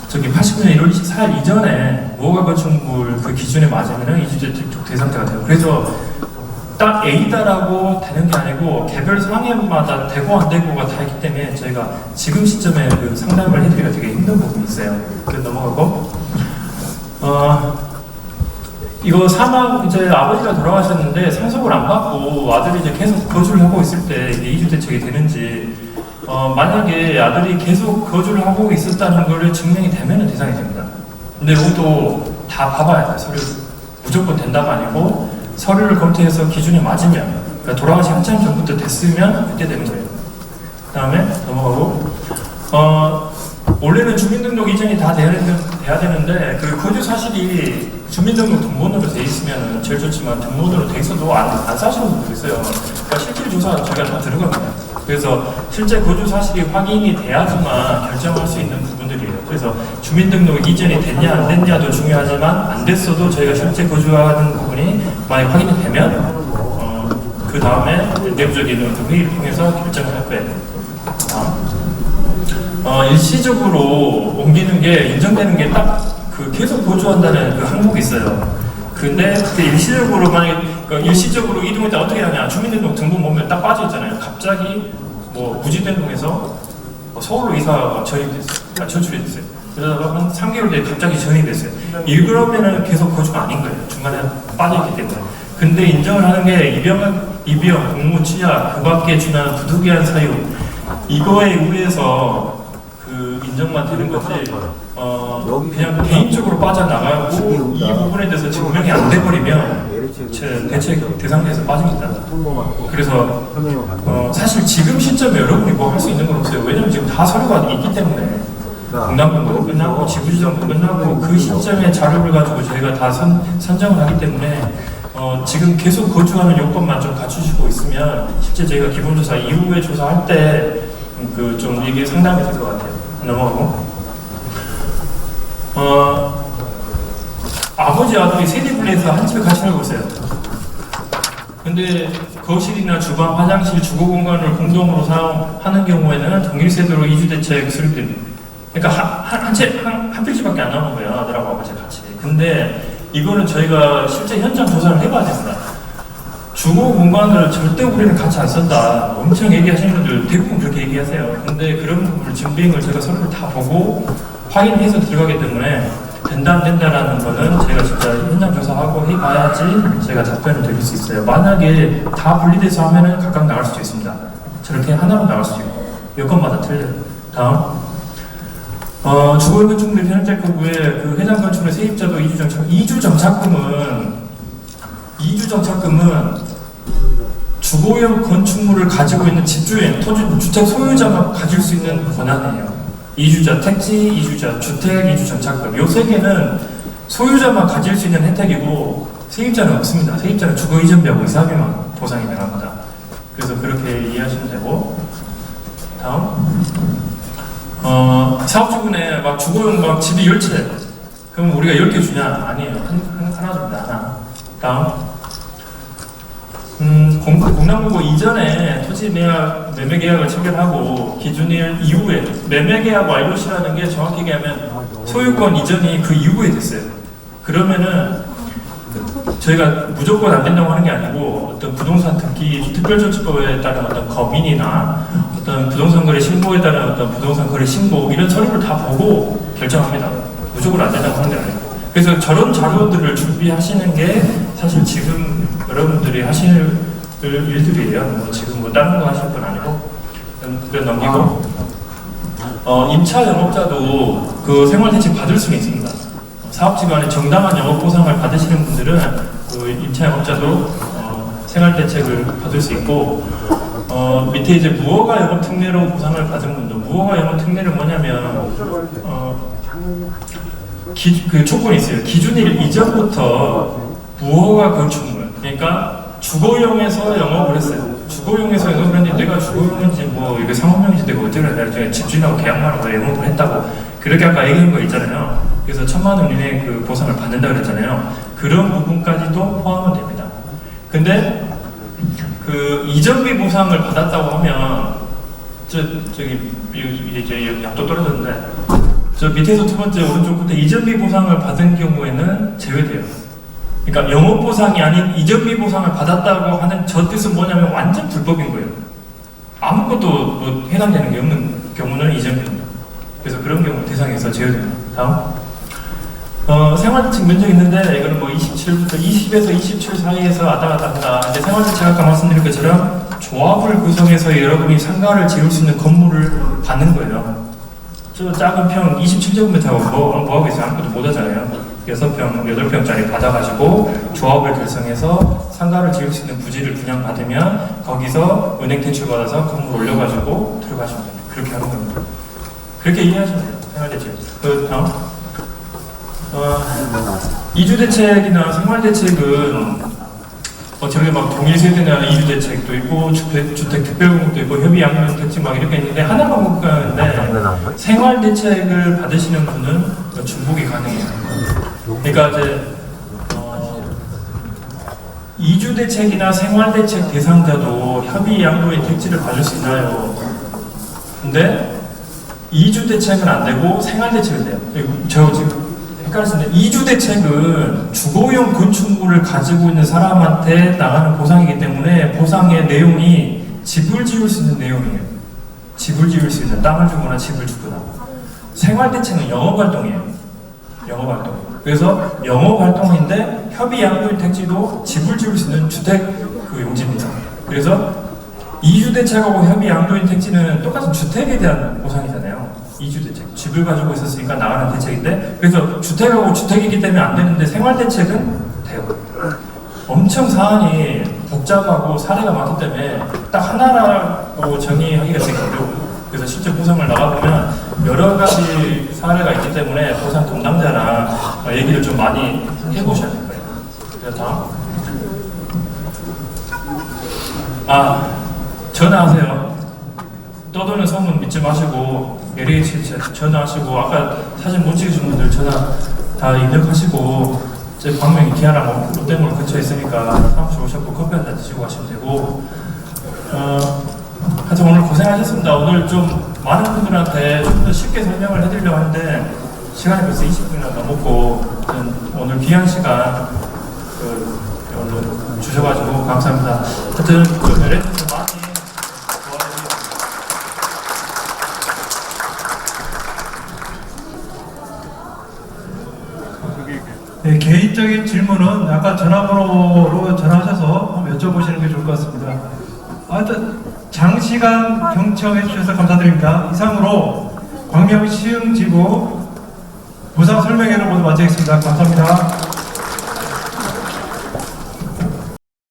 89년 1월 24일 이전에 무허가 건축물 그 기준에 맞으면은 이주대책 대상자가 돼요. 그래서 딱 A다라고 되는 게 아니고 개별 상해마다 되고 안 되고가 다 있기 때문에 저희가 지금 시점에 그 상담을 해드리기가 되게 힘든 부분이 있어요. 그래서 넘어가고 이거 이제 아버지가 돌아가셨는데 상속을 안 받고 아들이 이제 계속 거주를 하고 있을 때 이게 이주대책이 되는지 만약에 아들이 계속 거주를 하고 있었다는 걸 증명이 되면 대상이 됩니다. 근데 이것도 다 봐봐야 돼요. 서류 무조건 된다가 아니고 서류를 검토해서 기준이 맞으면 그러니까 돌아가시 한참 전부터 됐으면 그때 되는 거예요. 그 다음에 넘어가고 원래는 주민등록 이전이 다 돼야 되는데 그 거주 사실이 주민등록 등본으로 돼 있으면 제일 좋지만 등본으로 돼 있어도 안 사시는 분도 있어요. 그러니까 실질 조사 저희가 다 들어갑니다. 그래서 실제 거주 사실이 확인이 돼야지만 결정할 수 있는 부분들이에요. 그래서 주민등록 이전이 됐냐 안 됐냐도 중요하지만 안 됐어도 저희가 실제 거주하는 부분이 만약 확인이 되면 그 다음에 내부적인 회의를 통해서 결정을 할 거예요. 일시적으로 옮기는 게 인정되는 게 딱 계속 거주한다는 그 항목이 있어요. 근데 그때 일시적으로 일시적으로 이동했다 어떻게 하냐? 주민등록 등본 보면 딱 빠져 있잖아요. 갑자기 무지den동에서 서울로 이사가 전출이 됐어요. 그러다가 한 3개월 뒤에 갑자기 전이 됐어요. 이러면은 계속 거주가 아닌 거예요. 중간에 빠져있기 때문에. 근데 인정을 하는 게 입영, 공무 취하, 그 밖에 준하는 부득이한 사유 이거에 의해서 인정만 되는 거지. 그냥 개인적으로 빠져나가고 이 부분에 대해서 증명이 안 돼버리면 대책 대상자에서 빠집니다. 그래서 사실 지금 시점에 여러분이 뭐 할 수 있는 건 없어요. 왜냐면 지금 다 서류가 있기 때문에 공단분도 끝나고 지구지정도 끝나고 그 시점에 자료를 가지고 저희가 다 선정을 하기 때문에 지금 계속 거주하는 요건만 좀 갖추시고 있으면 실제 저희가 기본조사 이후에 조사할 때 좀 이게 상담이 될 것 같아요. 넘어가고 아버지 아들이 세대 분리해서 한 집에 같이 살고 있어요. 근데 거실이나 주방, 화장실, 주거 공간을 공동으로 사용하는 경우에는 동일세대로 이주대책 수립됩니다. 그러니까 한 필지밖에 안 남은 거예요. 아들하고 아버지 같이. 근데 이거는 저희가 실제 현장 조사를 해봐야 됩니다. 주거 공간을 절대 우리는 같이 안 썼다. 엄청 얘기하시는 분들 대부분 그렇게 얘기하세요. 근데 그런 부분을 증빙을 제가 서로 다 보고 확인해서 들어가기 때문에 된다 안 된다라는 거는 제가 진짜 현장 조사하고 해봐야지 제가 답변을 드릴 수 있어요. 만약에 다 분리돼서 하면은 각각 나갈 수도 있습니다. 저렇게 하나로 나갈 수도 있고 여건마다 틀려요. 다음. 주거용 건축 및 현장 거부에 그 해당 건축물의 세입자도 이주정착금은 주거용 건축물을 가지고 있는 집주인, 주택 소유자가 가질 수 있는 권한이에요. 이주자, 택지, 이주자, 주택, 이주정착금. 요 세 개는 소유자만 가질 수 있는 혜택이고 세입자는 없습니다. 세입자는 주거 이전비하고 이사비만 보상이 나갑니다. 그래서 그렇게 이해하시면 되고. 다음. 사업주군에 막 주거용 막 집이 10채. 그럼 우리가 10개 주냐? 아니에요. 하나 줍니다. 하나. 다음. 공납보고 이전에 토지 매매 계약을 체결하고 기준일 이후에 매매 계약 완료시라는 게 정확히 얘기하면 소유권 이전이 그 이후에 됐어요. 그러면은 저희가 무조건 안 된다고 하는 게 아니고 어떤 부동산 특별조치법에 따른 어떤 거민이나 어떤 부동산 거래 신고에 따른 어떤 부동산 거래 신고 이런 서류를 다 보고 결정합니다. 무조건 안 된다고 하는 게 아니고. 그래서 저런 자료들을 준비하시는 게 사실 지금 여러분들이 하실 일들이에요. 뭐 지금 뭐 다른 거 하실 건 아니고 그래 넘기고 임차 영업자도 그 생활대책 받을 수는 있습니다. 사업지간에 정당한 영업 보상을 받으시는 분들은 그 임차 영업자도 생활대책을 받을 수 있고 밑에 이제 무허가 영업 특례로 보상을 받은 분도 무허가 영업 특례는 뭐냐면 그 조건이 있어요. 기준일 이전부터 무허가 건축물, 그러니까 주거용에서 영업을 했어요. 주거용에서 영업을 했는데 내가 주거용인지 뭐 이게 상업용인지 내가 어떻게 알아요? 집주인하고 계약만 하고 영업을 했다고 그렇게 아까 얘기한 거 있잖아요. 그래서 1,000만 원 이내 그 보상을 받는다 그랬잖아요. 그런 부분까지도 포함은 됩니다. 근데 그 이전비 보상을 받았다고 하면 저기 이제 약도 떨어졌는데 저 밑에서 두 번째 오른쪽 끝에 이전비 보상을 받은 경우에는 제외돼요. 그러니까 영업 보상이 아닌 이전비 보상을 받았다고 하는 저 뜻은 뭐냐면 완전 불법인 거예요. 아무것도 뭐 해당되는 게 없는 경우는 이전비입니다. 그래서 그런 경우 대상에서 제외됩니다. 다음. 생활대책 면적이 있는데 이거는 뭐 20에서 27 사이에서 왔다 갔다 한다. 이제 생활대책 아까 말씀드린 것처럼 조합을 구성해서 여러분이 상가를 지을 수 있는 건물을 받는 거예요. 저 작은 평 27제곱미터하고 뭐 하고 있어요? 아무것도 못 하잖아요. 6평, 8평짜리 받아가지고 조합을 결성해서 상가를 지을 수 있는 부지를 분양받으면 거기서 은행 대출 받아서 건물 올려가지고 들어가시면 됩니다. 그렇게 하는 겁니다. 그렇게 이해하시면 돼요. 생활대책. 그 다음. 이주대책이나 생활대책은 저기 막 동일세대나 이주대책도 있고 주택 특별공급도 있고 협의 양면 택지 막 이렇게 있는데 하나만 못 가는데 생활대책을 받으시는 분은 중복이 가능해요. 그러니까 이제 이주대책이나 생활대책 대상자도 협의 양도인 택지를 받을 수 있나요? 근데 이주대책은 안 되고 생활대책은 돼요. 저 지금 헷갈리시는데 이주대책은 주거용 건축물을 가지고 있는 사람한테 나가는 보상이기 때문에 보상의 내용이 집을 지을 수 있는 내용이에요. 집을 지을 수 있는 땅을 주거나 집을 주거나. 생활대책은 영업활동이에요. 영업활동. 그래서 영업활동인데 협의 양도인 택지도 집을 지을 수 있는 주택 그 용지입니다. 그래서 이주대책하고 협의 양도인 택지는 똑같은 주택에 대한 보상이잖아요. 이주대책. 집을 가지고 있었으니까 나가는 대책인데 그래서 주택하고 주택이기 때문에 안 되는데 생활대책은 돼요. 엄청 사안이 복잡하고 사례가 많기 때문에 딱 하나라고 정의하기가 되게 어려워요. 그래서 실제 보상을 나가보면 여러 가지 사례가 있기 때문에 보상 담당자랑 얘기를 좀 많이 해보셔야 될 거예요. 그래서 다음. 전화하세요. 떠도는 소문 믿지 마시고 LH 전화하시고 아까 사진 못 찍으신 분들 전화 다 입력하시고 제 광명이 기아랑 롯데몰 근처에 있으니까 사무실 오셨고 커피 한잔 드시고 가시면 되고, 하여튼 오늘 고생하셨습니다. 오늘 좀 많은 분들한테 좀 더 쉽게 설명을 해드리려고 하는데 시간이 벌써 20분이나 넘었고, 오늘 귀한 시간 오늘 주셔가지고 감사합니다. 하여튼 LF에서 많이 도와주세요. 네, 개인적인 질문은 아까 전화번호로 전화하셔서 한번 여쭤보시는 게 좋을 것 같습니다. 하여튼 장시간 경청해 주셔서 감사드립니다. 이상으로 광명 시흥지구 부상 설명회를 모두 마치겠습니다. 감사합니다.